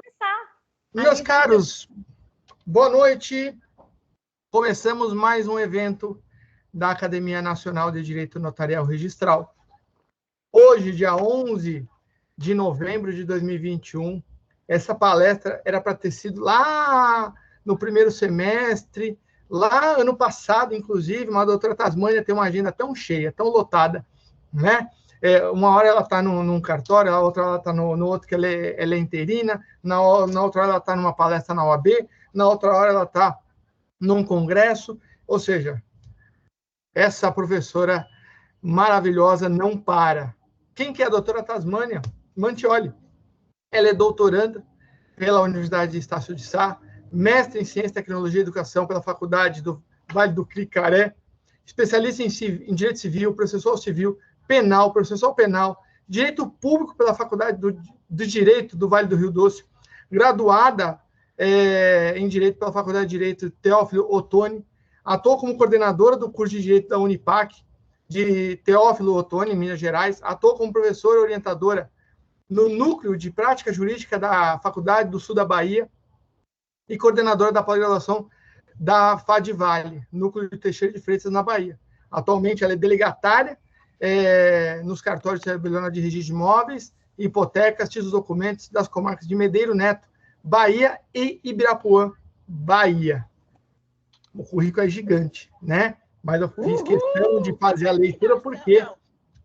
começar. Meus caros, boa noite. Começamos mais um evento da Academia Nacional de Direito Notarial Registral. Hoje, dia 11 de novembro de 2021, essa palestra era para ter sido lá no primeiro semestre, lá ano passado, inclusive, mas a doutora Tasmânia tem uma agenda tão cheia, tão lotada, né? Uma hora ela está num cartório, a outra ela está no outro que ela é interina, na outra hora ela está numa palestra na OAB, na outra hora ela está num congresso, ou seja, essa professora maravilhosa não para. Quem que é a doutora Tasmânia Mantioli? Ela é doutoranda pela Universidade de Estácio de Sá, mestre em Ciência, Tecnologia e Educação pela Faculdade do Vale do Cricaré, especialista em Direito Civil, Processual Civil, Penal, Processual Penal, Direito Público pela Faculdade do Direito do Vale do Rio Doce, graduada em Direito pela Faculdade de Direito Teófilo Otoni, atuou como coordenadora do curso de Direito da Unipac, de Teófilo Otoni, em Minas Gerais, atuou como professora orientadora no Núcleo de Prática Jurídica da Faculdade do Sul da Bahia e coordenadora da pós-graduação da FAD-Vale, Núcleo de Teixeira de Freitas, na Bahia. Atualmente, ela é delegatária nos cartórios de tabelião de registro de imóveis, hipotecas, títulos documentos das comarcas de Medeiro Neto, Bahia e Ibirapuã, Bahia. O currículo é gigante, né? Mas eu fiz questão de fazer a leitura porque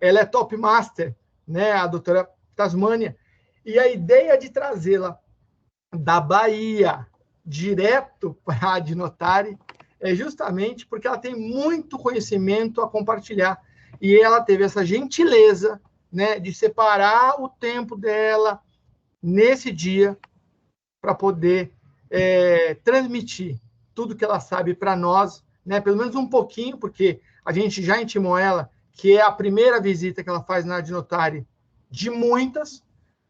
ela é top master, né? A doutora Tasmânia. E a ideia de trazê-la da Bahia direto para a Adnotare é justamente porque ela tem muito conhecimento a compartilhar. E ela teve essa gentileza, né, de separar o tempo dela nesse dia para poder transmitir tudo que ela sabe para nós, né, pelo menos um pouquinho, porque a gente já intimou ela, que é a primeira visita que ela faz na Adnotare de muitas.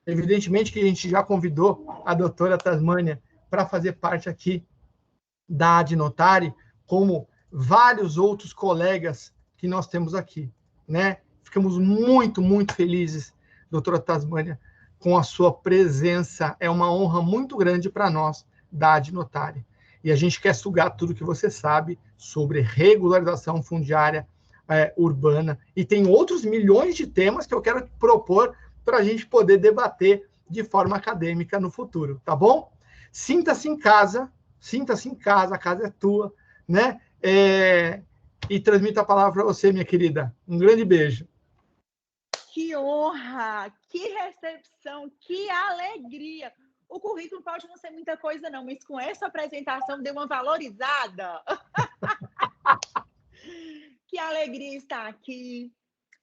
Evidentemente que a gente já convidou a doutora Tasmânia para fazer parte aqui da Adnotare, como vários outros colegas que nós temos aqui, né? Ficamos muito, muito felizes, doutora Tasmânia, com a sua presença. É uma honra muito grande para nós da Adnotare. E a gente quer sugar tudo que você sabe sobre regularização fundiária urbana. E tem outros milhões de temas que eu quero propor para a gente poder debater de forma acadêmica no futuro, tá bom? Sinta-se em casa, a casa é tua, né? E transmito a palavra para você, minha querida. Um grande beijo. Que honra, que recepção, que alegria. O currículo pode não ser muita coisa, não, mas com essa apresentação deu uma valorizada. Que alegria estar aqui.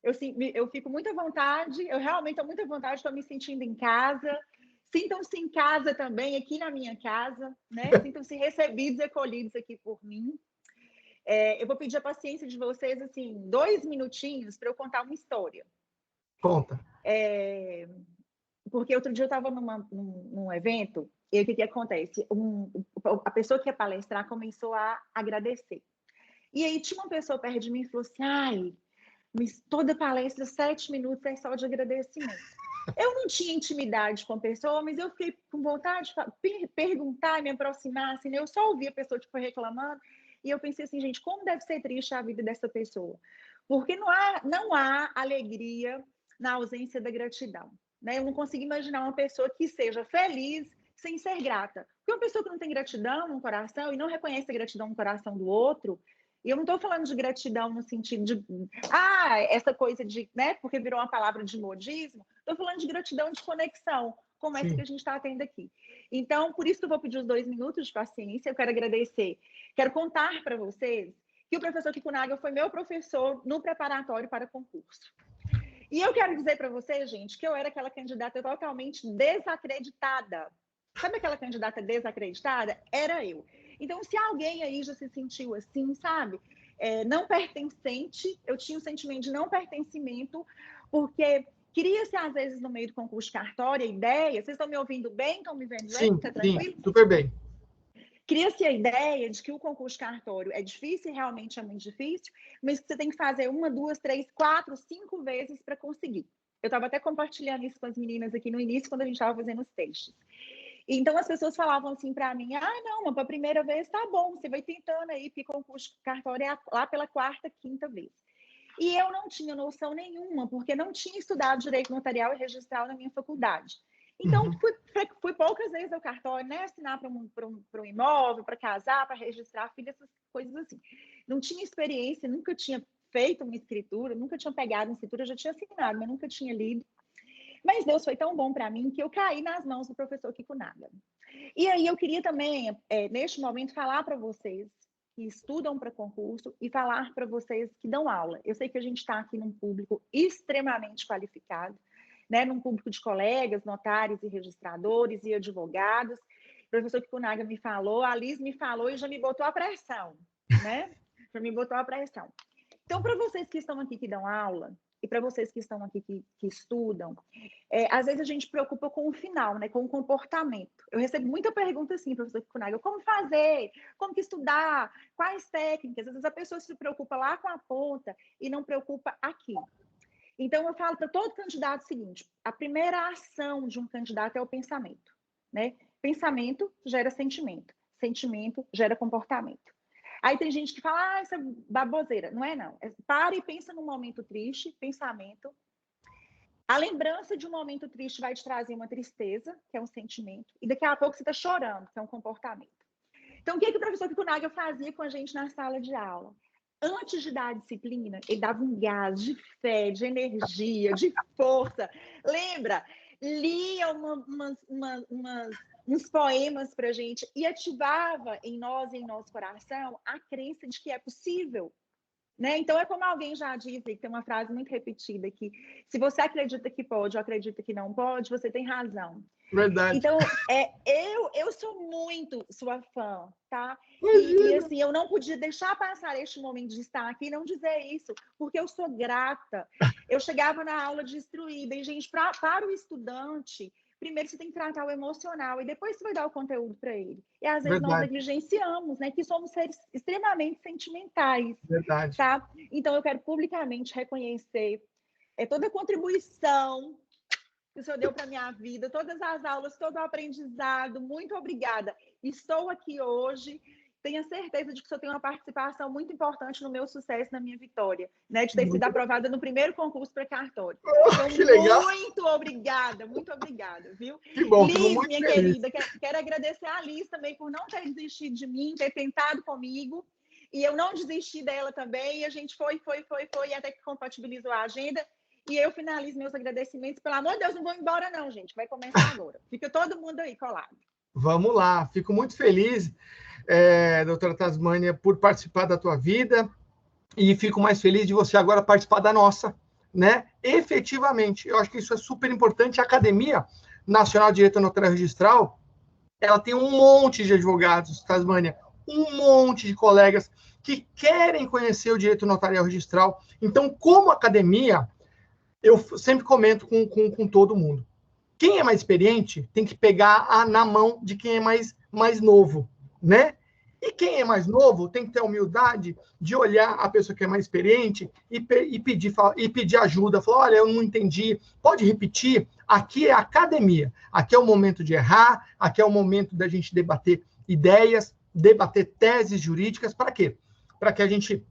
Eu fico muito à vontade, eu realmente estou muito à vontade, estou me sentindo em casa. Sintam-se em casa também, aqui na minha casa, né? Sintam-se recebidos e acolhidos aqui por mim. Eu vou pedir a paciência de vocês, assim, 2 minutinhos para eu contar uma história. Conta. Porque outro dia eu estava num evento, e o que acontece? A pessoa que ia palestrar começou a agradecer. E aí tinha uma pessoa perto de mim e falou assim, ai, mas toda palestra, 7 minutos é só de agradecimento. Eu não tinha intimidade com a pessoa, mas eu fiquei com vontade de perguntar, me aproximar, assim, né? Eu só ouvi a pessoa que foi reclamando, e eu pensei assim, gente, como deve ser triste a vida dessa pessoa? Porque não há alegria na ausência da gratidão, né? Eu não consigo imaginar uma pessoa que seja feliz sem ser grata. Porque uma pessoa que não tem gratidão no coração e não reconhece a gratidão no coração do outro, e eu não estou falando de gratidão no sentido de, essa coisa de, né, porque virou uma palavra de modismo, estou falando de gratidão de conexão, como essa que a gente está tendo aqui. Então, por isso que eu vou pedir os 2 minutos de paciência, eu quero agradecer. Quero contar para vocês que o professor Kikunaga foi meu professor no preparatório para concurso. E eu quero dizer para vocês, gente, que eu era aquela candidata totalmente desacreditada. Sabe aquela candidata desacreditada? Era eu. Então, se alguém aí já se sentiu assim, sabe? Não pertencente, eu tinha um sentimento de não pertencimento, porque cria-se, às vezes, no meio do concurso de cartório, a ideia... Vocês estão me ouvindo bem? Estão me vendo bem? Tá tranquilo? Sim, super bem. Cria-se a ideia de que o concurso de cartório é difícil, e realmente é muito difícil, mas que você tem que fazer 1, 2, 3, 4, 5 vezes para conseguir. Eu estava até compartilhando isso com as meninas aqui no início, quando a gente estava fazendo os testes. Então, as pessoas falavam assim para mim, não, mas para a primeira vez tá bom, você vai tentando aí, porque concurso de cartório é lá pela quarta, quinta vez. E eu não tinha noção nenhuma, porque não tinha estudado direito notarial e registral na minha faculdade. Então, fui poucas vezes ao cartório, né? Assinar para um imóvel, para casar, para registrar filho, essas coisas assim. Não tinha experiência, nunca tinha feito uma escritura, nunca tinha pegado uma escritura, já tinha assinado, mas nunca tinha lido. Mas Deus foi tão bom para mim que eu caí nas mãos do professor Kikunaga. E aí eu queria também, neste momento, falar para vocês que estudam para concurso e falar para vocês que dão aula. Eu sei que a gente está aqui num público extremamente qualificado, né? Num público de colegas, notários e registradores e advogados. O professor Kikunaga me falou, a Liz me falou e já me botou a pressão, né? Já me botou a pressão. Então, para vocês que estão aqui que dão aula, e para vocês que estão aqui que estudam, às vezes a gente preocupa com o final, né, com o comportamento. Eu recebo muita pergunta assim, professor Kikunaga, como fazer? Como que estudar? Quais técnicas? Às vezes a pessoa se preocupa lá com a ponta e não preocupa aqui. Então, eu falo para todo candidato o seguinte, a primeira ação de um candidato é o pensamento, né? Pensamento gera sentimento, sentimento gera comportamento. Aí tem gente que fala, isso é baboseira. Não é, não. Para e pensa num momento triste, pensamento. A lembrança de um momento triste vai te trazer uma tristeza, que é um sentimento, e daqui a pouco você está chorando, que é um comportamento. Então, o que o professor Kikunaga fazia com a gente na sala de aula? Antes de dar a disciplina, ele dava um gás de fé, de energia, de força. Lembra? Lia uns poemas para a gente e ativava em nós e em nosso coração a crença de que é possível. Né? Então, é como alguém já disse, que tem uma frase muito repetida, que se você acredita que pode ou acredita que não pode, você tem razão. Verdade. Então, eu sou muito sua fã, tá? E assim, eu não podia deixar passar este momento de estar aqui e não dizer isso, porque eu sou grata. Eu chegava na aula destruída, e, gente, para o estudante, primeiro você tem que tratar o emocional e depois você vai dar o conteúdo para ele. E às vezes nós negligenciamos, né? Que somos seres extremamente sentimentais. Verdade. Tá? Então, eu quero publicamente reconhecer toda a contribuição que o senhor deu para a minha vida, todas as aulas, todo o aprendizado. Muito obrigada. Estou aqui hoje. Tenho certeza de que o senhor tem uma participação muito importante no meu sucesso, na minha vitória, né? De ter sido aprovada no primeiro concurso para cartório. Então, que legal. Muito obrigada, viu? Que bom, Liz, minha querida, quero agradecer a Liz também por não ter desistido de mim, ter tentado comigo. E eu não desisti dela também. E a gente foi, até que compatibilizou a agenda. E eu finalizo meus agradecimentos. Pelo amor de Deus, não vou embora não, gente. Vai começar agora. Fica todo mundo aí colado. Vamos lá. Fico muito feliz, doutora Tasmânia, por participar da tua vida. E fico mais feliz de você agora participar da nossa, né? Efetivamente. Eu acho que isso é super importante. A Academia Nacional de Direito Notarial Registral, ela tem um monte de advogados, Tasmânia, um monte de colegas que querem conhecer o direito notarial registral. Então, como academia, eu sempre comento com todo mundo. Quem é mais experiente tem que pegar na mão de quem é mais novo, né? E quem é mais novo tem que ter a humildade de olhar a pessoa que é mais experiente e pedir ajuda. Falar, olha, eu não entendi, pode repetir? Aqui é academia, aqui é o momento de errar, aqui é o momento da gente debater ideias, debater teses jurídicas. Para quê? Para que a gente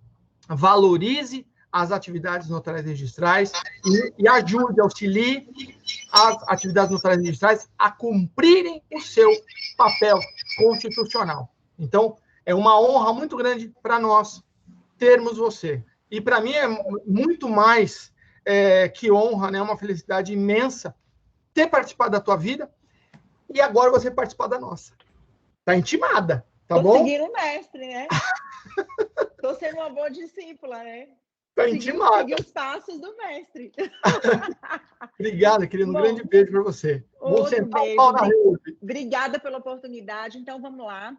valorize as atividades notariais registrais e ajude, auxilie as atividades notariais registrais a cumprirem o seu papel constitucional. Então, é uma honra muito grande para nós termos você. E para mim é muito mais que honra, né? Uma felicidade imensa ter participado da tua vida e agora você participar da nossa. Tá intimada, tá bom? Tô seguindo o mestre, né? Tô sendo uma boa discípula, né? Tá intimada. Seguir os passos do mestre. Obrigado, querido. Um grande beijo para você. Vou sentar o pau na rede. Obrigada pela oportunidade. Então, vamos lá.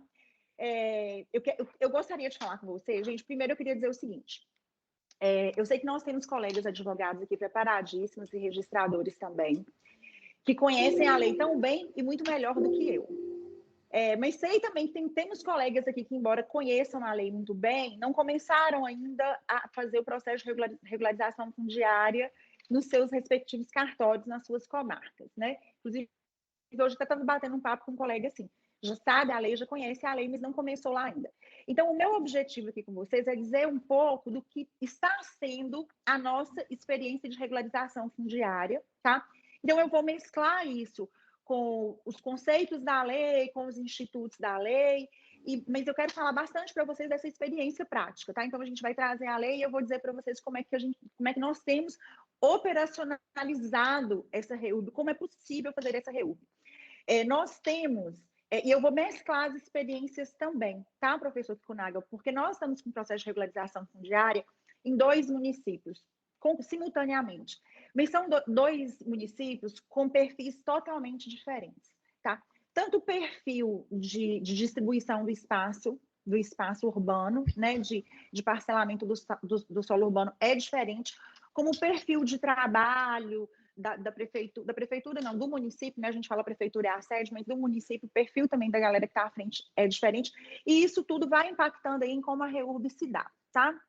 Eu gostaria de falar com você, gente. Primeiro, eu queria dizer o seguinte. Eu sei que nós temos colegas advogados aqui preparadíssimos e registradores também, que conhecem a lei tão bem e muito melhor do que eu. Mas sei também que temos colegas aqui que, embora conheçam a lei muito bem, não começaram ainda a fazer o processo de regularização fundiária nos seus respectivos cartórios, nas suas comarcas, né? Inclusive, hoje até estava batendo um papo com um colega assim, já sabe a lei, já conhece a lei, mas não começou lá ainda. Então, o meu objetivo aqui com vocês é dizer um pouco do que está sendo a nossa experiência de regularização fundiária, tá? Então, eu vou mesclar isso com os conceitos da lei, com os institutos da lei, mas eu quero falar bastante para vocês dessa experiência prática, tá? Então, a gente vai trazer a lei e eu vou dizer para vocês como é que nós temos operacionalizado essa REURB, como é possível fazer essa REURB. Nós temos, e eu vou mesclar as experiências também, tá, professor Kikunaga? Porque nós estamos com um processo de regularização fundiária em 2 municípios, simultaneamente. Mas são 2 municípios com perfis totalmente diferentes, tá? Tanto o perfil de distribuição do espaço urbano, né, de parcelamento do solo urbano é diferente, como o perfil de trabalho da prefeitura não, do município, né, a gente fala prefeitura é a sede, mas do município, o perfil também da galera que está à frente é diferente, e isso tudo vai impactando aí em como a REURB se dá, tá?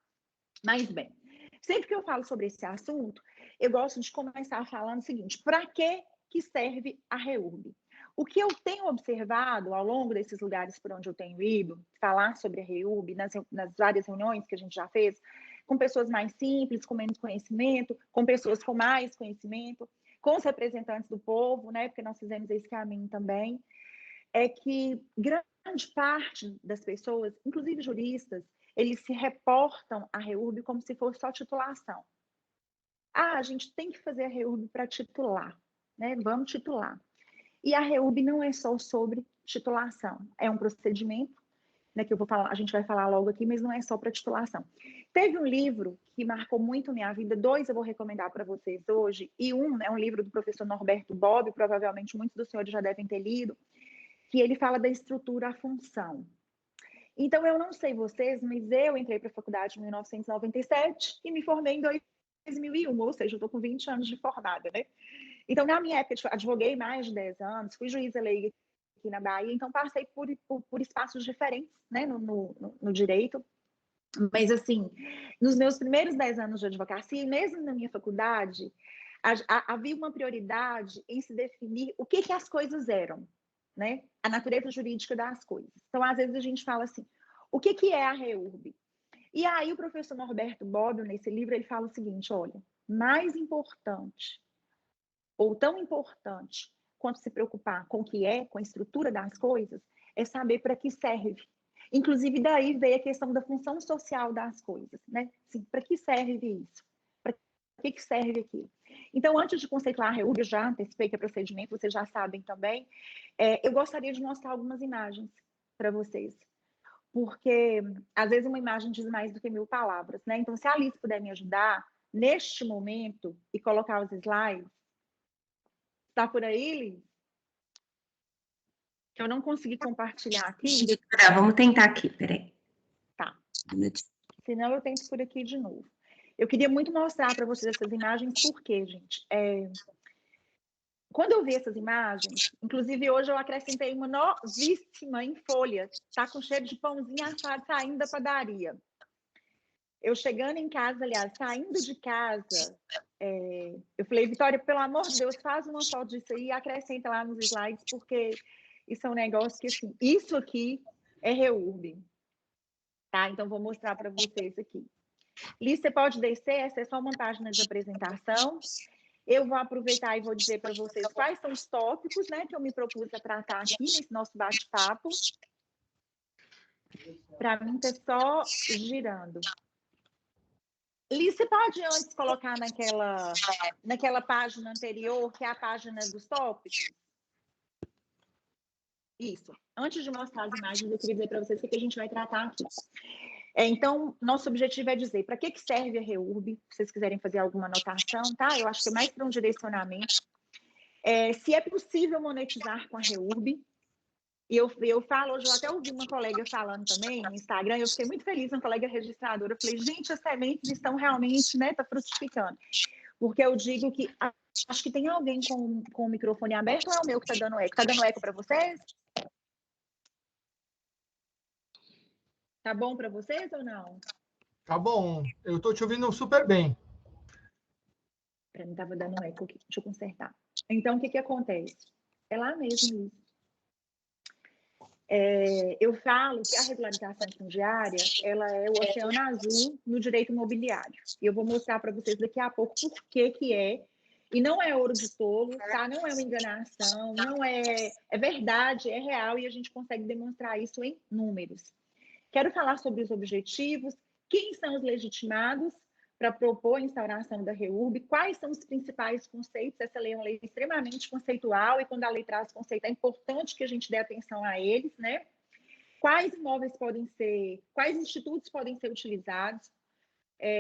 Mas bem, sempre que eu falo sobre esse assunto, eu gosto de começar falando o seguinte, para que serve a REURB? O que eu tenho observado ao longo desses lugares por onde eu tenho ido, falar sobre a REURB, nas várias reuniões que a gente já fez, com pessoas mais simples, com menos conhecimento, com pessoas com mais conhecimento, com os representantes do povo, né, porque nós fizemos esse caminho também, é que grande parte das pessoas, inclusive juristas, eles se reportam à REURB como se fosse só titulação. Ah, a gente tem que fazer a REURB para titular, né? Vamos titular. E a REURB não é só sobre titulação, é um procedimento, né, que a gente vai falar logo aqui, mas não é só para titulação. Teve um livro que marcou muito minha vida, 2 eu vou recomendar para vocês hoje, e um é um livro do professor Norberto Bobbio, provavelmente muitos dos senhores já devem ter lido, que ele fala da estrutura à função. Então, eu não sei vocês, mas eu entrei para a faculdade em 1997 e me formei em 2001, ou seja, eu estou com 20 anos de formada, né? Então, na minha época, advoguei mais de 10 anos, fui juíza leiga aqui na Bahia, então passei por espaços diferentes, né, no direito. Mas, assim, nos meus primeiros 10 anos de advocacia, e mesmo na minha faculdade, havia uma prioridade em se definir o que as coisas eram, né? A natureza jurídica das coisas. Então, às vezes, a gente fala assim, o que é a REURB? E aí, o professor Norberto Bobbio, nesse livro, ele fala o seguinte, olha, mais importante, ou tão importante, quanto se preocupar com o que é, com a estrutura das coisas, é saber para que serve. Inclusive, daí veio a questão da função social das coisas, né? Assim, para que serve isso? Para que serve aquilo? Então, antes de conceituar a REURB, eu já antecipei que é procedimento, vocês já sabem também, eu gostaria de mostrar algumas imagens para vocês, porque, às vezes, uma imagem diz mais do que 1000 palavras, né? Então, se a Alice puder me ajudar, neste momento, e colocar os slides, tá por aí, Liz? Eu não consegui compartilhar aqui. Vamos tentar aqui, peraí. Tá. Senão eu tento por aqui de novo. Eu queria muito mostrar para vocês essas imagens, porque, gente, quando eu vi essas imagens, inclusive hoje eu acrescentei uma novíssima em folha, tá com cheiro de pãozinho assado saindo da padaria. Eu chegando em casa, aliás, saindo de casa, eu falei, Vitória, pelo amor de Deus, faz uma foto disso aí e acrescenta lá nos slides, porque isso é um negócio que, assim, isso aqui é REURB, tá? Então, vou mostrar para vocês aqui. Liz, você pode descer, essa é só uma página de apresentação. Eu vou aproveitar e vou dizer para vocês quais são os tópicos, né, que eu me propus a tratar aqui nesse nosso bate-papo. Para mim, tá só girando. Liz, você pode antes colocar naquela página anterior, que é a página dos tópicos? Isso. Antes de mostrar as imagens, eu queria dizer para vocês o que a gente vai tratar aqui. Então, nosso objetivo é dizer para que serve a REURB, se vocês quiserem fazer alguma anotação, tá? Eu acho que é mais para um direcionamento. Se é possível monetizar com a REURB, e eu falo, hoje eu até ouvi uma colega falando também no Instagram, eu fiquei muito feliz, uma colega registradora, eu falei, gente, as sementes estão realmente, né, tá frutificando. Porque eu digo que, acho que tem alguém com o microfone aberto ou é o meu que tá dando eco? Tá dando eco para vocês? Tá bom para vocês ou não? Tá bom, eu tô te ouvindo super bem. Para mim tava dando eco aqui, deixa eu consertar. Então, o que acontece? É lá mesmo, Liz. Eu falo que a regularização fundiária, ela é o oceano azul no direito imobiliário. E eu vou mostrar para vocês daqui a pouco por que é. E não é ouro de tolo, tá? Não é uma enganação, não é... É verdade, é real e a gente consegue demonstrar isso em números. Quero falar sobre os objetivos, quem são os legitimados para propor a instauração da REURB, quais são os principais conceitos. Essa lei é uma lei extremamente conceitual e quando a lei traz conceito é importante que a gente dê atenção a eles, né? Quais imóveis podem ser, quais institutos podem ser utilizados,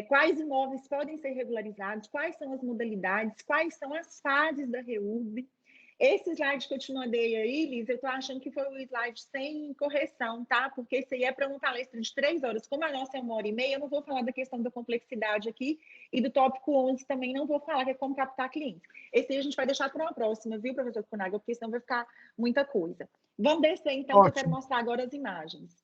quais imóveis podem ser regularizados, quais são as modalidades, quais são as fases da REURB. Esse slide que eu te mandei aí, Liz, eu tô achando que foi um slide sem correção, tá? Porque esse aí é para uma palestra de 3 horas. Como a nossa é 1h30, eu não vou falar da questão da complexidade aqui e do tópico 11 também não vou falar, que é como captar clientes. Esse aí a gente vai deixar para uma próxima, viu, professor Funaga? Porque senão vai ficar muita coisa. Vamos descer, então, que eu quero mostrar agora as imagens.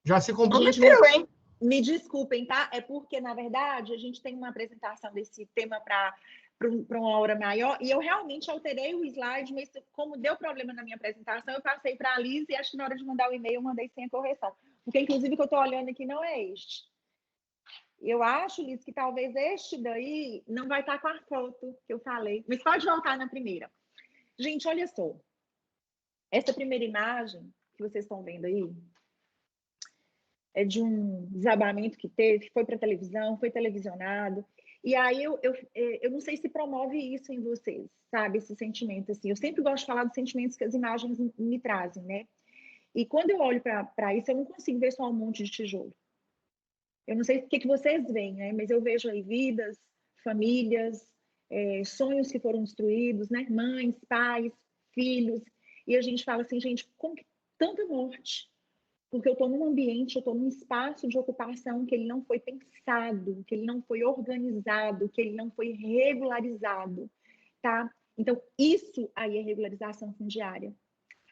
Já se comprometeu, hein? Me desculpem, tá? É porque, na verdade, a gente tem uma apresentação desse tema para uma hora maior, e eu realmente alterei o slide, mas como deu problema na minha apresentação, eu passei para a Liz e acho que na hora de mandar o e-mail eu mandei sem a correção. Porque, inclusive, o que eu estou olhando aqui não é este. Eu acho, Liz, que talvez este daí não vai estar com a foto que eu falei, mas pode voltar na primeira. Gente, olha só. Essa primeira imagem que vocês estão vendo aí é de um desabamento que teve, foi para televisão, foi televisionado. E aí eu não sei se promove isso em vocês, sabe? Esse sentimento, assim. Eu sempre gosto de falar dos sentimentos que as imagens me trazem, né? E quando eu olho para isso, eu não consigo ver só um monte de tijolo. Eu não sei o que vocês veem, né? Mas eu vejo aí vidas, famílias, sonhos que foram destruídos, né? Mães, pais, filhos. E a gente fala assim, gente, como que tanta morte? Porque eu estou num ambiente, eu estou num espaço de ocupação que ele não foi pensado, que ele não foi organizado, que ele não foi regularizado, tá? Então, isso aí é regularização fundiária.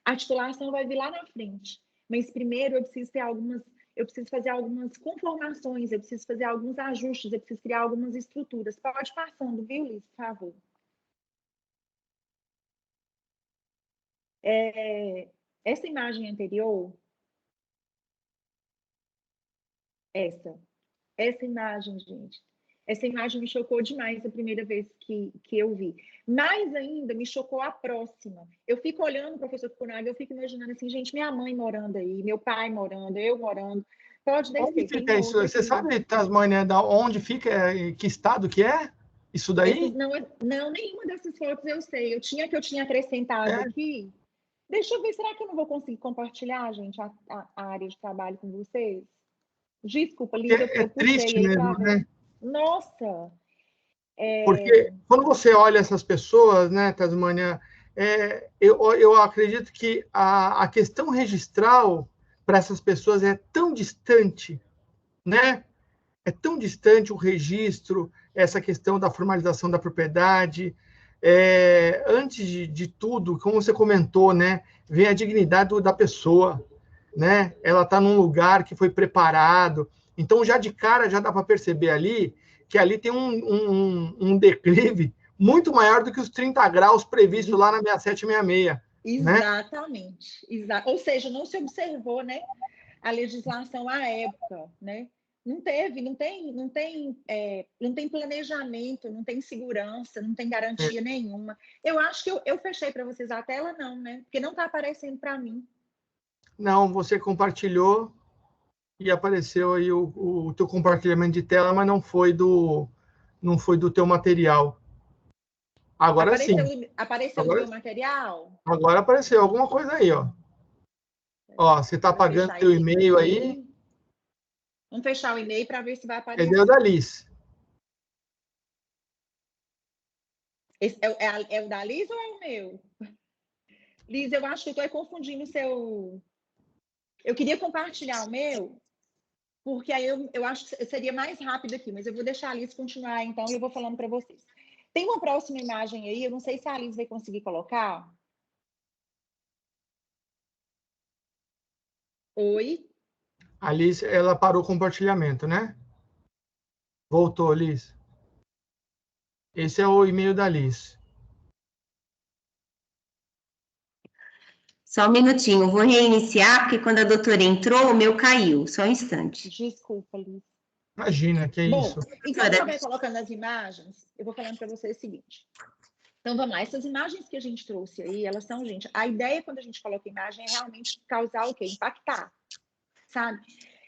A titulação vai vir lá na frente, mas primeiro eu preciso fazer algumas conformações, eu preciso fazer alguns ajustes, eu preciso criar algumas estruturas. Pode passando, viu, Liz, por favor. Essa imagem anterior, essa imagem, gente. Essa imagem me chocou demais a primeira vez que eu vi. Mais ainda, me chocou a próxima. Eu fico olhando, professor Funaga, eu fico imaginando assim, gente, minha mãe morando aí, meu pai morando, eu morando. Pode descer. Onde fica isso? Você sabe, Tasmânia, onde fica, que estado que é isso daí? Não, nenhuma dessas fotos eu sei. Eu tinha acrescentado aqui. Deixa eu ver, será que eu não vou conseguir compartilhar, gente, a área de trabalho com vocês? Desculpa, Liz, eu triste puxei aí mesmo, né? Nossa! Porque quando você olha essas pessoas, né, Tasmânia, eu acredito que a questão registral para essas pessoas é tão distante, né? É tão distante o registro, essa questão da formalização da propriedade. Antes de tudo, como você comentou, né, vem a dignidade da pessoa, né? Ela está num lugar que foi preparado. Então, já de cara, já dá para perceber ali que ali tem um declive muito maior do que os 30 graus previstos lá na 6766. Exatamente. Né? Ou seja, não se observou, né, a legislação à época, né? Não tem planejamento, não tem segurança, não tem garantia nenhuma. Eu acho que eu fechei para vocês a tela, não, né? Porque não está aparecendo para mim. Não, você compartilhou e apareceu aí o teu compartilhamento de tela, mas não foi do teu material. Agora sim. Apareceu no meu material? Agora apareceu alguma coisa aí, ó. Ó, você está apagando teu e-mail aí. Vamos fechar o e-mail para ver se vai aparecer. É o da Liz. Esse é o da Liz ou é o meu? Liz, eu acho que eu estou confundindo o seu... Eu queria compartilhar o meu, porque aí eu acho que seria mais rápido aqui, mas eu vou deixar a Liz continuar, então, e eu vou falando para vocês. Tem uma próxima imagem aí, eu não sei se a Liz vai conseguir colocar. Oi? A Liz, ela parou o compartilhamento, né? Voltou, Liz. Esse é o e-mail da Liz. Só um minutinho, vou reiniciar, porque quando a doutora entrou, o meu caiu. Só um instante. Desculpa, Liz. Imagina, que é Bom, isso. enquanto eu estiver colocando as imagens, eu vou falando para vocês o seguinte. Então, vamos lá. Essas imagens que a gente trouxe aí, elas são, gente, a ideia quando a gente coloca imagem é realmente causar o quê? Impactar, sabe?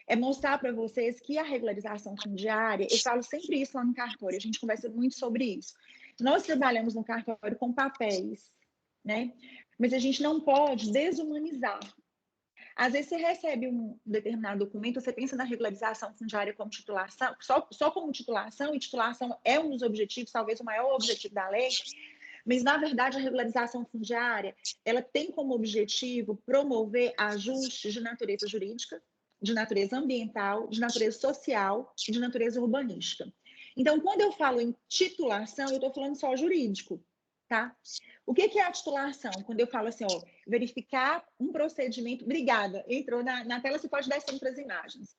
É mostrar para vocês que a regularização fundiária, eu falo sempre isso lá no cartório, a gente conversa muito sobre isso. Nós trabalhamos no cartório com papéis, né? Mas a gente não pode desumanizar. Às vezes você recebe um determinado documento, você pensa na regularização fundiária como titulação, só como titulação, e titulação é um dos objetivos, talvez o maior objetivo da lei, mas, na verdade, a regularização fundiária, ela tem como objetivo promover ajustes de natureza jurídica, de natureza ambiental, de natureza social e de natureza urbanística. Então, quando eu falo em titulação, eu estou falando só jurídico, tá? O que é a titulação? Quando eu falo assim, ó, verificar um procedimento... Obrigada, entrou na tela, você pode descer para as imagens.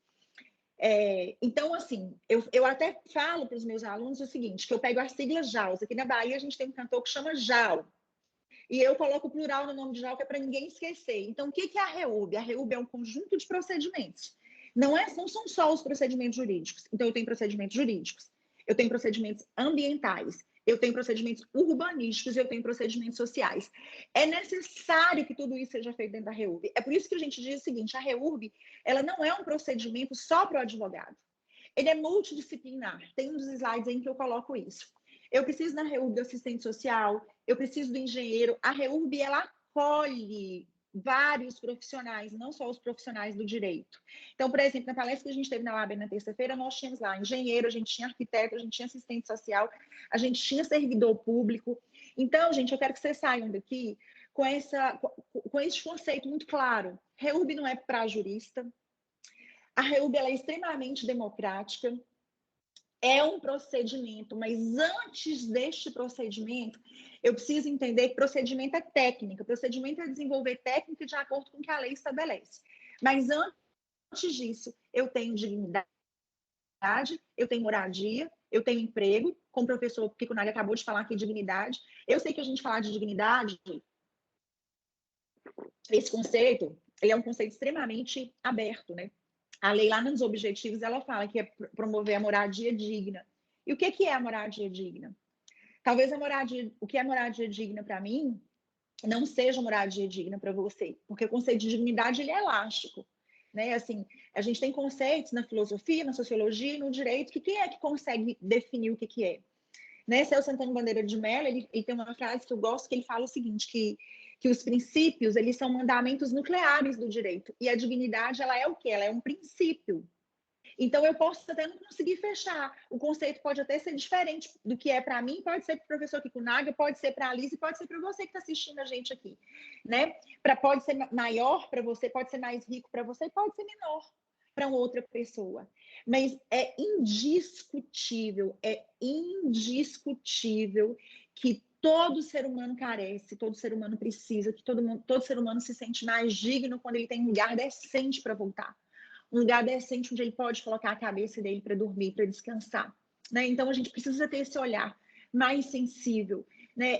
Então, assim, eu até falo para os meus alunos o seguinte, que eu pego as siglas JAUS. Aqui na Bahia, a gente tem um cantor que chama JAU. E eu coloco o plural no nome de JAU, que é para ninguém esquecer. Então, o que é a REUB? A REUB é um conjunto de procedimentos. Não são só os procedimentos jurídicos. Então, eu tenho procedimentos jurídicos, eu tenho procedimentos ambientais, eu tenho procedimentos urbanísticos e eu tenho procedimentos sociais. É necessário que tudo isso seja feito dentro da REURB. É por isso que a gente diz o seguinte, a REURB, ela não é um procedimento só para o advogado. Ele é multidisciplinar. Tem uns slides aí que eu coloco isso. Eu preciso na REURB do assistente social, eu preciso do engenheiro. A REURB, ela acolhe vários profissionais, não só os profissionais do direito. Então, por exemplo, na palestra que a gente teve na UAB na terça-feira, nós tínhamos lá engenheiro, a gente tinha arquiteto, a gente tinha assistente social, a gente tinha servidor público. Então, gente, eu quero que vocês saiam daqui com esse conceito muito claro. REURB não é para jurista. A REURB ela é extremamente democrática. É um procedimento, mas antes deste procedimento, eu preciso entender que procedimento é técnica. Procedimento é desenvolver técnica de acordo com o que a lei estabelece. Mas antes disso, eu tenho dignidade, eu tenho moradia, eu tenho emprego, como o professor Piconari acabou de falar aqui, dignidade. Eu sei que a gente falar de dignidade, esse conceito, ele é um conceito extremamente aberto, né? A lei lá nos objetivos, ela fala que é promover a moradia digna. E o que é a moradia digna? Talvez o que é moradia digna para mim não seja moradia digna para você, porque o conceito de dignidade ele é elástico, né? Assim, a gente tem conceitos na filosofia, na sociologia e no direito que quem é que consegue definir o que é? Né? Celso Santana Bandeira de Mello, ele tem uma frase que eu gosto que ele fala o seguinte, que os princípios, eles são mandamentos nucleares do direito, e a dignidade, ela é o quê? Ela é um princípio. Então, eu posso até não conseguir fechar. O conceito pode até ser diferente do que é para mim, pode ser para o professor Kikunaga, pode ser para a Alice, pode ser para você que está assistindo a gente aqui. Né? Pode ser maior para você, pode ser mais rico para você, pode ser menor para uma outra pessoa. Mas é indiscutível que todo ser humano carece, todo ser humano precisa, que todo ser humano se sente mais digno quando ele tem um lugar decente para voltar. Um lugar decente onde ele pode colocar a cabeça dele para dormir, para descansar. Né? Então, a gente precisa ter esse olhar mais sensível. Né?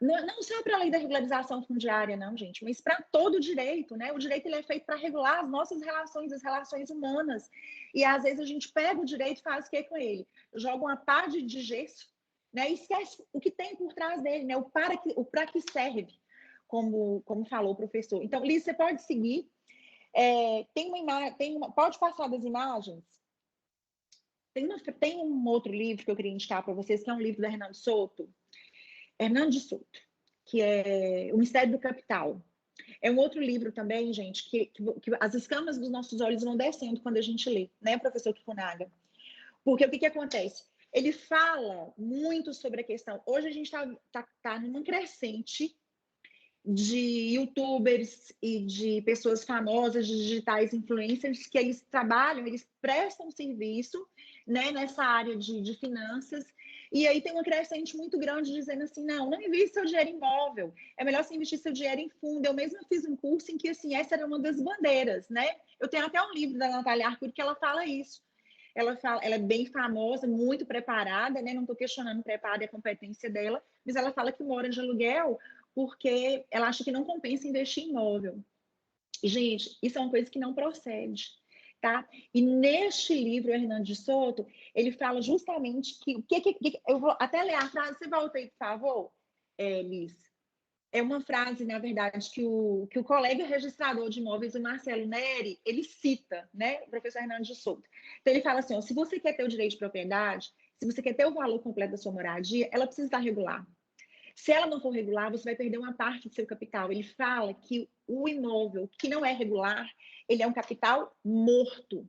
Não só para a lei da regularização fundiária, não, gente, mas para todo o direito. Né? O direito ele é feito para regular as nossas relações, as relações humanas. E, às vezes, a gente pega o direito e faz o que com ele? Joga uma pá de gesso, né? E esquece o que tem por trás dele, né? O para que serve, como falou o professor. Então, Liz, você pode seguir. Pode passar das imagens? Tem um outro livro que eu queria indicar para vocês, que é um livro da Hernando de Soto, que é O Mistério do Capital. É um outro livro também, gente, que as escamas dos nossos olhos vão descendo quando a gente lê, né, professor Kikunaga? Porque o que acontece? Ele fala muito sobre a questão. Hoje a gente está numa crescente de youtubers e de pessoas famosas, de digitais influencers, que eles trabalham, eles prestam serviço, né, nessa área de finanças, e aí tem uma crescente muito grande dizendo assim, não invista seu dinheiro em imóvel, é melhor você investir seu dinheiro em fundo. Eu mesma fiz um curso em que, assim, essa era uma das bandeiras, né? Eu tenho até um livro da Natália Arcuri que ela fala isso. Ela é bem famosa, muito preparada, né? Não estou questionando o preparo e a competência dela, mas ela fala que mora de aluguel porque ela acha que não compensa investir em imóvel. E, gente, isso é uma coisa que não procede, tá? E neste livro, Hernando de Soto, ele fala justamente que eu vou até ler a frase, você volta aí, por favor, Liz. É uma frase, na verdade, que o colega registrador de imóveis, o Marcelo Neri, ele cita, né, o professor Hernando de Soto. Então, ele fala assim, ó, se você quer ter o direito de propriedade, se você quer ter o valor completo da sua moradia, ela precisa estar regular. Se ela não for regular, você vai perder uma parte do seu capital. Ele fala que o imóvel que não é regular, ele é um capital morto.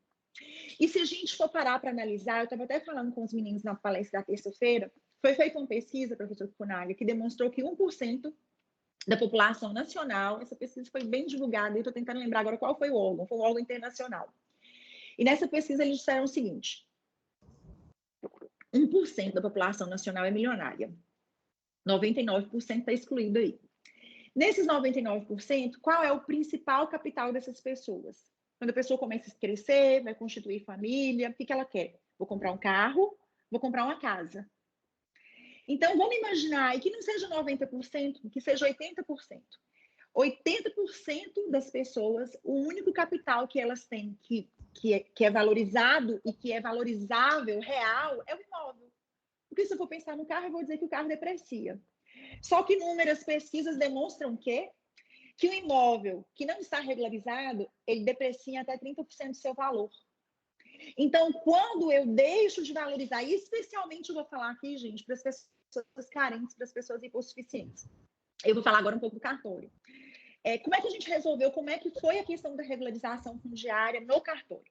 E se a gente for parar para analisar, eu estava até falando com os meninos na palestra da terça-feira, foi feita uma pesquisa, professor Funaga, que demonstrou que 1% da população nacional, essa pesquisa foi bem divulgada, eu estou tentando lembrar agora qual foi o órgão internacional. E nessa pesquisa eles disseram o seguinte, 1% da população nacional é milionária. 99% está excluído aí. Nesses 99%, qual é o principal capital dessas pessoas? Quando a pessoa começa a crescer, vai constituir família, o que ela quer? Vou comprar um carro, vou comprar uma casa. Então, vamos imaginar que não seja 90%, que seja 80%. 80% das pessoas, o único capital que elas têm que é valorizado e que é valorizável, real, é o imóvel. Porque se eu for pensar no carro, eu vou dizer que o carro deprecia. Só que inúmeras pesquisas demonstram que o imóvel que não está regularizado, ele deprecia até 30% do seu valor. Então, quando eu deixo de valorizar, e especialmente eu vou falar aqui, gente, para as pessoas carentes, para as pessoas hipossuficientes. Eu vou falar agora um pouco do cartório. Como é que a gente resolveu, como é que foi a questão da regularização fundiária no cartório?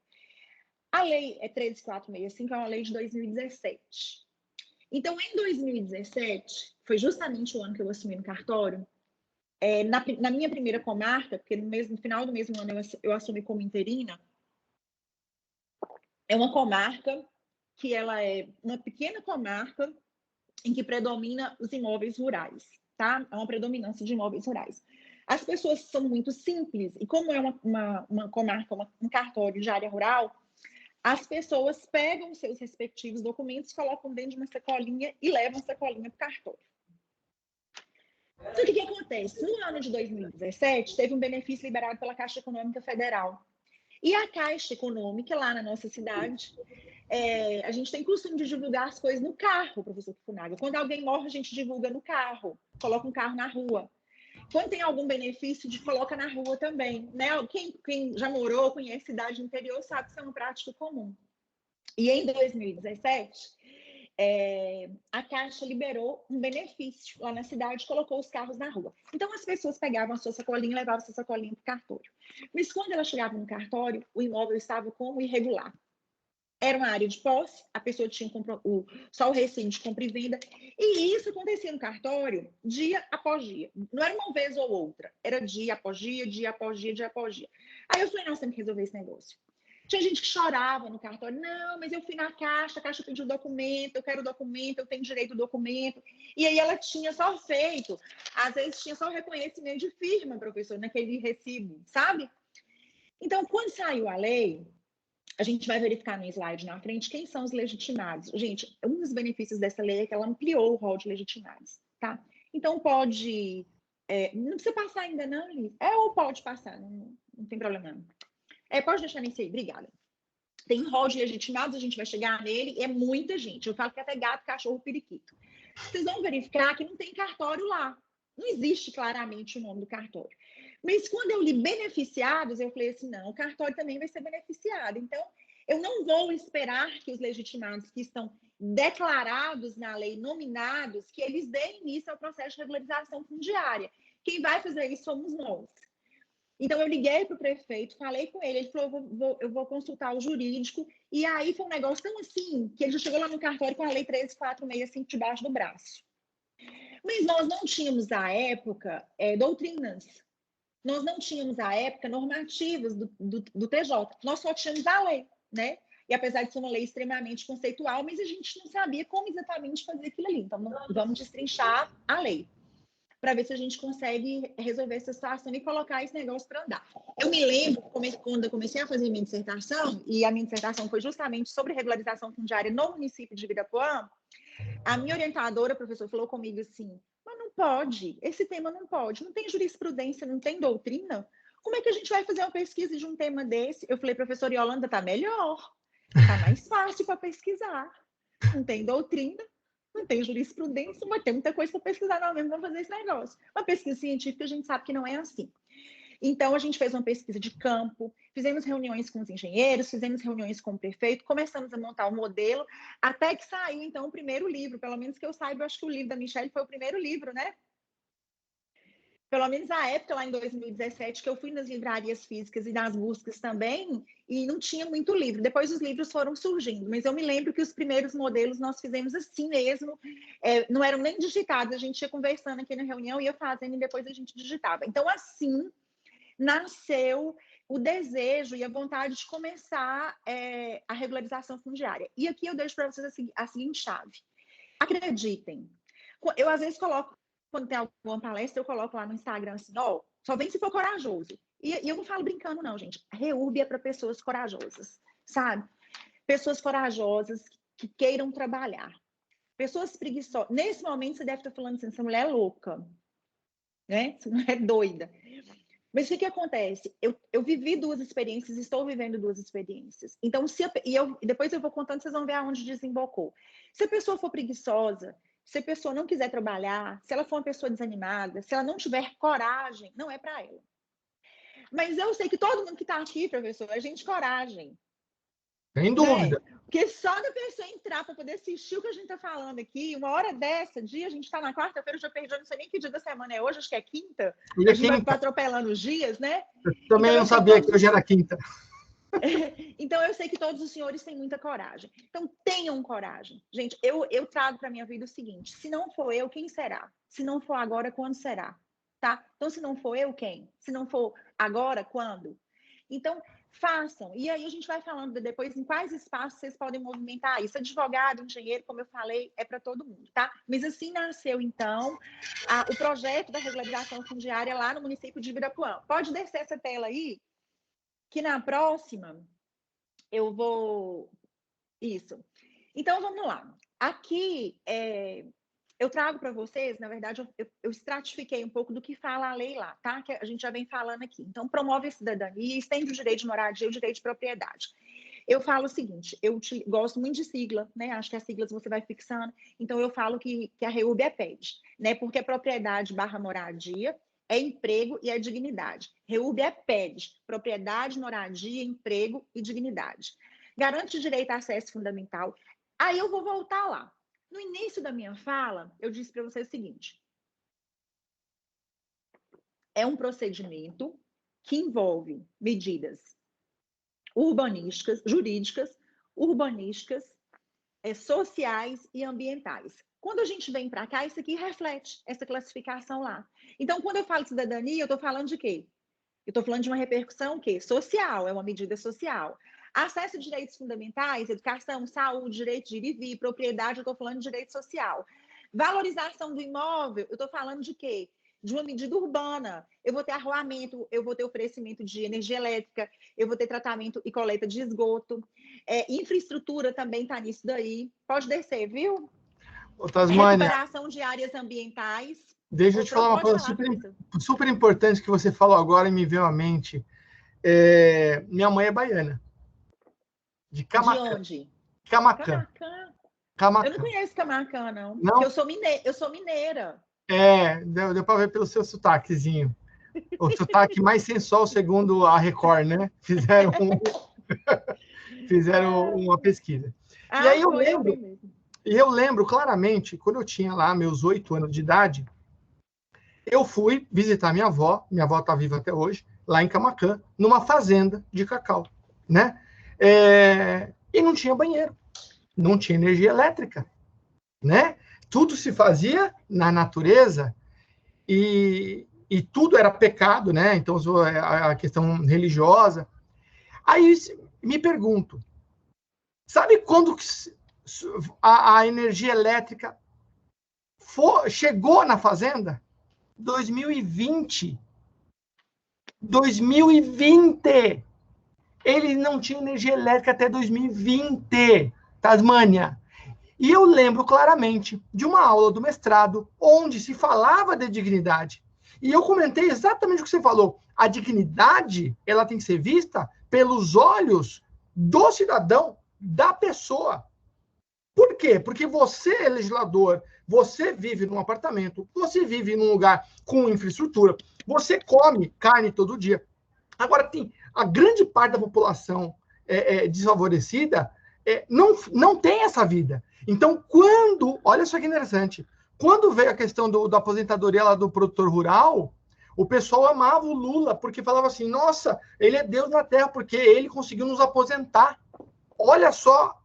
A lei 13465 é uma lei de 2017. Então, em 2017, foi justamente o ano que eu assumi no cartório, na minha primeira comarca, porque no final do mesmo ano eu assumi como interina, é uma comarca que ela é uma pequena comarca em que predomina os imóveis rurais, tá? É uma predominância de imóveis rurais. As pessoas são muito simples, e como é uma comarca, um cartório de área rural, as pessoas pegam os seus respectivos documentos, colocam dentro de uma sacolinha e levam a sacolinha para o cartório. Então, o que acontece? No ano de 2017, teve um benefício liberado pela Caixa Econômica Federal. E a Caixa Econômica, lá na nossa cidade, a gente tem costume de divulgar as coisas no carro, professor Funaga. Quando alguém morre, a gente divulga no carro, coloca um carro na rua. Quando tem algum benefício, a gente coloca na rua também, né? Quem já morou, conhece cidade no interior, sabe que isso é uma prática comum. E em 2017, a Caixa liberou um benefício lá na cidade, colocou os carros na rua. Então, as pessoas pegavam a sua sacolinha e levavam a sua sacolinha para o cartório. Mas quando ela chegava no cartório, o imóvel estava como irregular. Era uma área de posse, a pessoa tinha só o recibo de compra e venda, e isso acontecia no cartório dia após dia. Não era uma vez ou outra, era dia após dia, dia após dia, dia após dia. Aí eu falei, nós temos que resolver esse negócio. Tinha gente que chorava no cartório, não, mas eu fui na Caixa, a Caixa pediu o documento, eu quero o documento, eu tenho direito ao documento. E aí ela tinha só feito, às vezes tinha só o reconhecimento de firma, professor, naquele recibo, sabe? Então, quando saiu a lei, a gente vai verificar no slide na frente quem são os legitimados. Gente, um dos benefícios dessa lei é que ela ampliou o rol de legitimados, tá? Então, pode... não precisa passar ainda, não, Liz? Ou pode passar, não tem problema, não. Pode deixar nesse aí, obrigada. Tem rol de legitimados, a gente vai chegar nele, é muita gente. Eu falo que até gato, cachorro, periquito. Vocês vão verificar que não tem cartório lá. Não existe claramente o nome do cartório. Mas quando eu li beneficiados, eu falei assim, não, o cartório também vai ser beneficiado. Então, eu não vou esperar que os legitimados que estão declarados na lei, nominados, que eles deem início ao processo de regularização fundiária. Quem vai fazer isso somos nós. Então, eu liguei para o prefeito, falei com ele falou, eu vou consultar o jurídico, e aí foi um negócio tão assim, que ele já chegou lá no cartório com a lei 13465 debaixo do braço. Mas nós não tínhamos, à época, doutrinas. Nós não tínhamos, à época, normativas do TJ. Nós só tínhamos a lei, né? E apesar de ser uma lei extremamente conceitual, mas a gente não sabia como exatamente fazer aquilo ali. Então, vamos destrinchar a lei, para ver se a gente consegue resolver essa situação e colocar esse negócio para andar. Eu me lembro, quando eu comecei a fazer minha dissertação, e a minha dissertação foi justamente sobre regularização fundiária no município de Virapuã, a minha orientadora, professor, falou comigo assim, mas não pode, esse tema não pode. Não tem jurisprudência, não tem doutrina. Como é que a gente vai fazer uma pesquisa de um tema desse? Eu falei, professora Yolanda, tá melhor. Tá mais fácil para pesquisar. Não tem doutrina, não tem jurisprudência, mas tem muita coisa para pesquisar, não mesmo, vamos fazer esse negócio. Uma pesquisa científica, a gente sabe que não é assim. Então, a gente fez uma pesquisa de campo, fizemos reuniões com os engenheiros, fizemos reuniões com o prefeito, começamos a montar o modelo, até que saiu, então, o primeiro livro. Pelo menos que eu saiba, eu acho que o livro da Michelle foi o primeiro livro, né? Pelo menos na época, lá em 2017, que eu fui nas livrarias físicas e nas buscas também, e não tinha muito livro. Depois os livros foram surgindo, mas eu me lembro que os primeiros modelos nós fizemos assim mesmo, não eram nem digitados, a gente ia conversando aqui na reunião, ia fazendo e depois a gente digitava. Então, assim, nasceu o desejo e a vontade de começar a regularização fundiária. E aqui eu deixo para vocês a seguinte chave. Acreditem, eu às vezes coloco, quando tem alguma palestra, eu coloco lá no Instagram assim, só vem se for corajoso. E eu não falo brincando não, gente. REURB é para pessoas corajosas, sabe? Pessoas corajosas que queiram trabalhar. Pessoas preguiçosas. Nesse momento, você deve estar falando assim, essa mulher é louca, né? Essa mulher é doida. Mas o que acontece? Eu vivi duas experiências, estou vivendo duas experiências. Então, depois eu vou contando, vocês vão ver aonde desembocou. Se a pessoa for preguiçosa, se a pessoa não quiser trabalhar, se ela for uma pessoa desanimada, se ela não tiver coragem, não é para ela. Mas eu sei que todo mundo que está aqui, professor, é gente de coragem. Sem dúvida. Né? Porque só da pessoa entrar para poder assistir o que a gente está falando aqui, uma hora dessa, a gente está na quarta-feira, eu já perdi, eu não sei nem que dia da semana é hoje, acho que é quinta. Hoje é a gente quinta. vai atropelando os dias, né? Eu também então, não sabia que hoje era quinta. Então, eu sei que todos os senhores têm muita coragem. Então, tenham coragem. Gente, eu trago para a minha vida o seguinte, se não for eu, quem será? Se não for agora, quando será? Tá? Então, se não for eu, quem? Se não for agora, quando? Então, façam. E aí a gente vai falando depois em quais espaços vocês podem movimentar isso. Advogado, engenheiro, como eu falei, é para todo mundo, tá? Mas assim nasceu, então, o projeto da regularização fundiária lá no município de Ibirapuã. Pode descer essa tela aí, que na próxima eu vou... Isso. Então, vamos lá. Aqui, eu trago para vocês, na verdade, eu estratifiquei um pouco do que fala a lei lá, tá? Que a gente já vem falando aqui. Então, promove a cidadania, estende o direito de moradia e o direito de propriedade. Eu falo o seguinte, eu gosto muito de sigla, né? Acho que as siglas você vai fixando. Então, eu falo que a REURB é PED, né? Porque é propriedade / moradia, é emprego e é dignidade. REURB é PED, propriedade, moradia, emprego e dignidade. Garante o direito a acesso fundamental. Aí eu vou voltar lá. No início da minha fala, eu disse para vocês o seguinte. É um procedimento que envolve medidas urbanísticas, jurídicas, urbanísticas, sociais e ambientais. Quando a gente vem para cá, isso aqui reflete essa classificação lá. Então, quando eu falo de cidadania, eu estou falando de quê? Eu estou falando de uma repercussão quê? Social, é uma medida social. Acesso a direitos fundamentais, educação, saúde, direito de ir e vir, propriedade, eu estou falando de direito social. Valorização do imóvel, eu estou falando de quê? De uma medida urbana. Eu vou ter arruamento, eu vou ter oferecimento de energia elétrica, eu vou ter tratamento e coleta de esgoto. Infraestrutura também está nisso daí. Pode descer, viu? Ô, Tasmânia, recuperação de áreas ambientais. Deixa eu te falar uma coisa super importante que você falou agora e me veio à mente. Minha mãe é baiana. De Camaquã. De onde? Camaquã. Camaquã. Eu não conheço Camaquã, não. Eu sou mineira. Deu para ver pelo seu sotaquezinho. O sotaque mais sensual, segundo a Record, né? Fizeram uma pesquisa. E aí eu lembro claramente, quando eu tinha lá meus 8 anos de idade, eu fui visitar minha avó está viva até hoje, lá em Camaquã, numa fazenda de cacau, né? E não tinha banheiro, não tinha energia elétrica, né? Tudo se fazia na natureza e tudo era pecado, né? Então, a questão religiosa. Aí, me pergunto, sabe quando a energia elétrica chegou na fazenda? 2020. 2020! Ele não tinha energia elétrica até 2020, Tasmânia. E eu lembro claramente de uma aula do mestrado onde se falava de dignidade. E eu comentei exatamente o que você falou. A dignidade, ela tem que ser vista pelos olhos do cidadão, da pessoa. Por quê? Porque você é legislador, você vive num apartamento, você vive num lugar com infraestrutura, você come carne todo dia. Agora, tem a grande parte da população desfavorecida não tem essa vida. Então, olha só que interessante, quando veio a questão da aposentadoria lá do produtor rural, o pessoal amava o Lula, porque falava assim, nossa, ele é Deus na Terra, porque ele conseguiu nos aposentar. Olha só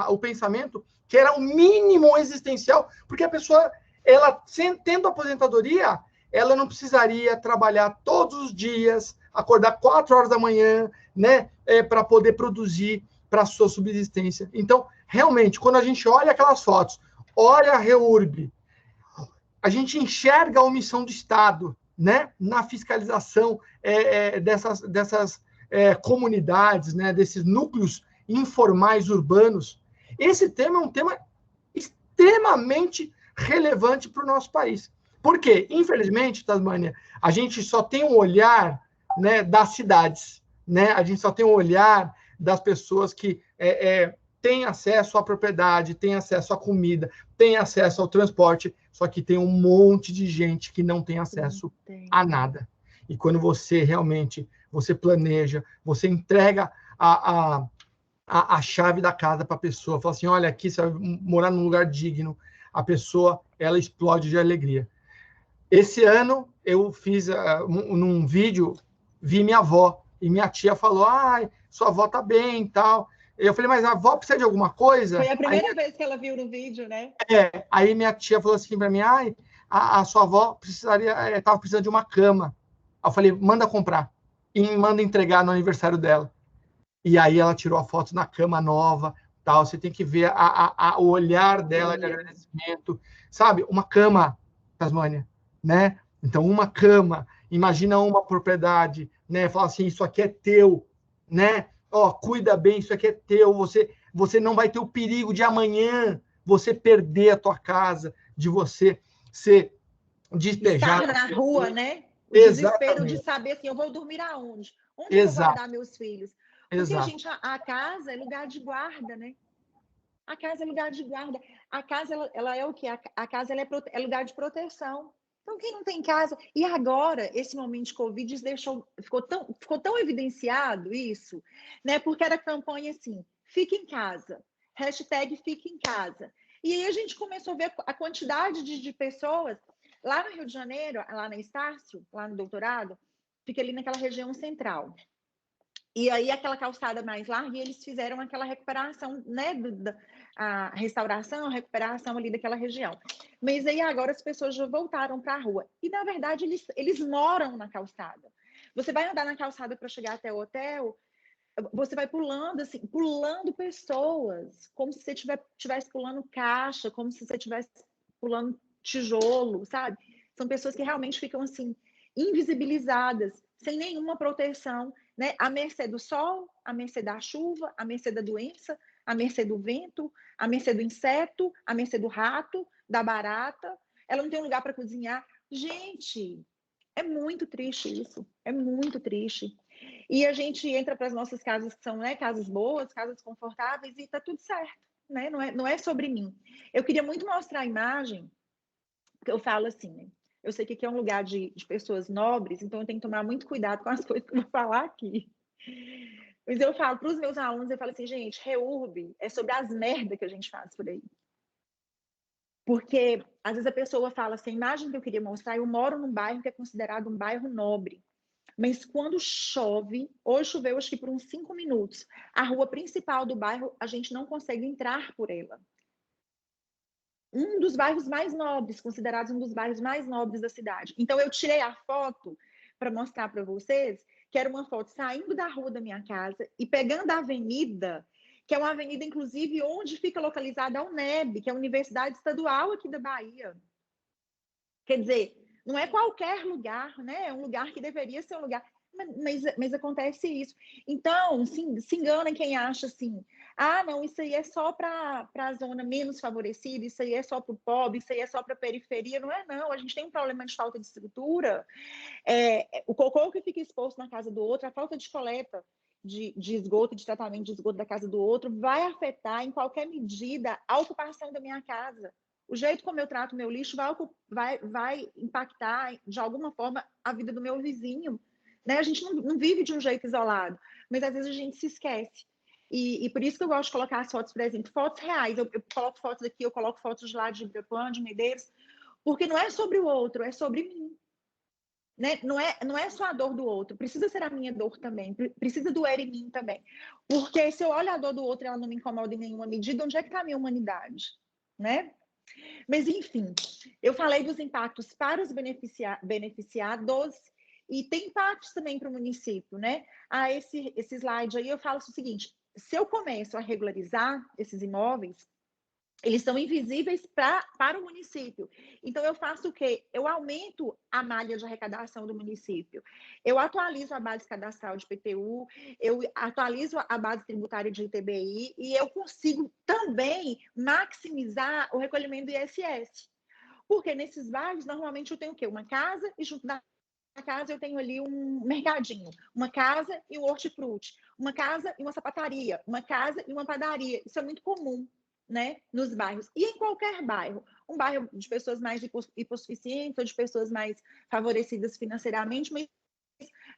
o pensamento, que era o mínimo existencial, porque a pessoa, ela tendo aposentadoria, ela não precisaria trabalhar todos os dias, acordar 4 horas da manhã, né, para poder produzir para a sua subsistência. Então, realmente, quando a gente olha aquelas fotos, olha a REURB, a gente enxerga a omissão do Estado, né, na fiscalização dessas comunidades, né, desses núcleos informais urbanos. Esse tema é um tema extremamente relevante para o nosso país. Por quê? Infelizmente, Tasmânia, a gente só tem um olhar, né, das cidades, né? A gente só tem um olhar das pessoas que têm acesso à propriedade, têm acesso à comida, têm acesso ao transporte, só que tem um monte de gente que não tem acesso a nada. E quando você realmente, você planeja, você entrega a chave da casa para a pessoa, fala assim, olha, aqui você vai morar num lugar digno, a pessoa, ela explode de alegria. Esse ano, eu fiz, num vídeo, vi minha avó, e minha tia falou, sua avó tá bem e tal. Eu falei, mas a avó precisa de alguma coisa? Foi a primeira vez que ela viu no vídeo, né? Aí minha tia falou assim para mim, a sua avó estava precisando de uma cama. Aí eu falei, manda comprar, e manda entregar no aniversário dela. E aí ela tirou a foto na cama nova, tal. Você tem que ver o olhar dela de agradecimento, sabe? Uma cama, Tasmânia, né? Então, uma cama, imagina uma propriedade, né? Fala assim, isso aqui é teu, né? Cuida bem, isso aqui é teu. Você não vai ter o perigo de amanhã você perder a tua casa, de você ser despejado. Estar na rua, né? O desespero de saber assim, eu vou dormir aonde? Onde eu vou guardar meus filhos? Porque, gente, a casa é lugar de guarda, né? A casa é lugar de guarda. A casa, ela é o quê? A casa é lugar de proteção. Então, quem não tem casa... E agora, esse momento de Covid ficou tão evidenciado isso, né? Porque era campanha assim, fica em casa, hashtag fica em casa. E aí a gente começou a ver a quantidade de pessoas... Lá no Rio de Janeiro, lá na Estácio, lá no doutorado, fica ali naquela região central. E aí, aquela calçada mais larga, e eles fizeram aquela recuperação, né? A restauração, a recuperação ali daquela região. Mas aí, agora, as pessoas já voltaram para a rua. E, na verdade, eles moram na calçada. Você vai andar na calçada para chegar até o hotel, você vai pulando, assim, pulando pessoas, como se você estivesse pulando caixa, como se você estivesse pulando tijolo, sabe? São pessoas que realmente ficam, assim, invisibilizadas, sem nenhuma proteção, né? À mercê do sol, à mercê da chuva, à mercê da doença, à mercê do vento, à mercê do inseto, à mercê do rato, da barata. Ela não tem um lugar para cozinhar. Gente, é muito triste isso. É muito triste. E a gente entra para as nossas casas, que são, né, casas boas, casas confortáveis, e está tudo certo, né? Não é sobre mim. Eu queria muito mostrar a imagem, porque eu falo assim, né? Eu sei que aqui é um lugar de pessoas nobres, então eu tenho que tomar muito cuidado com as coisas que eu vou falar aqui. Mas eu falo para os meus alunos, eu falo assim, gente, REURB é sobre as merdas que a gente faz por aí. Porque, às vezes, a pessoa fala assim, a imagem que eu queria mostrar, eu moro num bairro que é considerado um bairro nobre. Mas quando chove, hoje choveu acho que por uns 5 minutos, a rua principal do bairro, a gente não consegue entrar por ela. Um dos bairros mais nobres, considerados um dos bairros mais nobres da cidade. Então, eu tirei a foto para mostrar para vocês, que era uma foto saindo da rua da minha casa e pegando a avenida, que é uma avenida, inclusive, onde fica localizada a UNEB, que é a Universidade Estadual aqui da Bahia. Quer dizer, Não é qualquer lugar, né? É um lugar que deveria ser um lugar... Mas acontece isso. Então, se engana quem acha assim, não, isso aí é só para a zona menos favorecida, isso aí é só para o pobre, isso aí é só para a periferia. Não é, não. A gente tem um problema de falta de estrutura. O cocô que fica exposto na casa do outro, a falta de coleta de esgoto, de tratamento de esgoto da casa do outro, vai afetar, em qualquer medida, a ocupação da minha casa. O jeito como eu trato meu lixo vai impactar, de alguma forma, a vida do meu vizinho. Né? A gente não vive de um jeito isolado, mas às vezes a gente se esquece. E por isso que eu gosto de colocar as fotos, por exemplo, fotos reais. Eu coloco fotos aqui, eu coloco fotos de lá de Ibirapuã, de Medeiros, porque não é sobre o outro, é sobre mim. Né? Não é só a dor do outro, precisa ser a minha dor também, precisa doer em mim também. Porque se eu olho a dor do outro e ela não me incomoda em nenhuma medida, onde é que está a minha humanidade? Né? Mas, enfim, eu falei dos impactos para os beneficiados e tem impactos também para o município, né? Esse slide aí eu falo o seguinte, se eu começo a regularizar esses imóveis, eles são invisíveis para o município. Então, eu faço o quê? Eu aumento a malha de arrecadação do município. Eu atualizo a base cadastral de PTU, eu atualizo a base tributária de ITBI e eu consigo também maximizar o recolhimento do ISS. Porque nesses bairros, normalmente, eu tenho o quê? Uma casa e junto da casa eu tenho ali um mercadinho, uma casa e um hortifruti, uma casa e uma sapataria, uma casa e uma padaria. Isso é muito comum, né, nos bairros. E em qualquer bairro, um bairro de pessoas mais hipossuficientes ou de pessoas mais favorecidas financeiramente, mas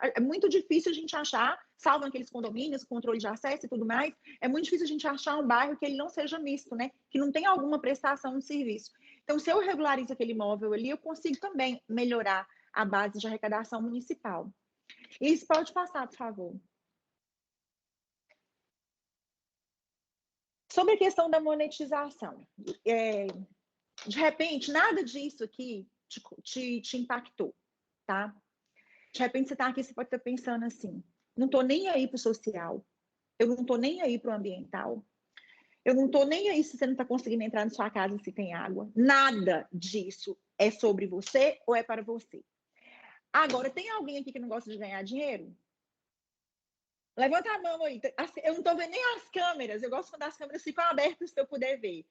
é muito difícil a gente achar, salvo aqueles condomínios, controle de acesso e tudo mais, é muito difícil a gente achar um bairro que ele não seja misto, né, que não tenha alguma prestação de serviço. Então, se eu regularizo aquele imóvel ali, eu consigo também melhorar a base de arrecadação municipal. Isso pode passar, por favor. Sobre a questão da monetização. De repente, nada disso aqui te impactou, tá? De repente, você está aqui, você pode estar pensando assim, não estou nem aí para o social, eu não estou nem aí para o ambiental, eu não estou nem aí se você não está conseguindo entrar na sua casa se tem água. Nada disso é sobre você ou é para você. Agora, tem alguém aqui que não gosta de ganhar dinheiro? Levanta a mão aí. Eu não estou vendo nem as câmeras. Eu gosto quando as câmeras ficam abertas para eu poder ver.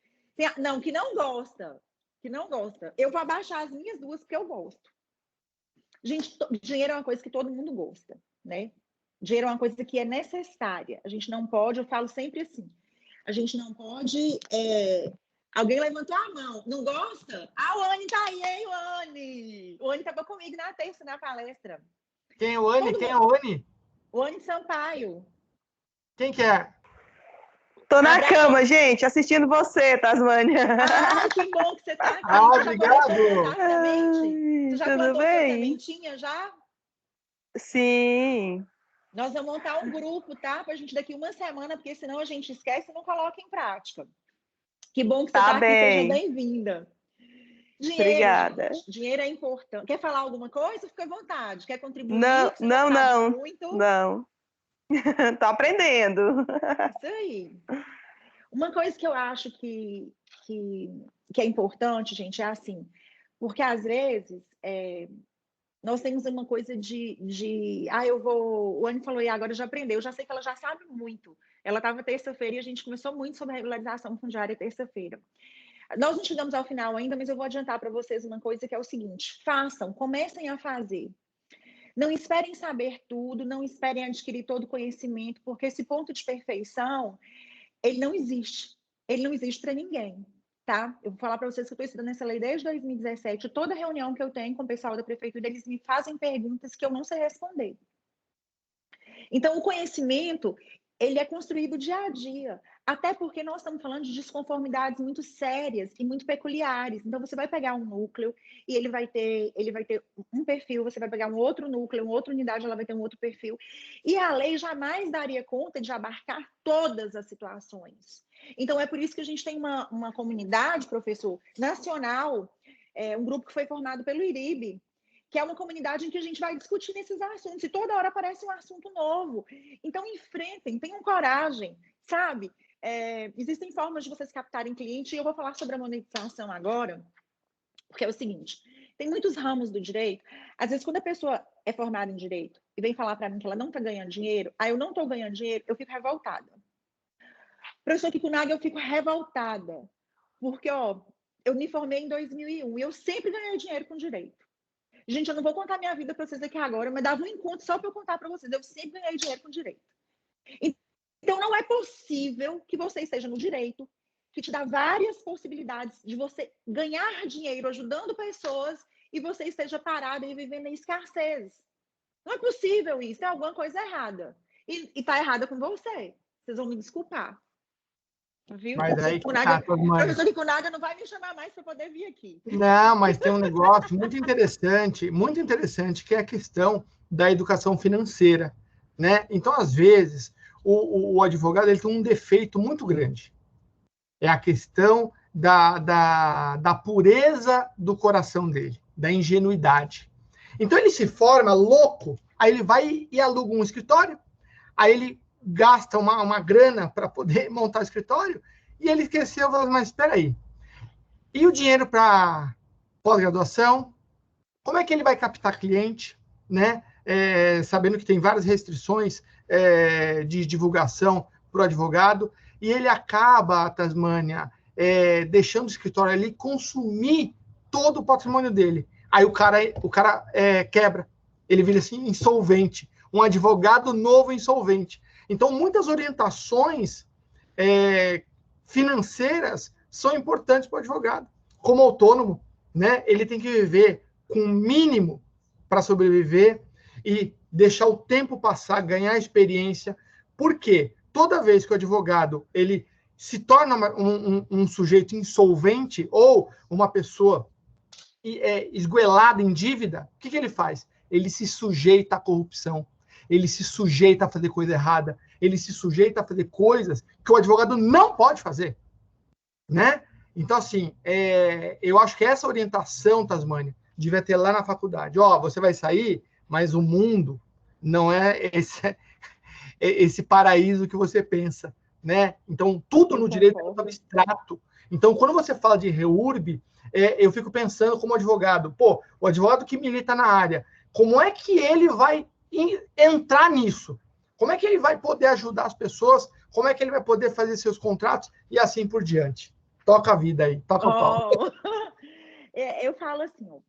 Não, que não gosta. Que não gosta. Eu vou abaixar as minhas duas porque eu gosto. Gente, dinheiro é uma coisa que todo mundo gosta, né? Dinheiro é uma coisa que é necessária. A gente não pode, eu falo sempre assim, a gente não pode... Alguém levantou a mão. Não gosta? O Anny tá aí, hein, o Anny? O Anny estava comigo na terça, na palestra. Quem é o Anny? Quem é o Anny? O Anny Sampaio. Quem que é? Tô na cama, gente, assistindo você, Tasmânia. Que bom que você tá aqui. Obrigado. Você já plantou sua sementinha, já? Sim. Nós vamos montar um grupo, tá? Pra gente daqui uma semana, porque senão a gente esquece e não coloca em prática. Que bom que você tá aqui, seja bem-vinda. Dinheiro, obrigada. Gente, dinheiro é importante. Quer falar alguma coisa? Fica à vontade. Quer contribuir? Não. Tô aprendendo. Isso aí. Uma coisa que eu acho que é importante, gente, é assim, porque às vezes nós temos uma coisa o Anny falou, e agora já aprendeu, eu já sei que ela já sabe muito. Ela estava terça-feira e a gente começou muito sobre regularização fundiária terça-feira. Nós não chegamos ao final ainda, mas eu vou adiantar para vocês uma coisa que é o seguinte, comecem a fazer. Não esperem saber tudo, não esperem adquirir todo o conhecimento, porque esse ponto de perfeição, ele não existe. Ele não existe para ninguém, tá? Eu vou falar para vocês que eu estou estudando essa lei desde 2017. Toda reunião que eu tenho com o pessoal da prefeitura, eles me fazem perguntas que eu não sei responder. Então, o conhecimento, ele é construído dia a dia. Até porque nós estamos falando de desconformidades muito sérias e muito peculiares. Então, você vai pegar um núcleo e ele vai ter um perfil, você vai pegar um outro núcleo, uma outra unidade, ela vai ter um outro perfil. E a lei jamais daria conta de abarcar todas as situações. Então, é por isso que a gente tem uma comunidade, professor, nacional, um grupo que foi formado pelo IRIB, que é uma comunidade em que a gente vai discutir esses assuntos, e toda hora aparece um assunto novo. Então, enfrentem, tenham coragem, sabe? Existem formas de vocês captarem cliente, e eu vou falar sobre a monetização agora, porque é o seguinte, Tem muitos ramos do direito. Às vezes, quando a pessoa é formada em direito e vem falar para mim que ela não está ganhando dinheiro, aí eu não estou ganhando dinheiro, eu fico revoltada. Professor Kikunaga, eu fico revoltada. Porque, ó, eu me formei em 2001 e eu sempre ganhei dinheiro com direito. Gente, eu não vou contar minha vida para vocês aqui agora, mas dava um encontro só para eu contar para vocês. Eu sempre ganhei dinheiro com direito. Então, não é possível que você esteja no direito, que te dá várias possibilidades de você ganhar dinheiro ajudando pessoas e você esteja parada e vivendo em escassez. Não é possível isso, tem alguma coisa errada. E tá errada com você. Vocês vão me desculpar. Viu? Mas aí que tá, professor Kikunaga não vai me chamar mais para poder vir aqui. Não, mas tem um negócio muito interessante, que é a questão da educação financeira, né? Então, às vezes, o advogado ele tem um defeito muito grande. É a questão da pureza do coração dele, da ingenuidade. Então, ele se forma louco, aí ele vai e aluga um escritório, aí ele gasta uma grana para poder montar o escritório, e ele esqueceu, mas espera aí. E o dinheiro para pós-graduação? Como é que ele vai captar cliente, né? Sabendo que tem várias restrições de divulgação para o advogado, e ele acaba, Tasmânia, deixando o escritório ali consumir todo o patrimônio dele. Aí o cara quebra, ele vira assim insolvente, um advogado novo insolvente. Então, muitas orientações financeiras são importantes para o advogado. Como autônomo, né, ele tem que viver com o mínimo para sobreviver e deixar o tempo passar, ganhar experiência. Por quê? Toda vez que o advogado ele se torna um sujeito insolvente ou uma pessoa esgoelada em dívida, o que ele faz? Ele se sujeita à corrupção, ele se sujeita a fazer coisa errada, ele se sujeita a fazer coisas que o advogado não pode fazer, né? Então, assim, eu acho que essa orientação, Tasmânia, devia ter lá na faculdade. Você vai sair, mas o mundo não é esse paraíso que você pensa, né? Então, tudo no direito é muito abstrato. Então, quando você fala de REURB, eu fico pensando como advogado, o advogado que milita na área, como é que ele vai entrar nisso? Como é que ele vai poder ajudar as pessoas? Como é que ele vai poder fazer seus contratos? E assim por diante. Toca a vida aí, toca o pau. Eu falo assim, o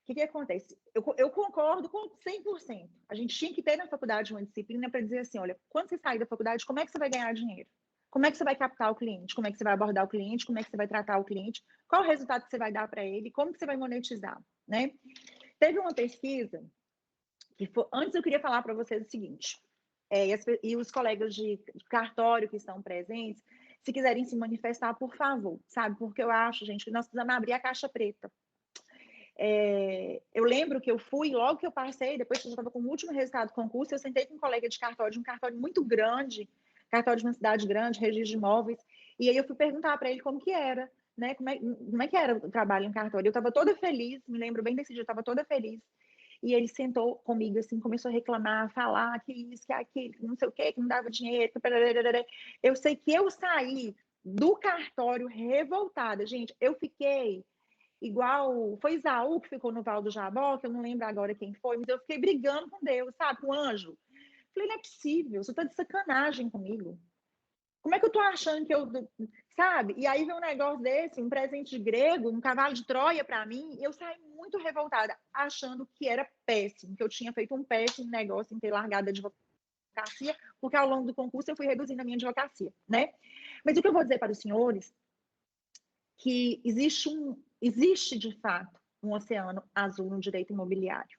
que acontece? Eu concordo com 100%. A gente tinha que ter na faculdade uma disciplina para dizer assim, olha, quando você sair da faculdade, como é que você vai ganhar dinheiro? Como é que você vai captar o cliente? Como é que você vai abordar o cliente? Como é que você vai tratar o cliente? Qual o resultado que você vai dar para ele? Como que você vai monetizar? Né? Teve uma pesquisa que foi... Antes eu queria falar para vocês o seguinte, e os colegas de cartório que estão presentes, se quiserem se manifestar, por favor, sabe? Porque eu acho, gente, que nós precisamos abrir a caixa preta. Eu lembro que eu fui, logo que eu passei, depois que eu já estava com o último resultado do concurso, eu sentei com um colega de um cartório muito grande, cartório de uma cidade grande, registro de imóveis, e aí eu fui perguntar para ele como que era, né? Como é que era o trabalho em cartório. Eu estava toda feliz, me lembro bem desse dia, eu estava toda feliz. E ele sentou comigo, assim, começou a reclamar, falar que isso, que aquilo, que não sei o quê, que não dava dinheiro. Eu sei que eu saí do cartório revoltada. Gente, eu fiquei igual... Foi Isaú que ficou no Val do Jabó, que eu não lembro agora quem foi, mas eu fiquei brigando com Deus, sabe? Com o anjo. Falei, não é possível, você está de sacanagem comigo. Como é que eu tô achando que eu... Sabe? E aí vem um negócio desse, um presente de grego, um cavalo de Troia para mim, e eu saí muito revoltada, achando que era péssimo, que eu tinha feito um péssimo negócio em ter largado a advocacia, porque ao longo do concurso eu fui reduzindo a minha advocacia, né? Mas o que eu vou dizer para os senhores, que existe de fato um oceano azul no direito imobiliário.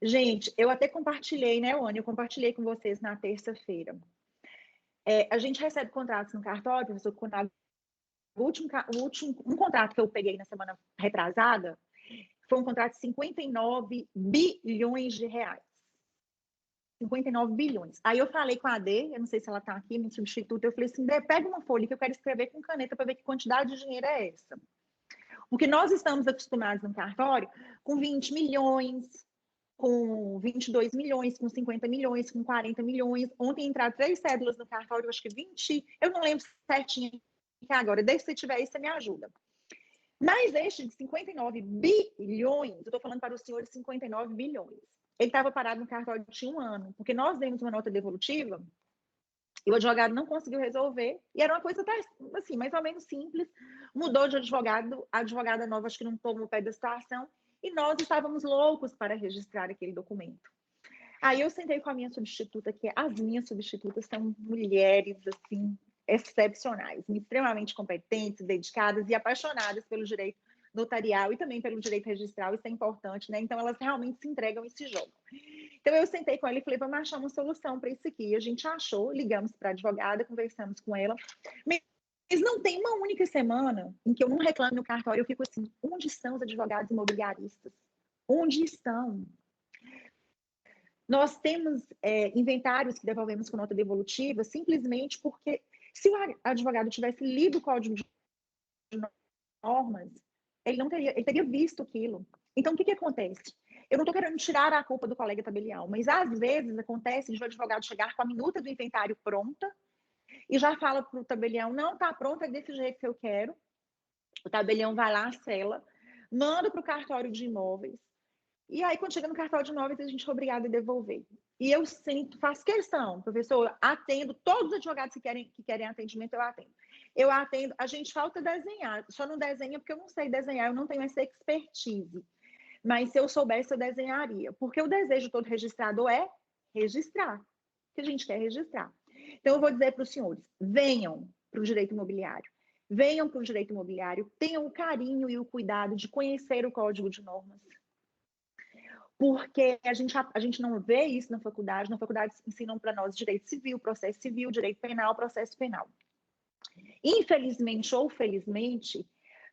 Gente, eu até compartilhei, né, Wani? Eu compartilhei com vocês na terça-feira. A gente recebe contratos no cartório, professor Kikunaga. Um contrato que eu peguei na semana retrasada foi um contrato de 59 bilhões de reais. 59 bilhões. Aí eu falei com a Adê, eu não sei se ela está aqui, minha substituta, eu falei assim, Dê, pega uma folha que eu quero escrever com caneta para ver que quantidade de dinheiro é essa. Porque nós estamos acostumados no cartório com 20 milhões, com 22 milhões, com 50 milhões, com 40 milhões. Ontem entraram 3 cédulas no cartório, acho que 20, eu não lembro certinho agora. Desde que você tiver isso, você me ajuda. Mas este de 59 bilhões, eu estou falando para o senhor de 59 bilhões, ele estava parado no cartório de 1 ano, porque nós demos uma nota devolutiva e o advogado não conseguiu resolver, e era uma coisa até, assim, mais ou menos simples, mudou de advogado, a advogada nova acho que não tomou o pé da situação, e nós estávamos loucos para registrar aquele documento. Aí eu sentei com a minha substituta, que as minhas substitutas são mulheres, assim, excepcionais, extremamente competentes, dedicadas e apaixonadas pelo direito notarial e também pelo direito registral, isso é importante, né? Então, elas realmente se entregam e se jogam. Então, eu sentei com ela e falei, vamos achar uma solução para isso aqui. A gente achou, ligamos para a advogada, conversamos com ela, mas não tem uma única semana em que eu não reclame no cartório, eu fico assim, onde estão os advogados imobiliaristas? Onde estão? Nós temos inventários que devolvemos com nota devolutiva simplesmente porque se o advogado tivesse lido o código de normas, ele teria visto aquilo. Então, o que acontece? Eu não estou querendo tirar a culpa do colega tabelião, mas às vezes acontece de o advogado chegar com a minuta do inventário pronta e já fala para o tabelião, não, está pronta, é desse jeito que eu quero. O tabelião vai lá, sela, manda para o cartório de imóveis. E aí, quando chega no cartório de imóveis, a gente é obrigado a devolver. E eu faço questão, professor, atendo todos os advogados que querem atendimento, eu atendo. Eu atendo, a gente falta desenhar, só não desenha porque eu não sei desenhar, eu não tenho essa expertise. Mas se eu soubesse, eu desenharia. Porque o desejo de todo registrador é registrar. O que a gente quer registrar. Então, eu vou dizer para os senhores, venham para o direito imobiliário. Venham para o direito imobiliário, tenham o carinho e o cuidado de conhecer o código de normas. Porque a gente não vê isso na faculdade ensinam para nós direito civil, processo civil, direito penal, processo penal. Infelizmente ou felizmente,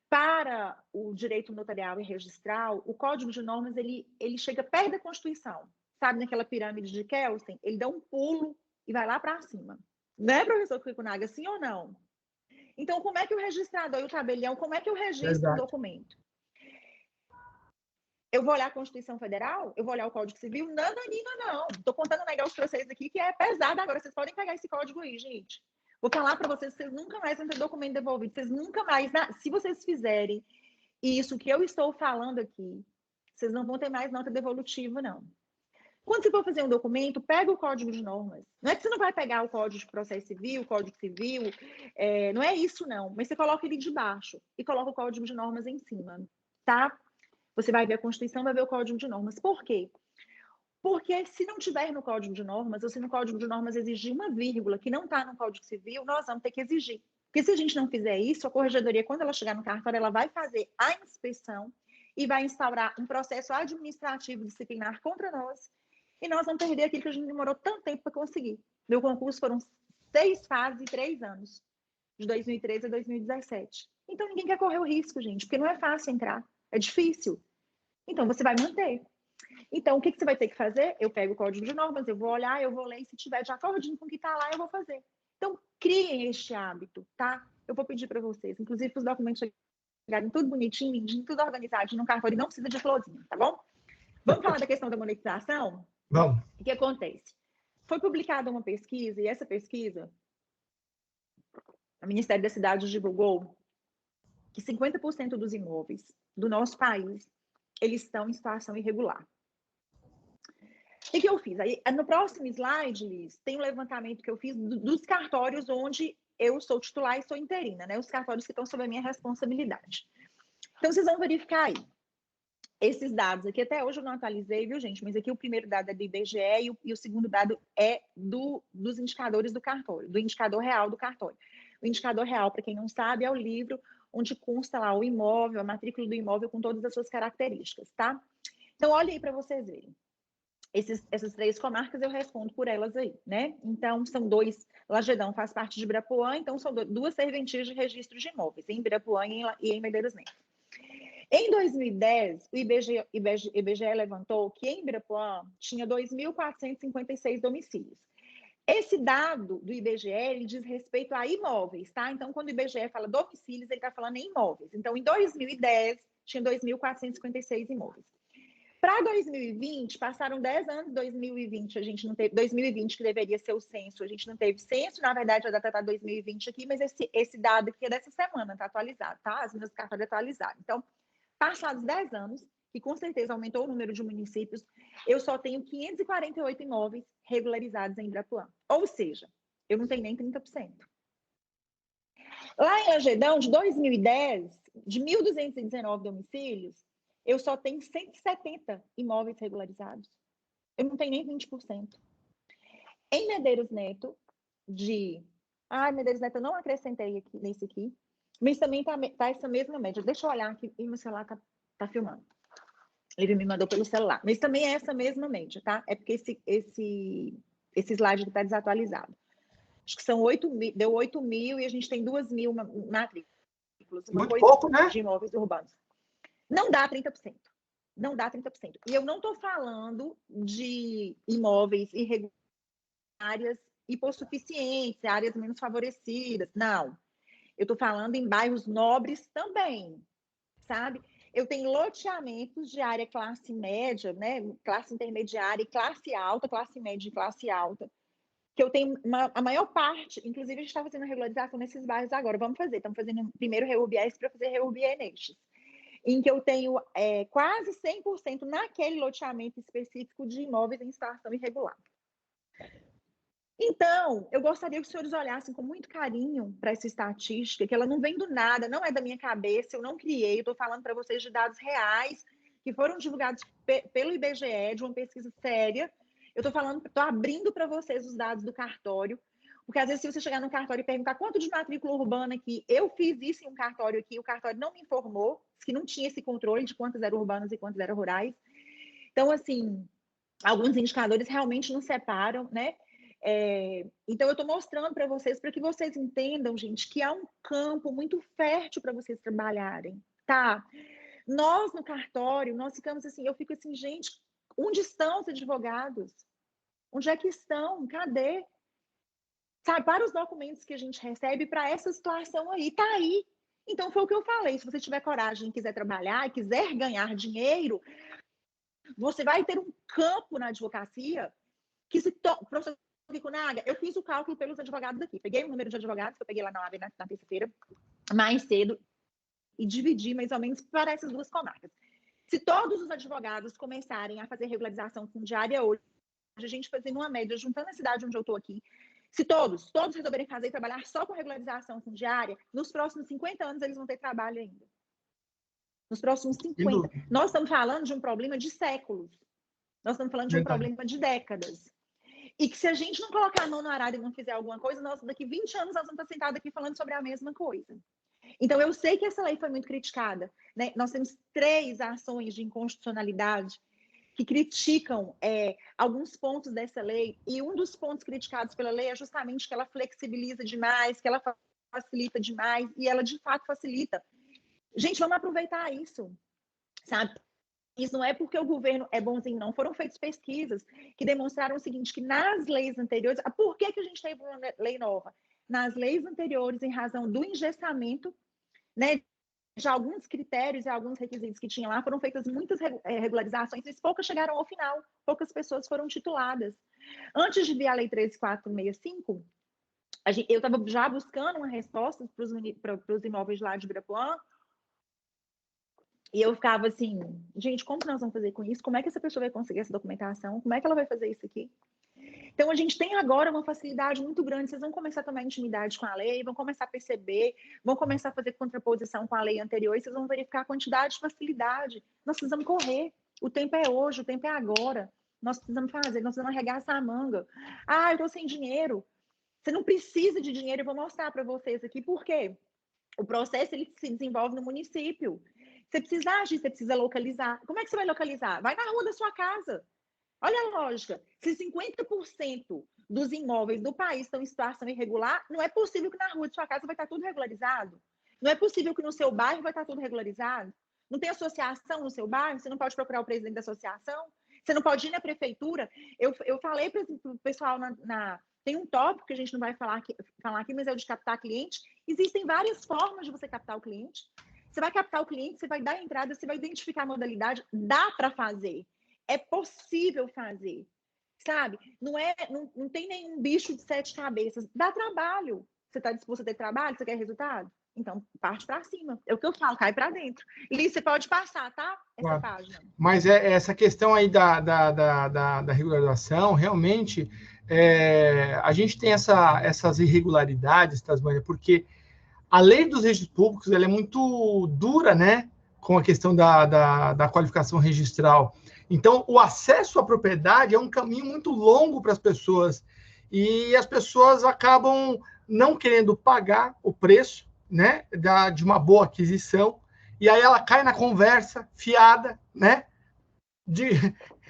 para o direito notarial e registral, o Código de Normas ele chega perto da Constituição. Sabe, naquela pirâmide de Kelsen? Ele dá um pulo e vai lá para cima. Né, professor Kikunaga, sim ou não? Então, como é que o registrador e o tabelião, como é que eu registro um documento? Eu vou olhar a Constituição Federal? Eu vou olhar o Código Civil? Nananina, não. Estou contando um negócio para vocês aqui que é pesado agora. Vocês podem pegar esse código aí, gente. Vou falar para vocês, vocês nunca mais vão ter documento devolvido. Vocês nunca mais, se vocês fizerem isso que eu estou falando aqui, vocês não vão ter mais nota devolutiva, não. Quando você for fazer um documento, pega o Código de Normas. Não é que você não vai pegar o Código de Processo Civil, o Código Civil, não é isso, não. Mas você coloca ele de baixo e coloca o Código de Normas em cima, tá? Você vai ver a Constituição, vai ver o Código de Normas. Por quê? Porque se não tiver no Código de Normas, ou se no Código de Normas exigir uma vírgula que não está no Código Civil, nós vamos ter que exigir. Porque se a gente não fizer isso, a corregedoria, quando ela chegar no cartório, ela vai fazer a inspeção e vai instaurar um processo administrativo disciplinar contra nós, e nós vamos perder aquilo que a gente demorou tanto tempo para conseguir. Meu concurso foram 6 fases e 3 anos, de 2013 a 2017. Então, ninguém quer correr o risco, gente, porque não é fácil entrar, é difícil. Então, você vai manter. Então, o que você vai ter que fazer? Eu pego o Código de Normas, eu vou olhar, eu vou ler, e se tiver de acordo com o que está lá, eu vou fazer. Então, criem este hábito, tá? Eu vou pedir para vocês, inclusive para os documentos chegarem tudo bonitinho, tudo organizado, no cartório, não precisa de florzinha, tá bom? Vamos falar da questão da monetização? Vamos. O que acontece? Foi publicada uma pesquisa, e essa pesquisa, o Ministério da Cidade divulgou que 50% dos imóveis do nosso país, eles estão em situação irregular. O que eu fiz? Aí, no próximo slide, Liz, tem um levantamento que eu fiz dos cartórios onde eu sou titular e sou interina, né? Os cartórios que estão sob a minha responsabilidade. Então, vocês vão verificar aí. Esses dados aqui, até hoje eu não atualizei, viu, gente? Mas aqui o primeiro dado é do IBGE e o segundo dado é dos indicadores do cartório, do indicador real do cartório. O indicador real, para quem não sabe, é o livro onde consta lá o imóvel, a matrícula do imóvel com todas as suas características, tá? Então, olha aí para vocês verem. Essas 3 comarcas eu respondo por elas aí, né? Então, são 2, Lagedão faz parte de Ibirapuã, então são 2 serventias de registro de imóveis, em Ibirapuã e em Medeiros Neto. Em 2010, o IBGE levantou que em Ibirapuã tinha 2.456 domicílios. Esse dado do IBGE, ele diz respeito a imóveis, tá? Então, quando o IBGE fala domicílios, ele está falando em imóveis. Então, em 2010, tinha 2.456 imóveis. Para 2020, passaram 10 anos, 2020, a gente não teve, 2020 que deveria ser o censo, a gente não teve censo, na verdade a data está 2020 aqui, mas esse dado aqui é dessa semana, está atualizado, tá? As minhas cartas atualizadas. Então, passados 10 anos, que com certeza aumentou o número de municípios, eu só tenho 548 imóveis regularizados em Ibirapuã. Ou seja, eu não tenho nem 30%. Lá em Langedão, de 2010, de 1.219 domicílios, eu só tenho 170 imóveis regularizados. Eu não tenho nem 20%. Em Medeiros Neto, Medeiros Neto eu não acrescentei aqui, nesse aqui, mas também tá essa mesma média. Deixa eu olhar aqui, e meu celular tá filmando. Ele me mandou pelo celular. Mas também é essa mesma média, tá? É porque esse slide está desatualizado. Acho que são 8 mil, deu 8 mil e a gente tem 2.000 matrículas. Muito pouco, né? De imóveis urbanos. Não dá 30%. Não dá 30%. E eu não estou falando de imóveis irregulares, hipossuficientes, áreas menos favorecidas. Não. Eu estou falando em bairros nobres também, sabe? Eu tenho loteamentos de área classe média, né? Classe intermediária e classe alta, classe média e classe alta, que eu tenho a maior parte, inclusive a gente está fazendo a regularização nesses bairros agora. Vamos fazer, estamos fazendo primeiro REURB-S para fazer REURB-E nestes, em que eu tenho quase 100% naquele loteamento específico de imóveis em situação irregular. Então, eu gostaria que os senhores olhassem com muito carinho para essa estatística, que ela não vem do nada, não é da minha cabeça, eu não criei, eu estou falando para vocês de dados reais, que foram divulgados pelo IBGE, de uma pesquisa séria. Eu estou abrindo para vocês os dados do cartório, porque às vezes se você chegar no cartório e perguntar quanto de matrícula urbana aqui, eu fiz isso em um cartório aqui, o cartório não me informou, que não tinha esse controle de quantos eram urbanos e quantos eram rurais. Então, assim, alguns indicadores realmente não separam, né? Então, eu estou mostrando para vocês, para que vocês entendam, gente, que há um campo muito fértil para vocês trabalharem, tá? Nós, no cartório, nós ficamos assim, eu fico assim, gente, onde estão os advogados? Onde é que estão? Cadê? Sabe, para os documentos que a gente recebe para essa situação aí, tá aí. Então, foi o que eu falei, se você tiver coragem, quiser trabalhar e quiser ganhar dinheiro, você vai ter um campo na advocacia que se... Professor Vicunaga, eu fiz o cálculo pelos advogados daqui. Peguei o número de advogados que eu peguei lá na OAB na terça-feira, mais cedo, e dividi mais ou menos para essas duas comarcas. Se todos os advogados começarem a fazer regularização fundiária hoje, a gente fazendo uma média, juntando a cidade onde eu estou aqui, se todos resolverem fazer e trabalhar só com regularização fundiária, nos próximos 50 anos eles vão ter trabalho ainda. Nos próximos 50. Nós estamos falando de um problema de séculos. Nós estamos falando de um problema de décadas. E que se a gente não colocar a mão no arado e não fizer alguma coisa, daqui 20 anos nós vamos estar sentados aqui falando sobre a mesma coisa. Então, eu sei que essa lei foi muito criticada, né? Nós temos 3 ações de inconstitucionalidade que criticam alguns pontos dessa lei, e um dos pontos criticados pela lei é justamente que ela flexibiliza demais, que ela facilita demais, e ela de fato facilita. Gente, vamos aproveitar isso, sabe? Isso não é porque o governo é bonzinho, não. Foram feitas pesquisas que demonstraram o seguinte, que nas leis anteriores... Por que a gente teve uma lei nova? Nas leis anteriores, em razão do engessamento, né, de alguns critérios e alguns requisitos que tinha lá, foram feitas muitas regularizações, e poucas chegaram ao final, poucas pessoas foram tituladas. Antes de vir a Lei 13465, eu estava já buscando uma resposta para os imóveis lá de Ibirapuã, e eu ficava assim, gente, como que nós vamos fazer com isso? Como é que essa pessoa vai conseguir essa documentação? Como é que ela vai fazer isso aqui? Então, a gente tem agora uma facilidade muito grande. Vocês vão começar a tomar intimidade com a lei, vão começar a perceber, vão começar a fazer contraposição com a lei anterior, e vocês vão verificar a quantidade de facilidade. Nós precisamos correr. O tempo é hoje, o tempo é agora. Nós precisamos fazer, nós precisamos arregaçar a manga. Eu estou sem dinheiro. Você não precisa de dinheiro, eu vou mostrar para vocês aqui por quê. O processo ele se desenvolve no município. Você precisa agir, você precisa localizar. Como é que você vai localizar? Vai na rua da sua casa. Olha a lógica. Se 50% dos imóveis do país estão em situação irregular, não é possível que na rua de sua casa vai estar tudo regularizado. Não é possível que no seu bairro vai estar tudo regularizado. Não tem associação no seu bairro? Você não pode procurar o presidente da associação? Você não pode ir na prefeitura? Eu falei para o pessoal tem um tópico que a gente não vai falar aqui, mas é o de captar cliente. Existem várias formas de você captar o cliente. Você vai captar o cliente, você vai dar a entrada, você vai identificar a modalidade, dá para fazer. É possível fazer, sabe? Não tem nenhum bicho de 7 cabeças. Dá trabalho. Você está disposto a ter trabalho? Você quer resultado? Então, parte para cima. É o que eu falo, cai para dentro. Liz, você pode passar, tá? Essa página. Mas essa questão aí da regularização, realmente, a gente tem essas irregularidades, Tasmânia, porque a lei dos registros públicos ela é muito dura, né? Com a questão da qualificação registral. Então, o acesso à propriedade é um caminho muito longo para as pessoas. E as pessoas acabam não querendo pagar o preço, né? De uma boa aquisição. E aí ela cai na conversa fiada, né?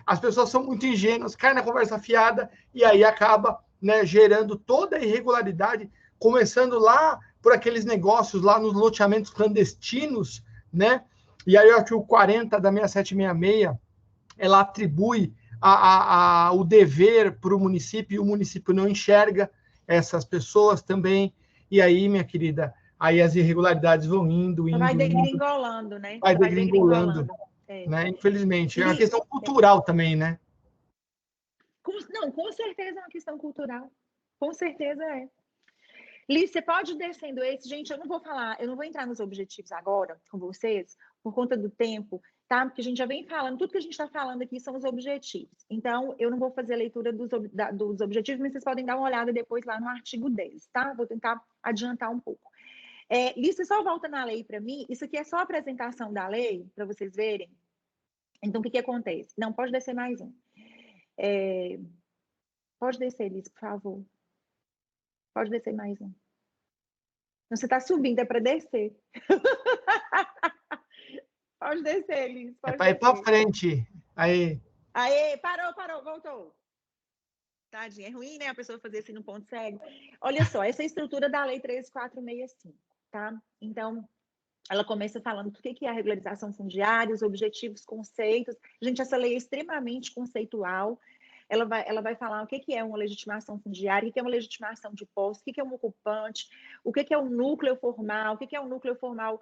As pessoas são muito ingênuas, caem na conversa fiada e aí acaba, né, gerando toda a irregularidade, começando lá por aqueles negócios lá nos loteamentos clandestinos, né? E aí o artigo 40 da 6766, ela atribui o dever para o município e o município não enxerga essas pessoas também. E aí, minha querida, aí as irregularidades vão indo. Vai degringolando, né? Vai degringolando. Né? Infelizmente, é uma questão cultural também, né? Não, com certeza é uma questão cultural. Com certeza é. Liz, você pode ir descendo esse. Gente, eu não vou entrar nos objetivos agora com vocês, por conta do tempo, tá? Porque a gente já vem falando, tudo que a gente está falando aqui são os objetivos. Então, eu não vou fazer a leitura dos objetivos, mas vocês podem dar uma olhada depois lá no artigo 10, tá? Vou tentar adiantar um pouco. Liz, você só volta na lei para mim. Isso aqui é só a apresentação da lei, para vocês verem. Então, o que acontece? Não, pode descer mais um. Pode descer, Liz, por favor. Pode descer mais um. Você está subindo, é para descer. Pode descer, Liz. É para ir para frente. Aí, parou, voltou. Tadinha, é ruim, né? A pessoa fazer assim no ponto cego. Olha só, essa é a estrutura da Lei 13465, tá? Então, ela começa falando do que é a regularização fundiária, os objetivos, conceitos. Gente, essa lei é extremamente conceitual. Ela vai falar o que é uma legitimação fundiária, o que é uma legitimação de posse, o que é um ocupante, o que é um núcleo formal, o que é um núcleo formal,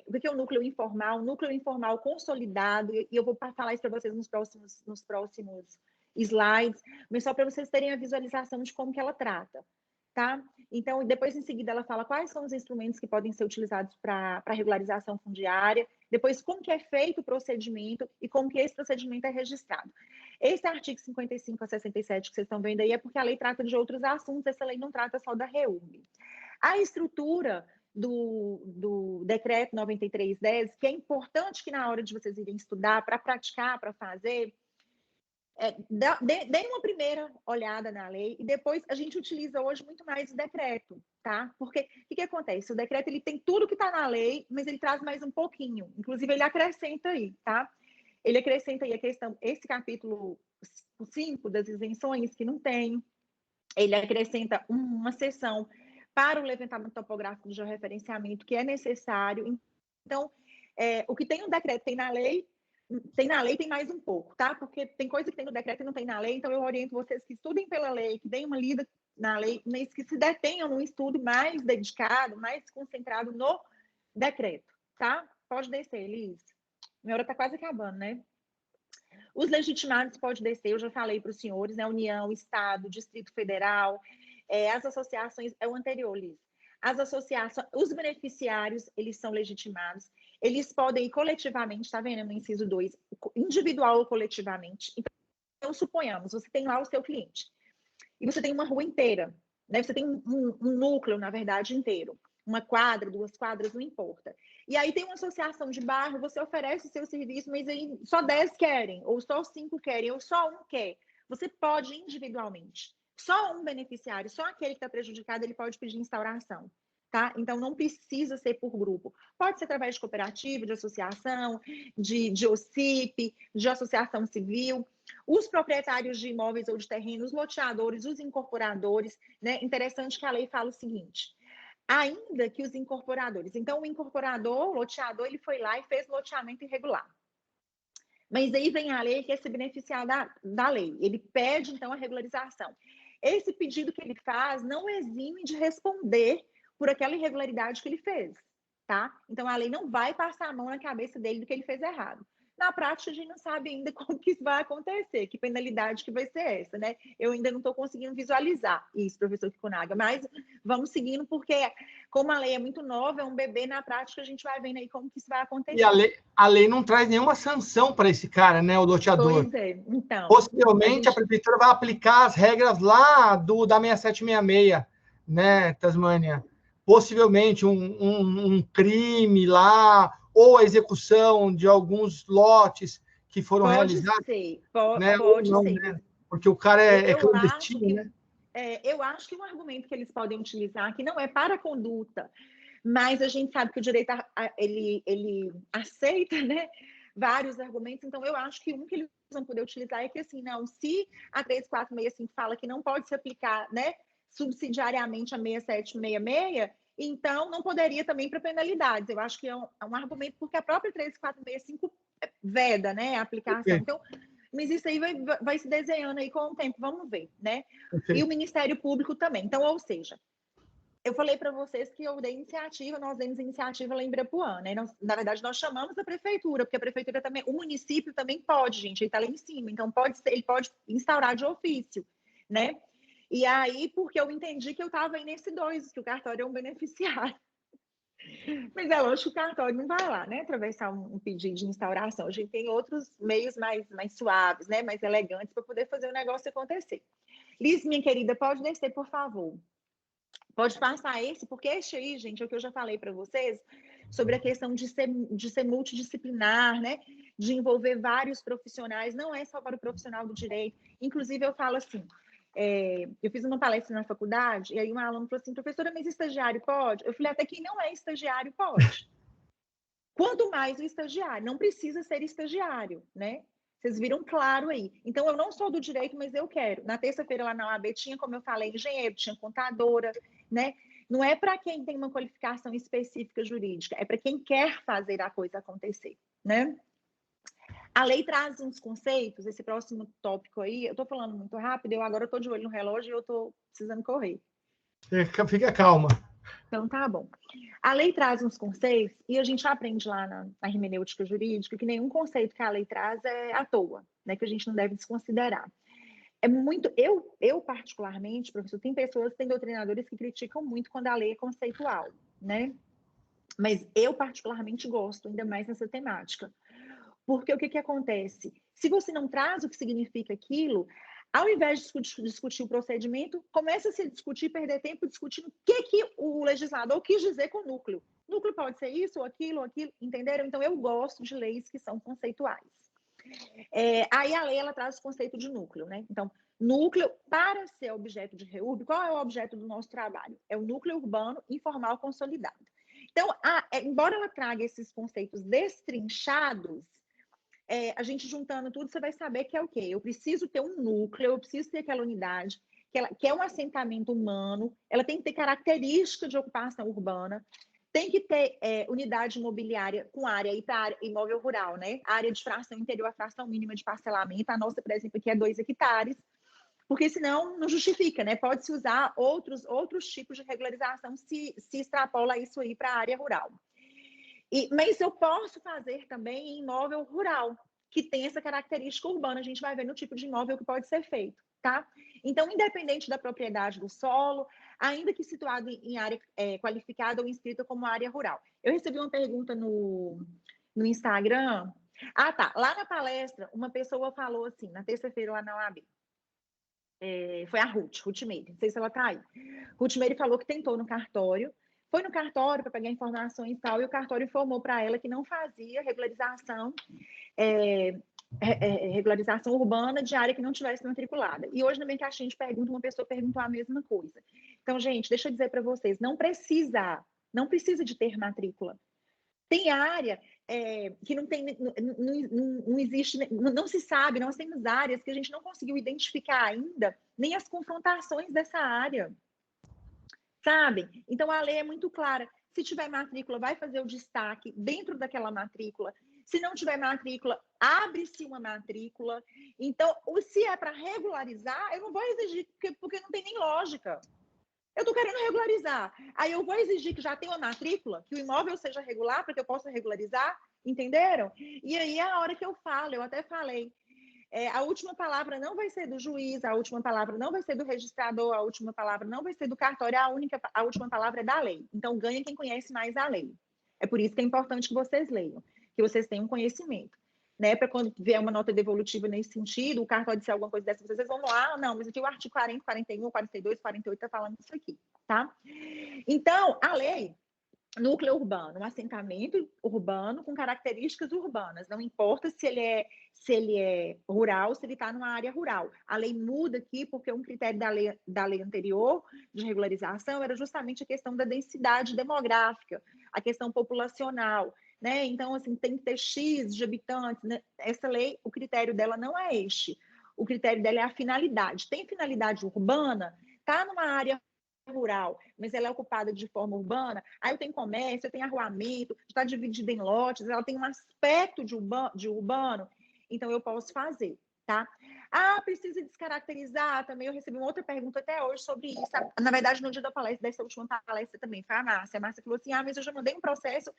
o que é um núcleo informal consolidado, e eu vou falar isso para vocês nos próximos slides, mas só para vocês terem a visualização de como que ela trata, tá? Então, depois, em seguida, ela fala quais são os instrumentos que podem ser utilizados para regularização fundiária, depois, como que é feito o procedimento e como que esse procedimento é registrado. Esse artigo 55 a 67 que vocês estão vendo aí é porque a lei trata de outros assuntos, essa lei não trata só da REURB. A estrutura do decreto 9310, que é importante que na hora de vocês irem estudar, para praticar, para fazer, dê uma primeira olhada na lei e depois a gente utiliza hoje muito mais o decreto, tá? Porque o que acontece? O decreto ele tem tudo que está na lei, mas ele traz mais um pouquinho. Inclusive, ele acrescenta aí, tá? Ele acrescenta aí a questão, esse capítulo 5 das isenções, que não tem. Ele acrescenta uma seção para o levantamento topográfico de georreferenciamento, que é necessário. Então, o que tem no decreto tem na lei, tem mais um pouco, tá? Porque tem coisa que tem no decreto e não tem na lei, então eu oriento vocês que estudem pela lei, que deem uma lida na lei, mas que se detenham num estudo mais dedicado, mais concentrado no decreto, tá? Pode descer, Liz. Minha hora está quase acabando, né? Os legitimados pode descer, eu já falei para os senhores, né? União, Estado, Distrito Federal, as associações, é o anterior, Liz. As associações, os beneficiários, eles são legitimados, eles podem ir coletivamente, tá vendo no inciso 2, individual ou coletivamente. Então, suponhamos, você tem lá o seu cliente, e você tem uma rua inteira, né? Você tem um núcleo, na verdade, inteiro. Uma quadra, 2 quadras, não importa. E aí tem uma associação de bairro, você oferece o seu serviço, mas aí só 10 querem, ou só 5 querem, ou só 1 quer. Você pode individualmente. Só um beneficiário, só aquele que está prejudicado, ele pode pedir instauração, tá? Então, não precisa ser por grupo. Pode ser através de cooperativa, de associação, de OCIP, de associação civil. Os proprietários de imóveis ou de terrenos, loteadores, os incorporadores, né? Interessante que a lei fala o seguinte: ainda que os incorporadores. Então, o incorporador, o loteador, ele foi lá e fez loteamento irregular. Mas aí vem a lei que é se beneficiar da lei. Ele pede, então, a regularização. Esse pedido que ele faz não exime de responder por aquela irregularidade que ele fez, tá? Então, a lei não vai passar a mão na cabeça dele do que ele fez errado. Na prática, a gente não sabe ainda como que isso vai acontecer, que penalidade que vai ser essa, né? Eu ainda não estou conseguindo visualizar isso, professor Kikunaga, mas vamos seguindo, porque como a lei é muito nova, é um bebê, na prática a gente vai vendo aí como que isso vai acontecer. E a lei não traz nenhuma sanção para esse cara, né, o loteador. Pois é, então. Possivelmente a prefeitura vai aplicar as regras lá da 6766, né, Tasmânia? Possivelmente um crime lá, ou a execução de alguns lotes que foram realizados. Pode não, ser. Né? Porque o cara é clandestino, né? Eu acho que um argumento que eles podem utilizar, que não é para a conduta, mas a gente sabe que o direito ele aceita, né, vários argumentos, então eu acho que um que eles vão poder utilizar é que, assim, não, se a 3465 fala que não pode se aplicar, né, subsidiariamente a 6766, então não poderia também para penalidades. Eu acho que é um argumento, porque a própria 3465 veda, né, a aplicação. Então, mas isso aí vai se desenhando aí com o tempo, vamos ver, né? E o Ministério Público também. Então, ou seja, eu falei para vocês que eu dei iniciativa, nós demos iniciativa lá em Ibirapuã, né? Na verdade, nós chamamos a prefeitura, porque a prefeitura também, o município também pode, gente, ele está lá em cima, então ele pode instaurar de ofício, né? E aí, porque eu entendi que eu estava aí nesse 2, que o cartório é um beneficiário. Mas é lógico que o cartório não vai lá, né? Atravessar um pedido de instauração. A gente tem outros meios mais suaves, né? Mais elegantes para poder fazer o negócio acontecer. Liz, minha querida, pode descer, por favor. Pode passar esse, porque este aí, gente, é o que eu já falei para vocês sobre a questão de ser multidisciplinar, né? De envolver vários profissionais, não é só para o profissional do direito. Inclusive, eu falo assim, eu fiz uma palestra na faculdade, e aí um aluno falou assim, professora, mas estagiário pode? Eu falei, até quem não é estagiário pode. Quanto mais o estagiário, não precisa ser estagiário, né? Vocês viram claro aí. Então, eu não sou do direito, mas eu quero. Na terça-feira, lá na OAB, tinha, como eu falei, engenheiro, tinha contadora, né? Não é para quem tem uma qualificação específica jurídica, é para quem quer fazer a coisa acontecer, né? A lei traz uns conceitos, esse próximo tópico aí, eu estou falando muito rápido, agora eu estou de olho no relógio e eu estou precisando correr. Fica calma. Então, tá bom. A lei traz uns conceitos, e a gente aprende lá na hermenêutica jurídica que nenhum conceito que a lei traz é à toa, né? Que a gente não deve desconsiderar. É muito... Eu particularmente, professor, tem doutrinadores que criticam muito quando a lei é conceitual, né? Mas eu particularmente gosto, ainda mais nessa temática. Porque o que acontece? Se você não traz o que significa aquilo, ao invés de discutir o procedimento, começa a se discutir, perder tempo discutindo o que o legislador quis dizer com o núcleo. O núcleo pode ser isso, ou aquilo, entenderam? Então, eu gosto de leis que são conceituais. Aí a lei, ela traz o conceito de núcleo, né? Então, núcleo, para ser objeto de REURB, qual é o objeto do nosso trabalho? É o núcleo urbano informal consolidado. Então, embora ela traga esses conceitos destrinchados, a gente juntando tudo, você vai saber que é o quê? Eu preciso ter um núcleo, eu preciso ter aquela unidade, que é um assentamento humano, ela tem que ter característica de ocupação urbana, tem que ter unidade imobiliária com área aí para imóvel rural, né? A área de fração interior, a fração mínima de parcelamento, a nossa, por exemplo, aqui é 2 hectares, porque senão não justifica, né? Pode-se usar outros tipos de regularização se extrapola isso aí para a área rural. Mas eu posso fazer também em imóvel rural, que tem essa característica urbana. A gente vai ver no tipo de imóvel que pode ser feito, tá? Então, independente da propriedade do solo, ainda que situado em área qualificada ou inscrita como área rural. Eu recebi uma pergunta no Instagram. Ah, tá. Lá na palestra, uma pessoa falou assim, na terça-feira lá na OAB. Foi a Ruth Meire, não sei se ela tá aí. Ruth Meire falou que tentou no cartório, foi no cartório para pegar informações e tal, e o cartório informou para ela que não fazia regularização urbana de área que não tivesse matriculada. E hoje, na minha caixinha de perguntas, uma pessoa perguntou a mesma coisa. Então, gente, deixa eu dizer para vocês, não precisa de ter matrícula. Tem área que não existe, não se sabe, nós temos áreas que a gente não conseguiu identificar ainda, nem as confrontações dessa área. Sabe? Então, a lei é muito clara. Se tiver matrícula, vai fazer o destaque dentro daquela matrícula. Se não tiver matrícula, abre-se uma matrícula. Então, se é para regularizar, eu não vou exigir, porque não tem nem lógica. Eu estou querendo regularizar. Aí eu vou exigir que já tenha uma matrícula, que o imóvel seja regular para que eu possa regularizar, entenderam? E aí é a hora que eu falo, eu até falei, a última palavra não vai ser do juiz, a última palavra não vai ser do registrador, a última palavra não vai ser do cartório, a última palavra é da lei. Então, ganha quem conhece mais a lei. É por isso que é importante que vocês leiam, que vocês tenham conhecimento. Né, para quando vier uma nota devolutiva nesse sentido, o cartório disser alguma coisa dessa, vocês vão lá, não, mas aqui o artigo 40, 41, 42, 48 está falando isso aqui, tá? Então, a lei, núcleo urbano, um assentamento urbano com características urbanas, não importa se ele é rural, se ele está numa área rural. A lei muda aqui porque um critério da lei anterior de regularização era justamente a questão da densidade demográfica, a questão populacional, né? Então, assim, tem que ter X de habitantes, né? Essa lei, o critério dela não é este. O critério dela é a finalidade. Tem finalidade urbana? Está numa área rural, mas ela é ocupada de forma urbana, aí eu tenho comércio, eu tenho arruamento, está dividida em lotes, ela tem um aspecto de urbano, então eu posso fazer, tá? Ah, precisa descaracterizar também, eu recebi uma outra pergunta até hoje sobre isso, na verdade no dia da palestra, dessa última palestra também, foi a Márcia falou assim, mas eu já mandei um processo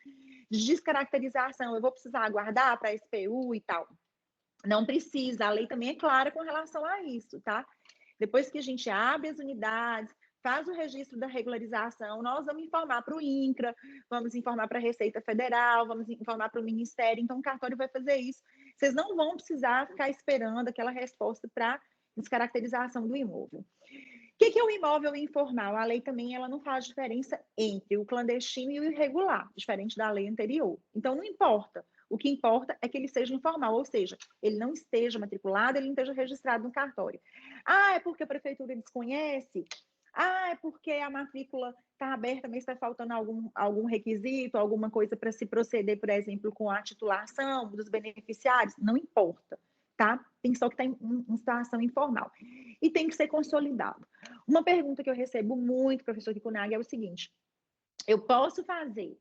de descaracterização, eu vou precisar aguardar para a SPU e tal. Não precisa, a lei também é clara com relação a isso, tá? Depois que a gente abre as unidades, faz o registro da regularização, nós vamos informar para o INCRA, vamos informar para a Receita Federal, vamos informar para o Ministério, então o cartório vai fazer isso. Vocês não vão precisar ficar esperando aquela resposta para descaracterização do imóvel. O que é o imóvel informal? A lei também ela não faz diferença entre o clandestino e o irregular, diferente da lei anterior. Então, não importa. O que importa é que ele seja informal, ou seja, ele não esteja matriculado, ele não esteja registrado no cartório. Ah, é porque a prefeitura desconhece? Ah, é porque a matrícula está aberta, mas está faltando algum requisito, alguma coisa para se proceder, por exemplo, com a titulação dos beneficiários? Não importa, tá? Tem só que estar em situação informal. E tem que ser consolidado. Uma pergunta que eu recebo muito, professor Kikunaga, é o seguinte: eu posso fazer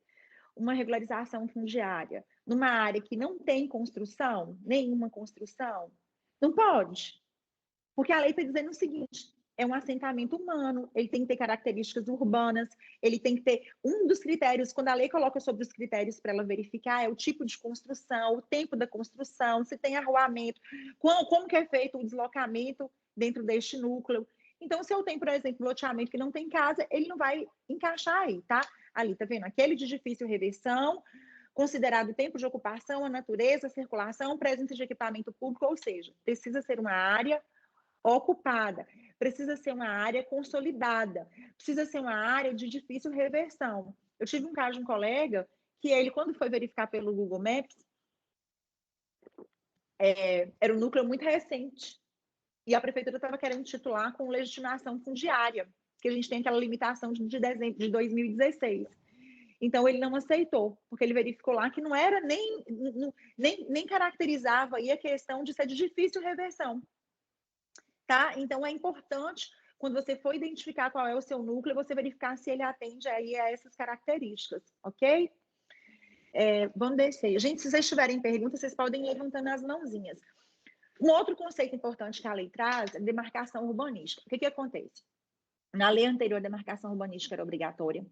uma regularização fundiária numa área que não tem construção, nenhuma construção? Não pode. Porque a lei está dizendo o seguinte: é um assentamento humano, ele tem que ter características urbanas, ele tem que ter um dos critérios, quando a lei coloca sobre os critérios para ela verificar, é o tipo de construção, o tempo da construção, se tem arruamento, como que é feito o deslocamento dentro deste núcleo. Então, se eu tenho, por exemplo, loteamento que não tem casa, ele não vai encaixar aí, tá? Ali, tá vendo? Aquele de difícil reversão, considerado o tempo de ocupação, a natureza, a circulação, presença de equipamento público, ou seja, precisa ser uma área ocupada, precisa ser uma área consolidada, precisa ser uma área de difícil reversão. Eu tive um caso de um colega que ele, quando foi verificar pelo Google Maps, era um núcleo muito recente, e a prefeitura estava querendo titular com legitimação fundiária, que a gente tem aquela limitação de dezembro de 2016. Então, ele não aceitou, porque ele verificou lá que não era nem caracterizava aí a questão de ser de difícil reversão. Tá? Então, é importante, quando você for identificar qual é o seu núcleo, você verificar se ele atende aí a essas características, ok? Vamos descer. Gente, se vocês tiverem perguntas, vocês podem ir levantando as mãozinhas. Um outro conceito importante que a lei traz é demarcação urbanística. O que acontece? Na lei anterior, a demarcação urbanística era obrigatória.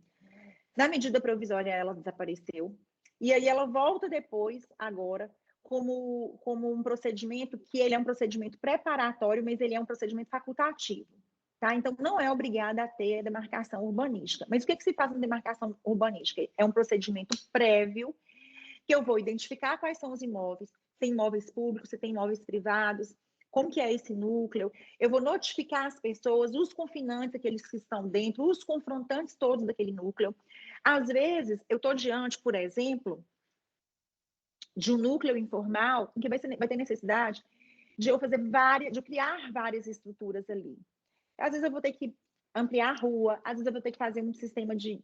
Na medida provisória, ela desapareceu. E aí ela volta depois, agora, como um procedimento que ele é um procedimento preparatório, mas ele é um procedimento facultativo. Tá? Então, não é obrigada a ter a demarcação urbanística. Mas o que se faz na demarcação urbanística? É um procedimento prévio que eu vou identificar quais são os imóveis, se tem imóveis públicos, se tem imóveis privados, como que é esse núcleo, eu vou notificar as pessoas, os confinantes, aqueles que estão dentro, os confrontantes todos daquele núcleo. Às vezes, eu estou diante, por exemplo, de um núcleo informal, em que vai ter necessidade de eu criar várias estruturas ali. Às vezes eu vou ter que ampliar a rua, às vezes eu vou ter que fazer um sistema de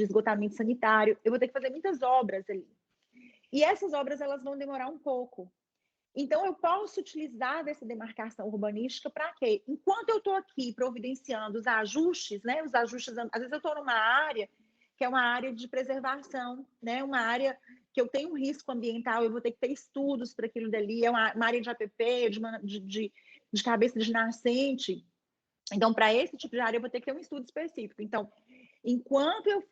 esgotamento sanitário, eu vou ter que fazer muitas obras ali. E essas obras, elas vão demorar um pouco. Então, eu posso utilizar dessa demarcação urbanística para quê? Enquanto eu estou aqui providenciando os ajustes, né? Os ajustes, às vezes eu estou numa área que é uma área de preservação, né? Uma área que eu tenho um risco ambiental, eu vou ter que ter estudos para aquilo dali, é uma área de APP, de cabeça de nascente. Então, para esse tipo de área, eu vou ter que ter um estudo específico. Então, enquanto eu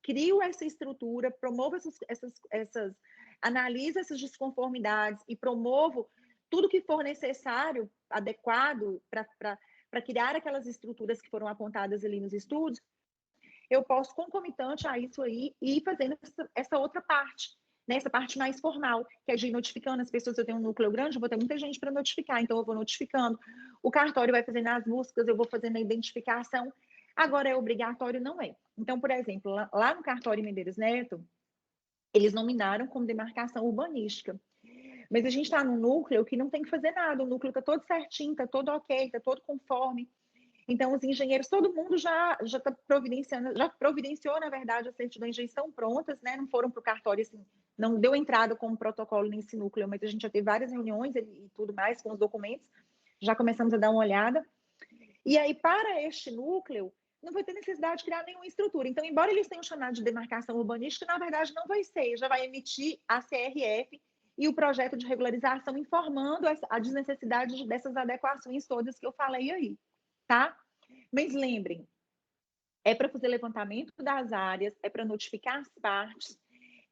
crio essa estrutura, promovo analiso essas desconformidades e promovo tudo que for necessário, adequado, para criar aquelas estruturas que foram apontadas ali nos estudos, eu posso, concomitante a isso aí, ir fazendo essa outra parte, né? Essa parte mais formal, que é de ir notificando as pessoas. Eu tenho um núcleo grande, eu vou ter muita gente para notificar, então eu vou notificando. O cartório vai fazendo as buscas, eu vou fazendo a identificação. Agora, é obrigatório? Não é. Então, por exemplo, lá no cartório Medeiros Neto, eles nominaram como demarcação urbanística. Mas a gente está num núcleo que não tem que fazer nada, o núcleo está todo certinho, está todo ok, está todo conforme. Então, os engenheiros, todo mundo já está providenciando, já providenciou, na verdade, as certidões já estão prontas, né? Não foram para o cartório, assim, não deu entrada como protocolo nesse núcleo, mas a gente já teve várias reuniões e tudo mais com os documentos, já começamos a dar uma olhada. E aí, para este núcleo, não vai ter necessidade de criar nenhuma estrutura. Então, embora eles tenham chamado de demarcação urbanística, na verdade não vai ser, já vai emitir a CRF e o projeto de regularização informando a desnecessidade dessas adequações todas que eu falei aí, tá? Mas lembrem, é para fazer levantamento das áreas, é para notificar as partes,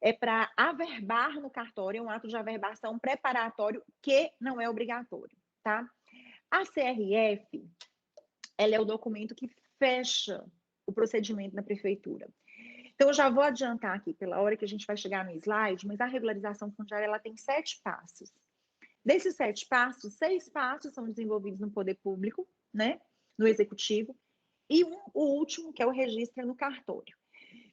é para averbar no cartório, é um ato de averbação preparatório que não é obrigatório, tá? A CRF, ela é o documento que fecha o procedimento na prefeitura. Então, eu já vou adiantar aqui, pela hora que a gente vai chegar no slide, mas a regularização fundiária ela tem 7 passos. Desses 7 passos, 6 passos são desenvolvidos no poder público, né, no executivo, e o último, que é o registro no cartório.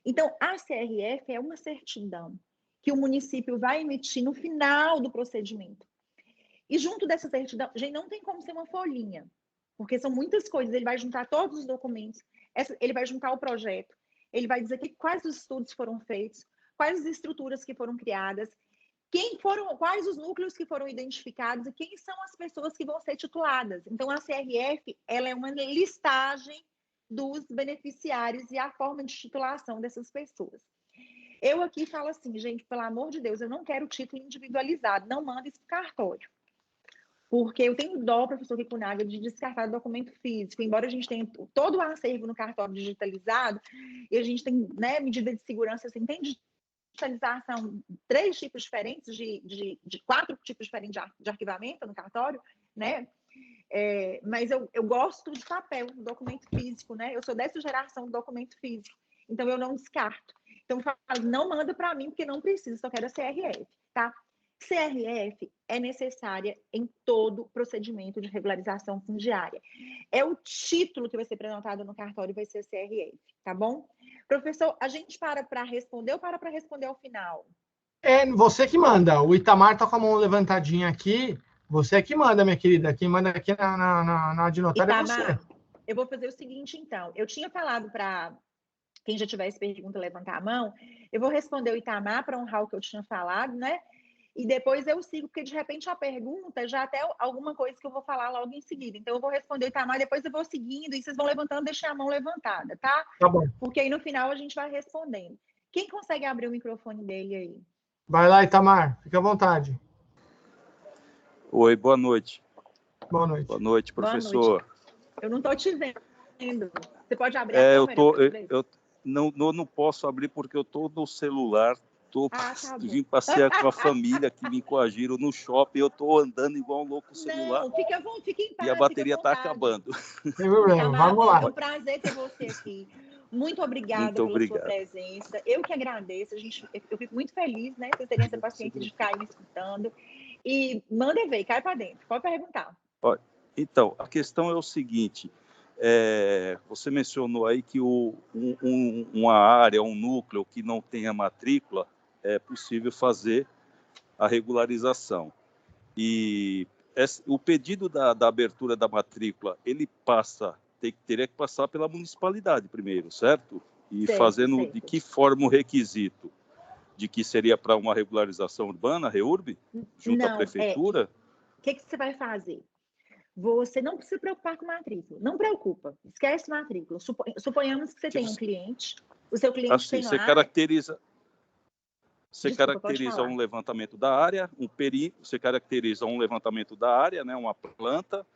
Então, a CRF é uma certidão que o município vai emitir no final do procedimento. E junto dessa certidão, gente, não tem como ser uma folhinha, porque são muitas coisas. Ele vai juntar todos os documentos, ele vai juntar o projeto, ele vai dizer quais os estudos foram feitos, quais as estruturas que foram criadas, quais os núcleos que foram identificados e quem são as pessoas que vão ser tituladas. Então, a CRF, ela é uma listagem dos beneficiários e a forma de titulação dessas pessoas. Eu aqui falo assim, gente, pelo amor de Deus, eu não quero título individualizado, não manda isso para o cartório. Porque eu tenho dó, professor Kikunaga, de descartar documento físico. Embora a gente tenha todo o acervo no cartório digitalizado, e a gente tem, né, medida de segurança, assim, tem digitalização, 3 tipos diferentes, de 4 tipos diferentes de arquivamento no cartório, né? Mas eu gosto de papel, documento físico, né? Eu sou dessa geração do documento físico, então eu não descarto. Então, eu falo, não manda para mim, porque não precisa, só quero a CRF, tá? CRF é necessária em todo procedimento de regularização fundiária. É o título que vai ser prenotado no cartório, vai ser a CRF, tá bom? Professor, a gente para responder ou para responder ao final? É você que manda. O Itamar tá com a mão levantadinha aqui. Você é que manda, minha querida. Quem manda aqui na de notário é você. Eu vou fazer o seguinte, então. Eu tinha falado para quem já tivesse pergunta levantar a mão. Eu vou responder o Itamar para honrar o que eu tinha falado, né? E depois eu sigo, porque de repente a pergunta já até alguma coisa que eu vou falar logo em seguida. Então eu vou responder o Itamar, depois eu vou seguindo e vocês vão levantando, deixem a mão levantada, tá? Tá bom. Porque aí no final a gente vai respondendo. Quem consegue abrir o microfone dele aí? Vai lá, Itamar, fica à vontade. Oi, boa noite. Boa noite. Boa noite, professor. Boa noite. Eu não estou te vendo. Você pode abrir a câmera? Eu não posso abrir porque eu estou no celular. Tá vim passear com a família que me coagiram no shopping. Eu estou andando igual um louco celular. Não, fica em paz, e a bateria está acabando. Sem problema, vamos lá. É um prazer ter você aqui. Muito obrigada pela sua presença. Eu que agradeço. Eu fico muito feliz, né? Vocês terem essa paciência de ficar aí me escutando. E manda ver, cai para dentro. Pode perguntar. Então, a questão é o seguinte. Você mencionou aí que uma área, um núcleo que não tenha matrícula, é possível fazer a regularização. E o pedido da abertura da matrícula, ele teria que passar pela municipalidade primeiro, certo? E certo. De que forma o requisito? De que seria para uma regularização urbana, REURB, junto à prefeitura? O que você vai fazer? Você não precisa se preocupar com matrícula. Não preocupa. Esquece matrícula. Suponhamos que você tem um cliente. O seu cliente assim, tem você caracteriza um levantamento da área, você caracteriza um levantamento da área, né, uma planta,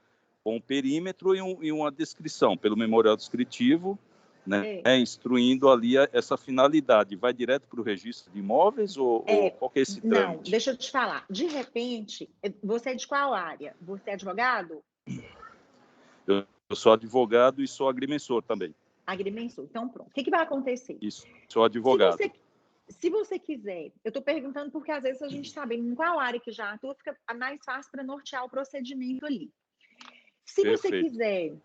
com um perímetro e uma descrição pelo memorial descritivo, né, instruindo ali essa finalidade. Vai direto para o registro de imóveis ou qual que é esse trâmite? Não, deixa eu te falar. De repente, você é de qual área? Você é advogado? Eu sou advogado e sou agrimensor também. Agrimensor. Então, pronto. O que vai acontecer? Isso, sou advogado. Se você quiser, eu estou perguntando porque às vezes a gente sabendo em qual área que já atua, fica mais fácil para nortear o procedimento ali. Se você quiser,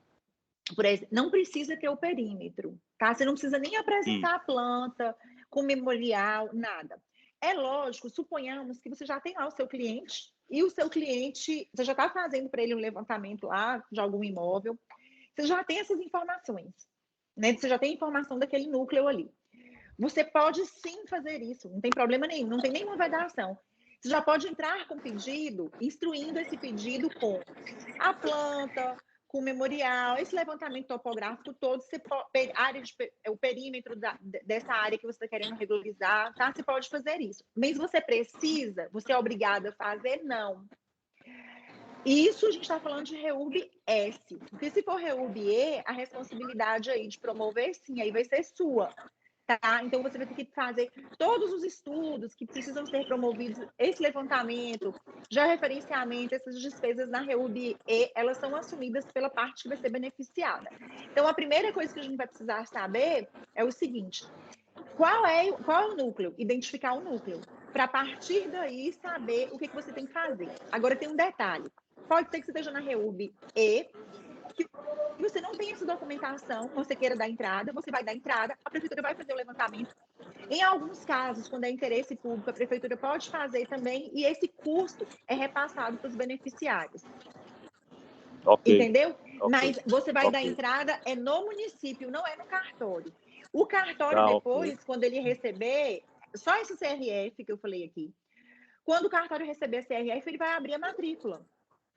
por exemplo, não precisa ter o perímetro, tá? Você não precisa nem apresentar a planta com memorial, nada. É lógico, suponhamos que você já tem lá o seu cliente e o seu cliente, você já está fazendo para ele um levantamento lá de algum imóvel, você já tem essas informações, né? Você já tem informação daquele núcleo ali. Você pode sim fazer isso, não tem problema nenhum, não tem nenhuma vedação. Você já pode entrar com pedido, instruindo esse pedido com a planta, com o memorial, esse levantamento topográfico todo, você pode, o perímetro dessa área que você está querendo regularizar, tá? Você pode fazer isso. Mas você precisa, você é obrigado a fazer? Não. Isso a gente está falando de REURB S, porque se for REURB E, a responsabilidade aí de promover, sim, aí vai ser sua. Tá? Então, você vai ter que fazer todos os estudos que precisam ser promovidos, esse levantamento, já referenciamento, essas despesas na REURB E, elas são assumidas pela parte que vai ser beneficiada. Então, a primeira coisa que a gente vai precisar saber é o seguinte, qual é o núcleo? Identificar o núcleo, para a partir daí saber o que você tem que fazer. Agora, tem um detalhe, pode ser que você esteja na REURB E, que você não tem essa documentação, você queira dar entrada, você vai dar entrada, a prefeitura vai fazer o levantamento. Em alguns casos, quando é interesse público, a prefeitura pode fazer também, e esse custo é repassado para os beneficiários. Entendeu? Mas você vai dar entrada é no município, não é no cartório. O cartório depois, quando ele receber, só esse CRF que eu falei aqui, quando o cartório receber a CRF, ele vai abrir a matrícula.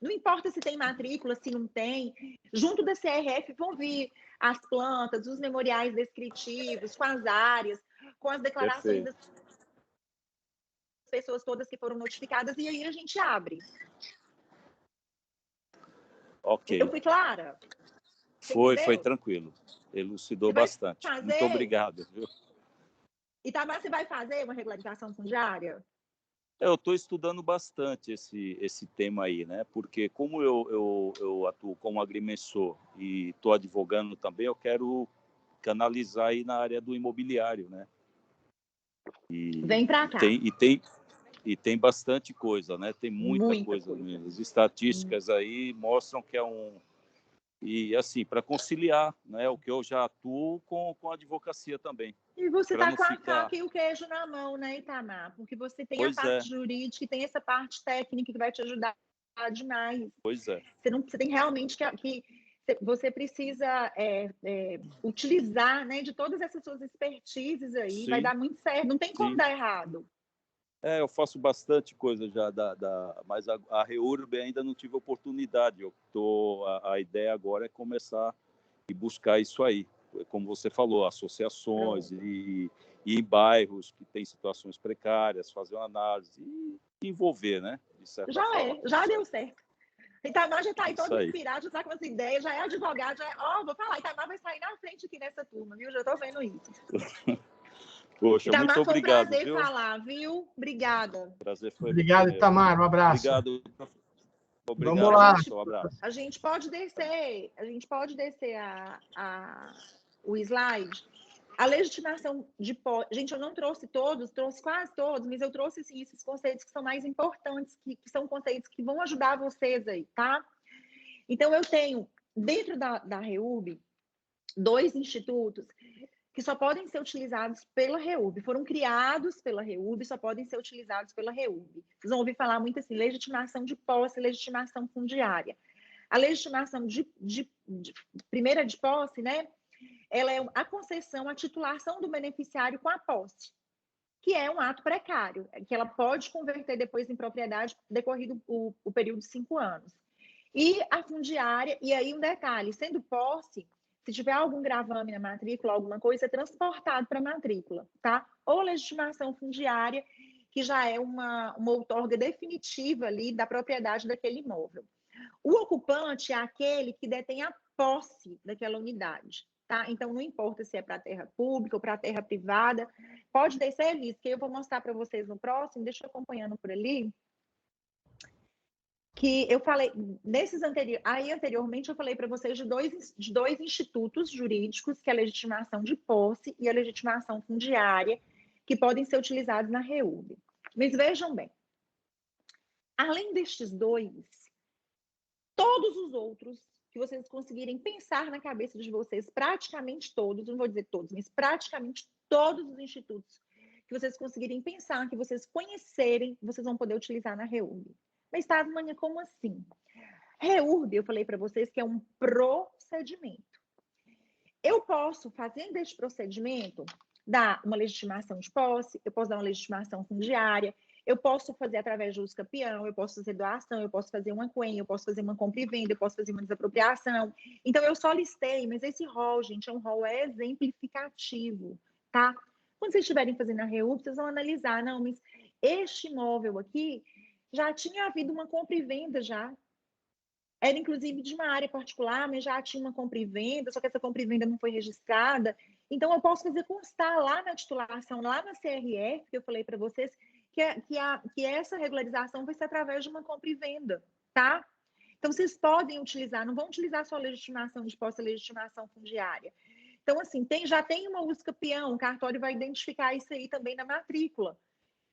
Não importa se tem matrícula, se não tem. Junto da CRF vão vir as plantas, os memoriais descritivos, com as áreas, com as declarações das pessoas todas que foram notificadas, e aí a gente abre. Eu fui clara? Foi tranquilo. Elucidou bastante. Muito obrigado. Viu? Itamar, você vai fazer uma regularização fundiária? Eu estou estudando bastante esse tema aí, né? Porque como eu atuo como agrimensor e estou advogando também, eu quero canalizar aí na área do imobiliário, né? Vem para cá. Tem bastante coisa, né? Tem muita coisa. As estatísticas aí mostram que é E, assim, para conciliar, né, o que eu já atuo com a advocacia também. E você está com a faca e o queijo na mão, né, Itamar? Porque você tem a parte jurídica e tem essa parte técnica que vai te ajudar demais. Pois é. Você tem realmente que você precisa utilizar, né, de todas essas suas expertises aí. Sim. Vai dar muito certo, não tem como dar errado. Eu faço bastante coisa já, mas a REURB ainda não tive oportunidade. A ideia agora é começar e buscar isso aí. Como você falou, associações e em bairros que têm situações precárias, fazer uma análise e envolver, né? De certa forma. Já deu certo. Itamar já está aí todo inspirado, já está com essa ideia, já é advogado, vou falar, Itamar vai sair na frente aqui nessa turma, viu? Já estou vendo isso. Poxa, muito obrigado. Foi um prazer falar, viu? Obrigada. Prazer foi. Obrigado, Itamar. Um abraço. Obrigado. Vamos lá. Um abraço. A gente pode descer o slide. A legitimação de posse. Gente, eu não trouxe todos, trouxe quase todos, mas eu trouxe assim, esses conceitos que são mais importantes, que são conceitos que vão ajudar vocês aí, tá? Então, eu tenho, dentro da REURB, 2 institutos que só podem ser utilizados pela REURB, foram criados pela REURB, só podem ser utilizados pela REURB. Vocês vão ouvir falar muito assim, legitimação de posse, legitimação fundiária. A legitimação primeira de posse, né? Ela é a concessão, a titulação do beneficiário com a posse, que é um ato precário, que ela pode converter depois em propriedade decorrido o período de 5 anos. E a fundiária, e aí um detalhe, sendo posse, se tiver algum gravame na matrícula, alguma coisa, é transportado para a matrícula, tá? Ou legitimação fundiária, que já é uma outorga definitiva ali da propriedade daquele imóvel. O ocupante é aquele que detém a posse daquela unidade, tá? Então, não importa se é para terra pública ou para terra privada, pode descer, Elis, que eu vou mostrar para vocês no próximo, deixa eu acompanhando por ali, que eu falei, anteriormente eu falei para vocês de dois institutos jurídicos, que é a legitimação de posse e a legitimação fundiária, que podem ser utilizados na REURB. Mas vejam bem, além destes dois, todos os outros que vocês conseguirem pensar na cabeça de vocês, praticamente todos, não vou dizer todos, mas praticamente todos os institutos que vocês conseguirem pensar, que vocês conhecerem, vocês vão poder utilizar na REURB. Mas, Tasmânia, como assim? REURB, eu falei para vocês que é um procedimento. Eu posso, fazendo este procedimento, dar uma legitimação de posse, eu posso dar uma legitimação fundiária, eu posso fazer através de uso capião, eu posso fazer doação, eu posso fazer uma quen, eu posso fazer uma compra e venda, eu posso fazer uma desapropriação. Então, eu só listei, mas esse rol, gente, é um rol exemplificativo, tá? Quando vocês estiverem fazendo a REURB, vocês vão analisar, não, mas este imóvel aqui já tinha havido uma compra e venda já. Era, inclusive, de uma área particular, mas já tinha uma compra e venda, só que essa compra e venda não foi registrada. Então, eu posso fazer constar lá na titulação, lá na CRF, que eu falei para vocês, que essa regularização vai ser através de uma compra e venda, tá? Então, vocês podem utilizar, não vão utilizar só a legitimação de posse, a legitimação fundiária. Então, assim, já tem uma uso capião, o cartório vai identificar isso aí também na matrícula.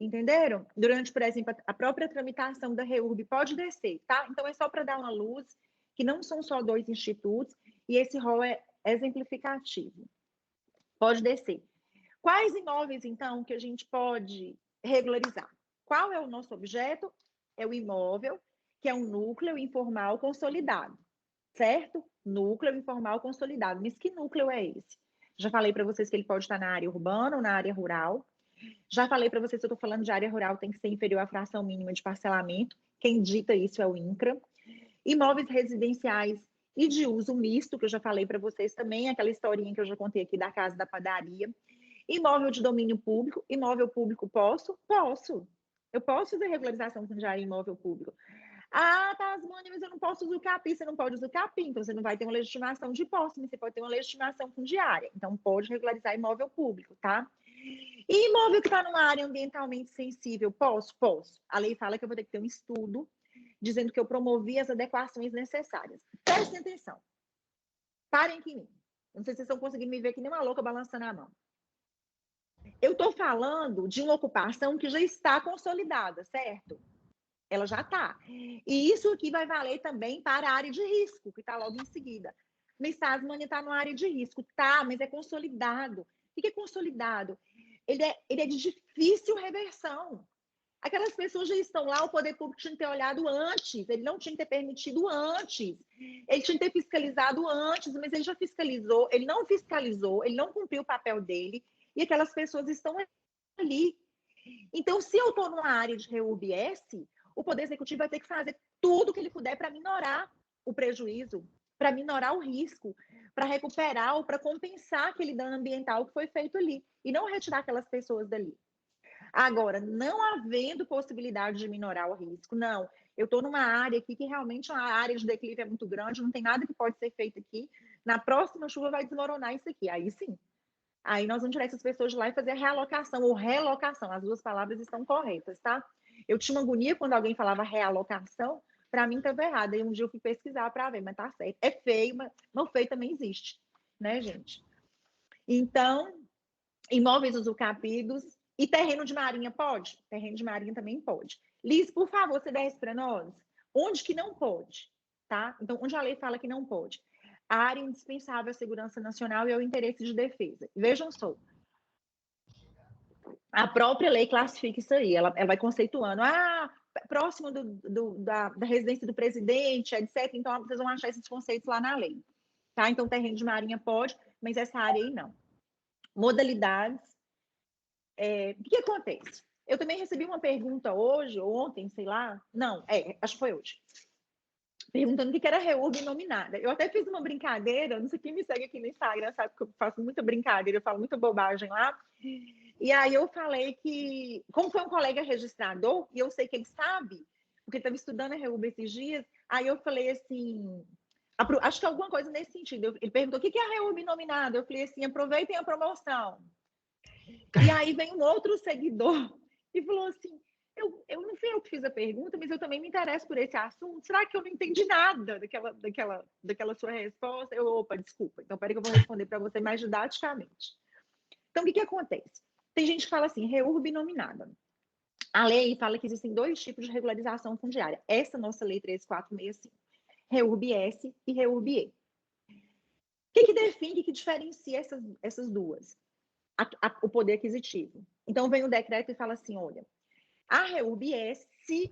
Entenderam? Durante, por exemplo, a própria tramitação da REURB pode descer, tá? Então, é só para dar uma luz, que não são só dois institutos, e esse rol é exemplificativo. Pode descer. Quais imóveis, então, que a gente pode regularizar? Qual é o nosso objeto? É o imóvel, que é um núcleo informal consolidado, certo? Núcleo informal consolidado. Mas que núcleo é esse? Já falei para vocês que ele pode estar na área urbana ou na área rural. Já falei para vocês que eu estou falando de área rural, tem que ser inferior à fração mínima de parcelamento. Quem dita isso é o INCRA. Imóveis residenciais e de uso misto, que eu já falei para vocês também, aquela historinha que eu já contei aqui da casa da padaria. Imóvel de domínio público. Imóvel público posso? Posso. Eu posso fazer regularização fundiária em imóvel público. Ah, Tasmânia, mas eu não posso usar o CAPI. Você não pode usar o CAPI, então você não vai ter uma legitimação de posse, mas você pode ter uma legitimação fundiária. Então, pode regularizar imóvel público, tá? E imóvel que está numa área ambientalmente sensível, posso? Posso. A lei fala que eu vou ter que ter um estudo dizendo que eu promovi as adequações necessárias. Prestem atenção. Parem aqui em mim. Não sei se vocês estão conseguindo me ver que nem uma louca balançando a mão. Eu estou falando de uma ocupação que já está consolidada, certo? Ela já está. E isso aqui vai valer também para a área de risco, que está logo em seguida. Mas Tasmânia está numa área de risco. Tá, mas é consolidado. O que é consolidado? Ele é de difícil reversão. Aquelas pessoas já estão lá, o poder público tinha que ter olhado antes, ele não tinha que ter permitido antes, ele tinha que ter fiscalizado antes, mas ele já fiscalizou, ele não fiscalizou, ele não cumpriu o papel dele, e aquelas pessoas estão ali. Então, se eu estou numa área de REURB-S, o Poder Executivo vai ter que fazer tudo o que ele puder para minorar o prejuízo, para minorar o risco, para recuperar ou para compensar aquele dano ambiental que foi feito ali, e não retirar aquelas pessoas dali. Agora, não havendo possibilidade de minorar o risco, não. Eu estou numa área aqui que realmente a área de declive é muito grande, não tem nada que pode ser feito aqui. Na próxima chuva vai desmoronar isso aqui, aí sim. Aí nós vamos tirar essas pessoas de lá e fazer a realocação ou relocação. As duas palavras estão corretas, tá? Eu tinha uma agonia quando alguém falava realocação, para mim estava errado. Aí um dia eu fui pesquisar para ver, mas tá certo. É feio, mas não feio também existe, né, gente? Então, imóveis usucapidos e terreno de marinha pode? Terreno de marinha também pode. Liz, por favor, você desce para nós. Onde que não pode, tá? Então, onde a lei fala que não pode? A área indispensável à segurança nacional e ao interesse de defesa. Vejam só. A própria lei classifica isso aí. Ela vai conceituando. Próximo da residência do presidente, etc. Então, vocês vão achar esses conceitos lá na lei. Tá? Então, terreno de marinha pode, mas essa área aí não. Modalidades. O que acontece? Eu também recebi uma pergunta hoje, ou ontem, sei lá. Não, acho que foi hoje. Perguntando o que era REURB nominada. Eu até fiz uma brincadeira, não sei quem me segue aqui no Instagram, sabe que eu faço muita brincadeira, eu falo muita bobagem lá. E aí eu falei que, como foi um colega registrador, e eu sei que ele sabe, porque estava estudando a REURB esses dias, Aí eu falei assim, acho que alguma coisa nesse sentido. Ele perguntou, o que é a REURB nominada? Eu falei assim, aproveitem a promoção. E aí vem um outro seguidor e falou assim, eu não fui eu que fiz a pergunta, mas eu também me interesso por esse assunto. Será que eu não entendi nada daquela sua resposta? Opa, desculpa. Então, peraí que eu vou responder para você mais didaticamente. Então, o que acontece? Tem gente que fala assim, REURB nominada. A lei fala que existem 2 tipos de regularização fundiária. Essa nossa lei 3465. REURB-S e REURB-E. O que define, o que diferencia essas duas? O poder aquisitivo. Então, vem o decreto e fala assim, olha, a REURB-S,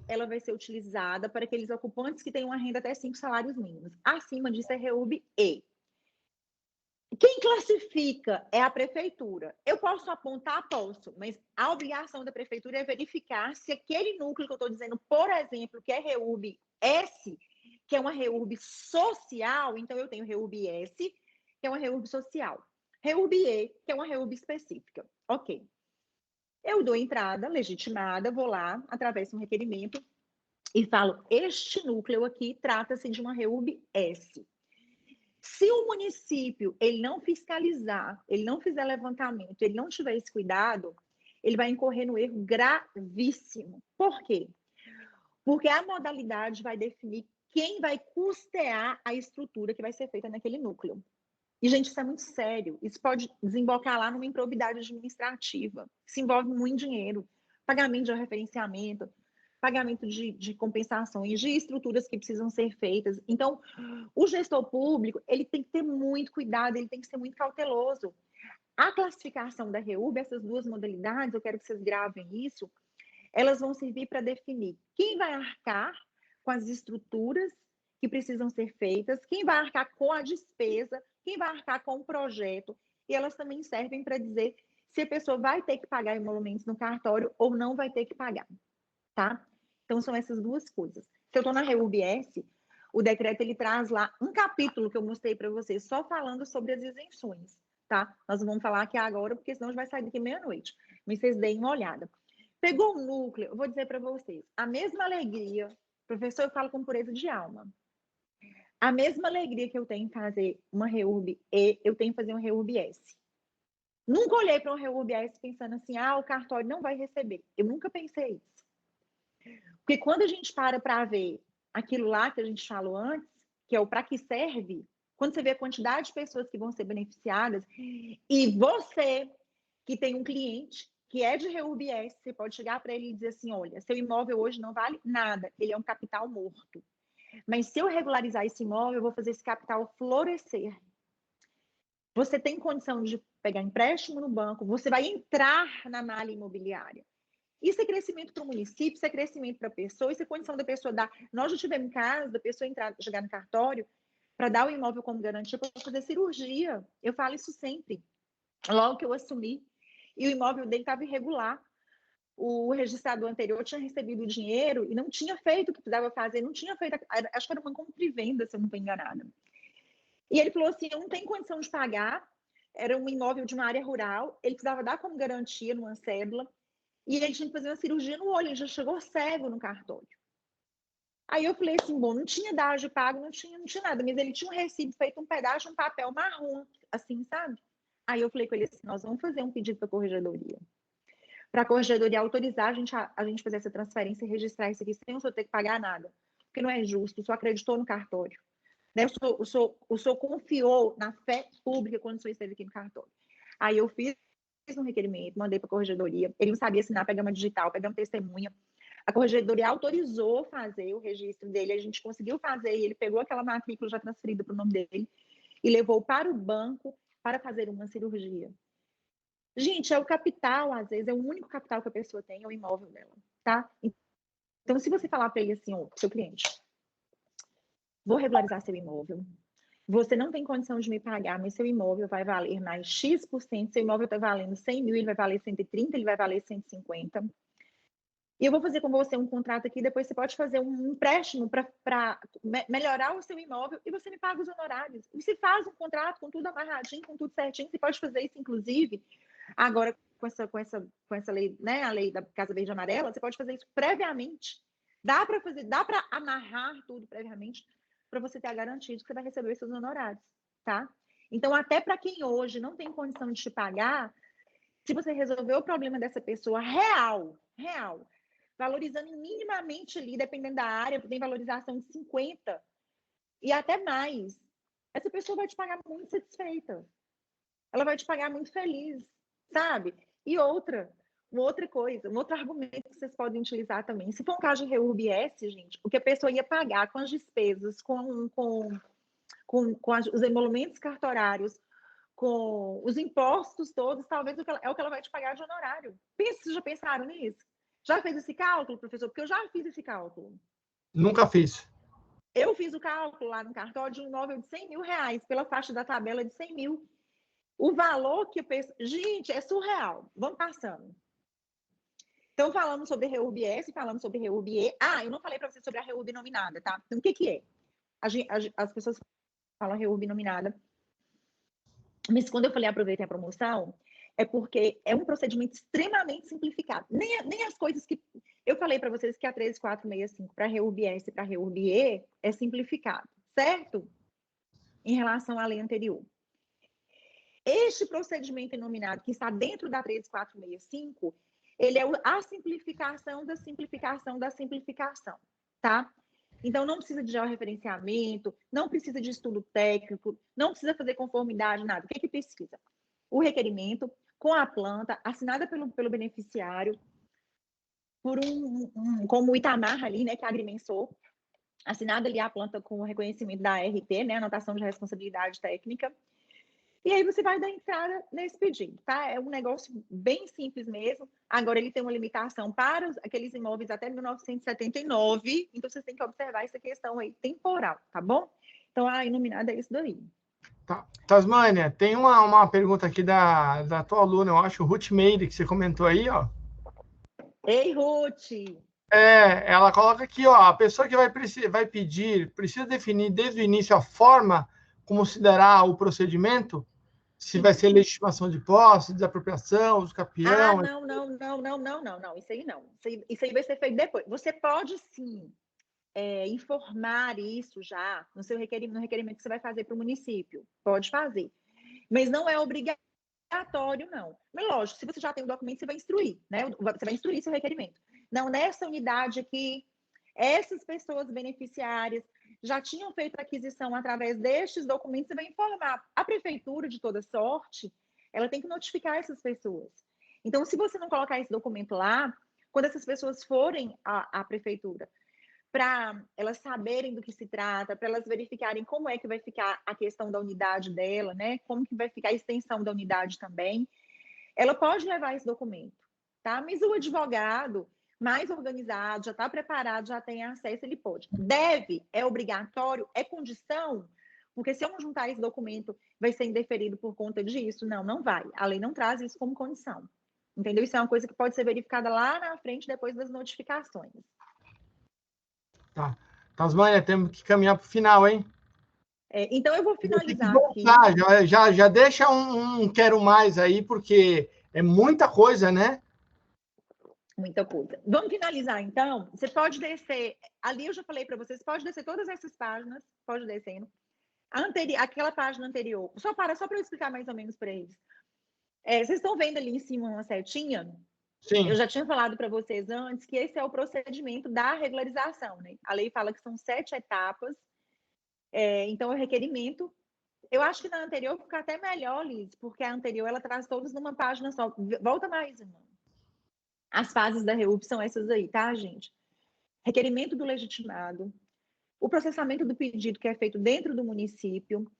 ela vai ser utilizada para aqueles ocupantes que têm uma renda até 5 salários mínimos. Acima disso é REURB-E. Quem classifica é a prefeitura. Eu posso apontar? Posso, mas a obrigação da prefeitura é verificar se aquele núcleo que eu estou dizendo, por exemplo, que é REURB-S, que é uma REURB social, então eu tenho REURB-S, que é uma REURB social. REURB-E, que é uma REURB específica. Ok. Eu dou entrada legitimada, vou lá, atravesso um requerimento e falo, este núcleo aqui trata-se de uma REURB-S. Se o município ele não fiscalizar, ele não fizer levantamento, ele não tiver esse cuidado, ele vai incorrer no erro gravíssimo. Por quê? Porque a modalidade vai definir quem vai custear a estrutura que vai ser feita naquele núcleo. E, gente, isso é muito sério. Isso pode desembocar lá numa improbidade administrativa. Isso envolve muito dinheiro. Pagamento de referenciamento, pagamento de compensações, de estruturas que precisam ser feitas. Então, o gestor público, ele tem que ter muito cuidado, ele tem que ser muito cauteloso. A classificação da REURB, essas 2 modalidades, eu quero que vocês gravem isso, elas vão servir para definir quem vai arcar com as estruturas que precisam ser feitas, quem vai arcar com a despesa, quem vai arcar com o projeto, e elas também servem para dizer se a pessoa vai ter que pagar emolumentos no cartório ou não vai ter que pagar, tá? Então, são essas 2 coisas. Se eu estou na REURB-S, o decreto ele traz lá um capítulo que eu mostrei para vocês, só falando sobre as isenções, tá? Nós não vamos falar aqui agora, porque senão a gente vai sair daqui meia-noite. Mas vocês deem uma olhada. Pegou o núcleo, eu vou dizer para vocês, a mesma alegria, professor, eu falo com pureza de alma, a mesma alegria que eu tenho em fazer uma REURB-E, eu tenho em fazer uma REURB-S. Nunca olhei para uma REURB-S pensando assim, o cartório não vai receber. Eu nunca pensei isso. Porque quando a gente para ver aquilo lá que a gente falou antes, que é o para que serve, quando você vê a quantidade de pessoas que vão ser beneficiadas, e você que tem um cliente que é de REURB-S, você pode chegar para ele e dizer assim, olha, seu imóvel hoje não vale nada, ele é um capital morto. Mas se eu regularizar esse imóvel, eu vou fazer esse capital florescer. Você tem condição de pegar empréstimo no banco, você vai entrar na malha imobiliária. Isso é crescimento para o município, isso é crescimento para a pessoa, isso é condição da pessoa dar. Nós já tivemos casos da pessoa chegar no cartório para dar o imóvel como garantia para fazer cirurgia. Eu falo isso sempre. Logo que eu assumi, e o imóvel dele estava irregular. O registrador anterior tinha recebido o dinheiro e não tinha feito o que precisava fazer, não tinha feito, acho que era uma compra e venda, se eu não estou enganada. E ele falou assim, eu não tenho condição de pagar, era um imóvel de uma área rural, ele precisava dar como garantia numa cédula, e ele tinha que fazer uma cirurgia no olho, ele já chegou cego no cartório. Aí eu falei assim, bom, não tinha dado de pago, não tinha nada, mas ele tinha um recibo feito um pedaço de um papel marrom, assim, sabe? Aí eu falei com ele assim, nós vamos fazer um pedido para a corregedoria. Para a corregedoria autorizar a gente fazer essa transferência e registrar isso aqui sem o senhor ter que pagar nada. Porque não é justo, o senhor acreditou no cartório. Né? O senhor confiou na fé pública quando o senhor esteve aqui no cartório. Aí eu fiz um requerimento, mandei para a corregedoria, ele não sabia assinar, pegamos digital, pegamos testemunha. A corregedoria autorizou fazer o registro dele, a gente conseguiu fazer, e ele pegou aquela matrícula já transferida para o nome dele e levou para o banco para fazer uma cirurgia. Gente, é o capital, às vezes, é o único capital que a pessoa tem, é o imóvel dela, tá? Então, se você falar para ele assim, seu cliente, vou regularizar seu imóvel, você não tem condição de me pagar, mas seu imóvel vai valer mais X%, seu imóvel está valendo 100 mil, ele vai valer 130, ele vai valer 150. E eu vou fazer com você um contrato aqui, depois você pode fazer um empréstimo para melhorar o seu imóvel e você me paga os honorários. E se faz um contrato com tudo amarradinho, com tudo certinho, você pode fazer isso, inclusive, agora com essa lei, né, a lei da Casa Verde e Amarela, você pode fazer isso previamente. Dá para fazer, dá para amarrar tudo previamente para você ter a garantia de que você vai receber os seus honorários, tá? Então, até para quem hoje não tem condição de te pagar, se você resolver o problema dessa pessoa real, valorizando minimamente ali, dependendo da área, tem valorização de 50 e até mais, essa pessoa vai te pagar muito satisfeita. Ela vai te pagar muito feliz, sabe? E uma outra coisa, um outro argumento que vocês podem utilizar também. Se for um caso de REURB-S, gente, o que a pessoa ia pagar com as despesas, com os emolumentos cartorários, com os impostos todos, talvez é o que ela vai te pagar de honorário. Vocês já pensaram nisso? Já fez esse cálculo, professor? Porque eu já fiz esse cálculo. Nunca fiz. Eu fiz o cálculo lá no cartório de um imóvel de R$100 mil, pela faixa da tabela de 100 mil. O valor que eu penso... Gente, é surreal. Vamos passando. Então, falamos sobre REURB-S, falamos sobre REURB-E. Ah, eu não falei para você sobre a REURB nominada, tá? Então, o que é? As pessoas falam REURB nominada. Mas quando eu falei aproveitem a promoção, é porque é um procedimento extremamente simplificado. Nem as coisas que... Eu falei para vocês que a 13465 para REURB-S e para REURB-E é simplificado, certo? Em relação à lei anterior. Este procedimento inominado que está dentro da 13465, ele é a simplificação da simplificação da simplificação, tá? Então, não precisa de georreferenciamento, não precisa de estudo técnico, não precisa fazer conformidade, nada. O que precisa? O requerimento com a planta, assinada pelo beneficiário, como o Itamar ali, né, que é agrimensor, assinada ali a planta com o reconhecimento da ART, né, anotação de responsabilidade técnica. E aí você vai dar entrada nesse pedido, tá? É um negócio bem simples mesmo. Agora, ele tem uma limitação para aqueles imóveis até 1979, então vocês têm que observar essa questão aí temporal, tá bom? Então, a inominada é isso daí. Tá. Tasmânia, tem uma pergunta aqui da tua aluna, eu acho, Ruth Meire, que você comentou aí, ó. Ei, Ruth! Ela coloca aqui, ó, a pessoa que vai pedir, precisa definir desde o início a forma como se dará o procedimento, se vai ser legitimação de posse, desapropriação, uso capião... Não, isso aí não. Isso aí vai ser feito depois. Você pode, sim, informar isso já no requerimento que você vai fazer para o município. Pode fazer. Mas não é obrigatório, não. Mas, lógico, se você já tem o documento, você vai instruir, né? Você vai instruir seu requerimento. Não, nessa unidade aqui, essas pessoas beneficiárias já tinham feito a aquisição através destes documentos, você vai informar. A prefeitura, de toda sorte, ela tem que notificar essas pessoas. Então, se você não colocar esse documento lá, quando essas pessoas forem à prefeitura, para elas saberem do que se trata, para elas verificarem como é que vai ficar a questão da unidade dela, né? Como que vai ficar a extensão da unidade também, ela pode levar esse documento, tá? Mas o advogado mais organizado, já está preparado, já tem acesso, ele pode. Deve, é obrigatório, é condição, porque se eu não juntar esse documento, vai ser indeferido por conta disso? Não, não vai. A lei não traz isso como condição. Entendeu? Isso é uma coisa que pode ser verificada lá na frente, depois das notificações. Tá. Tasmânia, temos que caminhar para o final, hein? Então, eu vou finalizar aqui. Já deixa um quero mais aí, porque é muita coisa, né? Muita coisa. Vamos finalizar, então? Você pode descer, ali eu já falei para vocês, pode descer todas essas páginas, pode descendo. Aquela página anterior, só para eu explicar mais ou menos para eles. Vocês estão vendo ali em cima uma setinha? Sim. Eu já tinha falado para vocês antes que esse é o procedimento da regularização, né? A lei fala que são 7 etapas, então é o requerimento. Eu acho que na anterior fica até melhor, Liz, porque a anterior ela traz todos numa página só. Volta mais uma. As fases da REURB são essas aí, tá, gente? Requerimento do legitimado, o processamento do pedido que é feito dentro do município,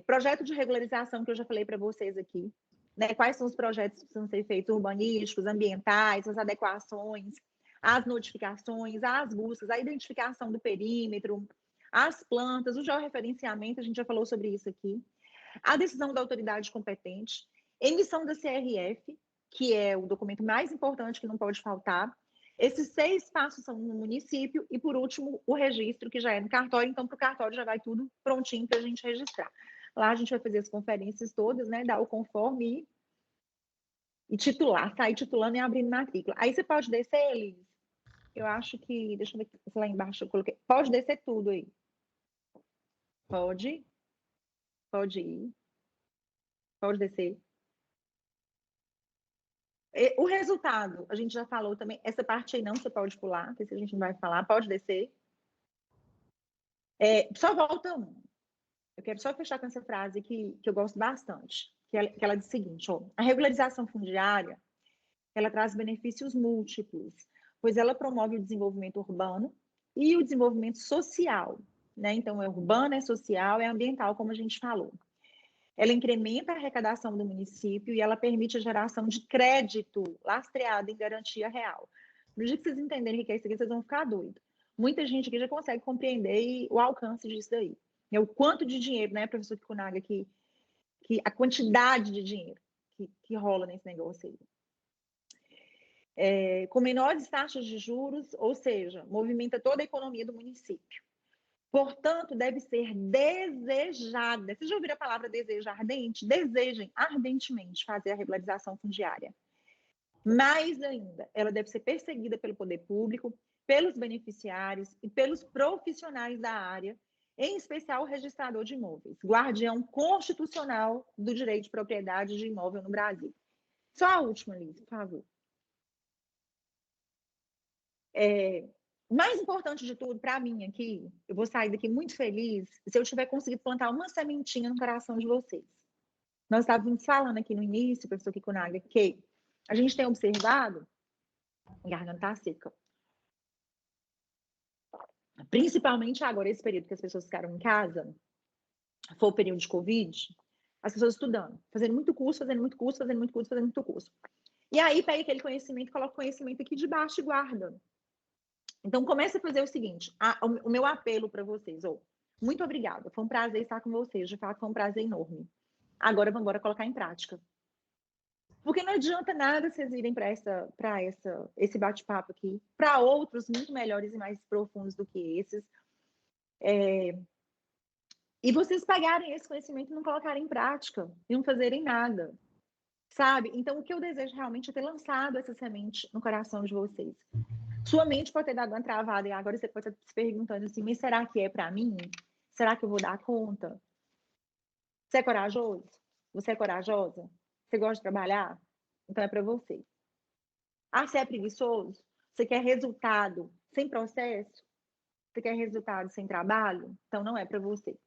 projeto de regularização que eu já falei para vocês aqui, né? Quais são os projetos que precisam ser feitos, urbanísticos, ambientais, as adequações, as notificações, as buscas, a identificação do perímetro, as plantas, o georreferenciamento, a gente já falou sobre isso aqui, a decisão da autoridade competente, emissão da CRF, que é o documento mais importante que não pode faltar. Esses 6 passos são no município e, por último, o registro, que já é no cartório. Então, para o cartório já vai tudo prontinho para a gente registrar. Lá a gente vai fazer as conferências todas, né? Dar o conforme e titular, sair titulando e abrindo matrícula. Aí você pode descer, Elis, Eu acho que, deixa eu ver se lá embaixo eu coloquei. Pode descer tudo aí. Pode ir. Pode descer. O resultado, a gente já falou também. Essa parte aí não, você pode pular, que se a gente não vai falar, pode descer. Só volta um. Eu quero só fechar com essa frase que eu gosto bastante, que ela diz o seguinte, ó, a regularização fundiária, ela traz benefícios múltiplos, pois ela promove o desenvolvimento urbano e o desenvolvimento social, né? Então, é urbano, é social, é ambiental, como a gente falou. Ela incrementa a arrecadação do município e ela permite a geração de crédito lastreado em garantia real. No dia que vocês entenderem o que é isso aqui, vocês vão ficar doidos. Muita gente aqui já consegue compreender o alcance disso daí. O quanto de dinheiro, né, professor Kikunaga, que a quantidade de dinheiro que rola nesse negócio aí. Com menores taxas de juros, ou seja, movimenta toda a economia do município. Portanto, deve ser desejada. Vocês já ouviram a palavra desejo ardente? Desejem ardentemente fazer a regularização fundiária. Mais ainda, ela deve ser perseguida pelo poder público, pelos beneficiários e pelos profissionais da área, em especial o registrador de imóveis, guardião constitucional do direito de propriedade de imóvel no Brasil. Só a última, Liz, por favor. Mais importante de tudo, para mim aqui, eu vou sair daqui muito feliz se eu tiver conseguido plantar uma sementinha no coração de vocês. Nós estávamos falando aqui no início, professor Kikunaga, que a gente tem observado, a garganta está seca, principalmente agora, esse período que as pessoas ficaram em casa, foi o período de Covid, as pessoas estudando, fazendo muito curso. E aí pega aquele conhecimento, coloca o conhecimento aqui debaixo e guarda. Então, comece a fazer o seguinte, o meu apelo para vocês, muito obrigada, foi um prazer estar com vocês, de fato foi um prazer enorme. Agora vamos embora colocar em prática. Porque não adianta nada vocês irem para esse bate-papo aqui, para outros muito melhores e mais profundos do que esses, e vocês pegarem esse conhecimento e não colocarem em prática, e não fazerem nada, sabe? Então, o que eu desejo realmente é ter lançado essa semente no coração de vocês. Sua mente pode ter dado uma travada e agora você pode estar se perguntando assim, mas será que é para mim? Será que eu vou dar conta? Você é corajoso? Você é corajosa? Você gosta de trabalhar? Então é para você. Você é preguiçoso? Você quer resultado sem processo? Você quer resultado sem trabalho? Então não é para você.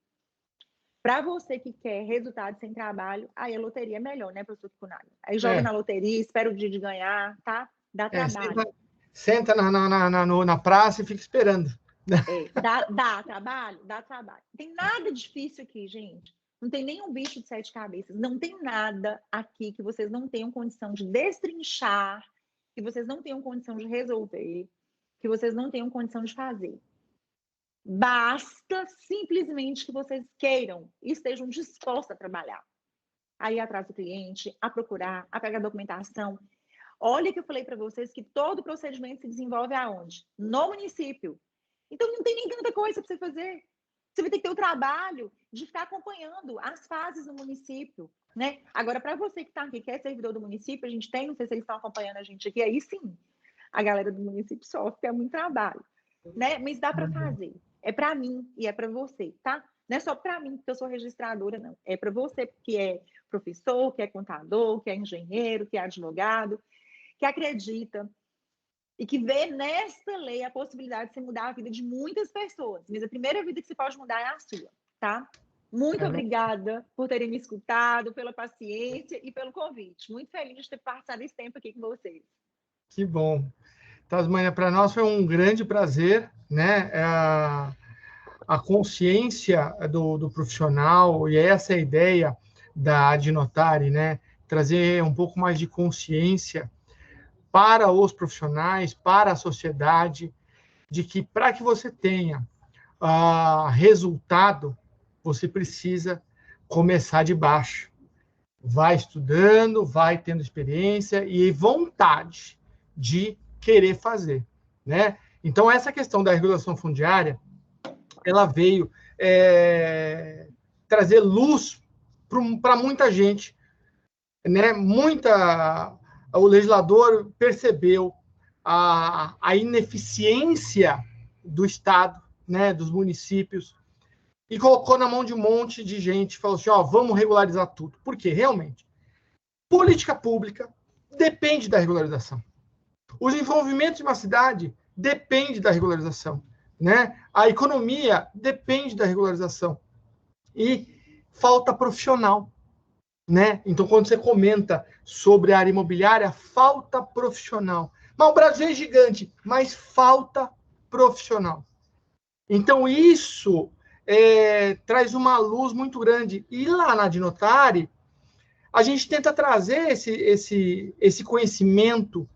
Para você que quer resultado sem trabalho, aí a loteria é melhor, né, professor Kikunaga? Aí joga na loteria, espera o dia de ganhar, tá? Dá trabalho. Senta na praça e fica esperando. Dá trabalho? Dá trabalho. Não tem nada difícil aqui, gente. Não tem nenhum bicho de 7 cabeças. Não tem nada aqui que vocês não tenham condição de destrinchar, que vocês não tenham condição de resolver, que vocês não tenham condição de fazer. Basta simplesmente que vocês queiram e estejam dispostos a trabalhar. Aí atrás do cliente, a procurar, a pegar documentação. Olha que eu falei para vocês que todo o procedimento se desenvolve aonde? No município. Então não tem nem tanta coisa para você fazer. Você vai ter que ter o trabalho de ficar acompanhando as fases no município, né? Agora, para você que está aqui, que é servidor do município, a gente tem, não sei se eles estão acompanhando a gente aqui, aí sim, a galera do município sofre, é muito trabalho, né? Mas dá para fazer. É para mim e é para você, tá? Não é só para mim, porque eu sou registradora, não. É para você que é professor, que é contador, que é engenheiro, que é advogado, que acredita e que vê nessa lei a possibilidade de você mudar a vida de muitas pessoas. Mas a primeira vida que você pode mudar é a sua, tá? Muito obrigada por terem me escutado, pela paciência e pelo convite. Muito feliz de ter passado esse tempo aqui com vocês. Que bom. Tasmânia, para nós foi um grande prazer, né? A consciência do profissional, e essa é a ideia da Adnotare, né? Trazer um pouco mais de consciência para os profissionais, para a sociedade, de que para que você tenha resultado, você precisa começar de baixo. Vai estudando, vai tendo experiência e vontade de querer fazer, né? Então, essa questão da regulação fundiária, ela veio trazer luz para muita gente, né? O legislador percebeu a ineficiência do Estado, né, dos municípios, e colocou na mão de um monte de gente, falou assim, ó, vamos regularizar tudo. Por quê? Realmente, política pública depende da regularização. O desenvolvimento de uma cidade depende da regularização, né? A economia depende da regularização. E falta profissional, né? Então, quando você comenta sobre a área imobiliária, falta profissional. Mas o Brasil é gigante, mas falta profissional. Então, isso traz uma luz muito grande. E lá na Adnotare, a gente tenta trazer esse conhecimento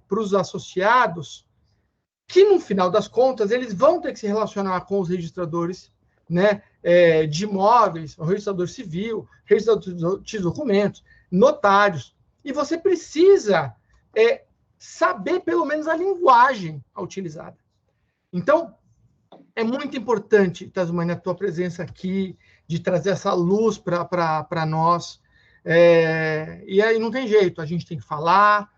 para os associados, que, no final das contas, eles vão ter que se relacionar com os registradores, né, de imóveis, o registrador civil, registrador de documentos, notários. E você precisa saber, pelo menos, a linguagem utilizada. Então, é muito importante, Tasmânia, a tua presença aqui, de trazer essa luz para nós. E aí não tem jeito, a gente tem que falar.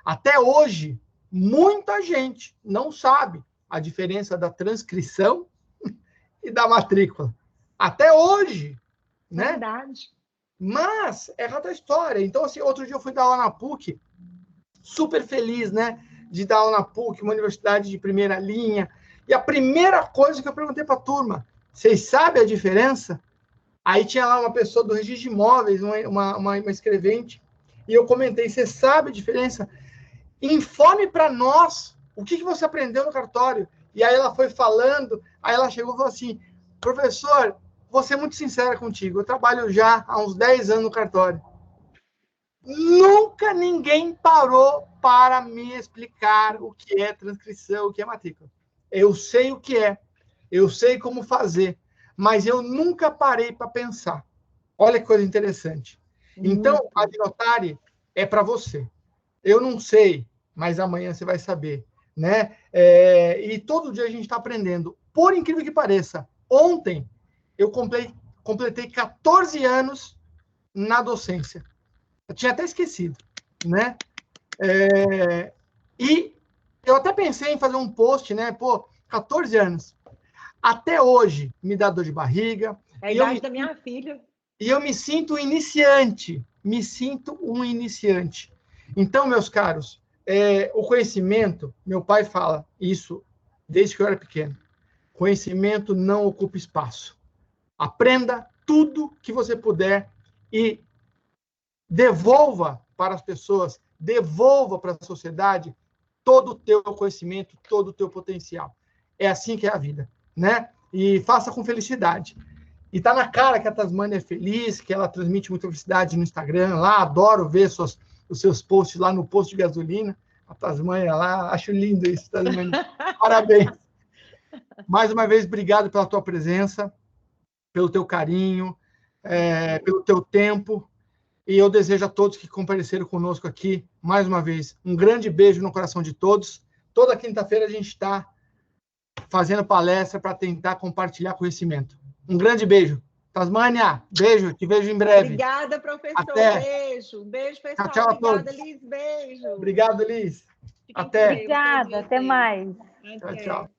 Até hoje, muita gente não sabe a diferença da transcrição e da matrícula. Até hoje, né? Verdade. Mas é outra história. Então, assim, outro dia eu fui dar aula na PUC, super feliz, né? De dar aula na PUC, uma universidade de primeira linha. E a primeira coisa que eu perguntei para a turma, vocês sabem a diferença? Aí tinha lá uma pessoa do registro de imóveis, uma escrevente, e eu comentei, você sabe a diferença? Informe para nós o que você aprendeu no cartório. E aí ela foi falando, aí ela chegou e falou assim, professor, vou ser muito sincera contigo, eu trabalho já há uns 10 anos no cartório. Nunca ninguém parou para me explicar o que é transcrição, o que é matrícula. Eu sei o que é, eu sei como fazer, mas eu nunca parei para pensar. Olha que coisa interessante. Então, a Adnotare é para você. Eu não sei, mas amanhã você vai saber, né? E todo dia a gente está aprendendo. Por incrível que pareça, ontem eu completei 14 anos na docência. Eu tinha até esquecido, né? E eu até pensei em fazer um post, né? Pô, 14 anos. Até hoje me dá dor de barriga. É a idade da minha filha. E eu me sinto um iniciante. Me sinto um iniciante. Então, meus caros, o conhecimento, meu pai fala isso desde que eu era pequeno. Conhecimento não ocupa espaço. Aprenda tudo que você puder e devolva para as pessoas, devolva para a sociedade todo o teu conhecimento, todo o teu potencial. É assim que é a vida, né? E faça com felicidade. E tá na cara que a Tasmânia é feliz, que ela transmite muita felicidade no Instagram, lá adoro ver os seus posts lá no posto de gasolina, a Tasmânia lá, acho lindo isso, Tasmânia. Parabéns. Mais uma vez, obrigado pela tua presença, pelo teu carinho, pelo teu tempo. E eu desejo a todos que compareceram conosco aqui, mais uma vez, um grande beijo no coração de todos. Toda quinta-feira a gente está fazendo palestra para tentar compartilhar conhecimento. Um grande beijo. Tasmânia, beijo, te vejo em breve. Obrigada, professor. Até. Beijo. Beijo, pessoal. Tchau a Obrigada, todos. Liz. Beijo. Obrigado, Liz. Fiquem Até. com Deus. Obrigada, até mais. Tchau, tchau.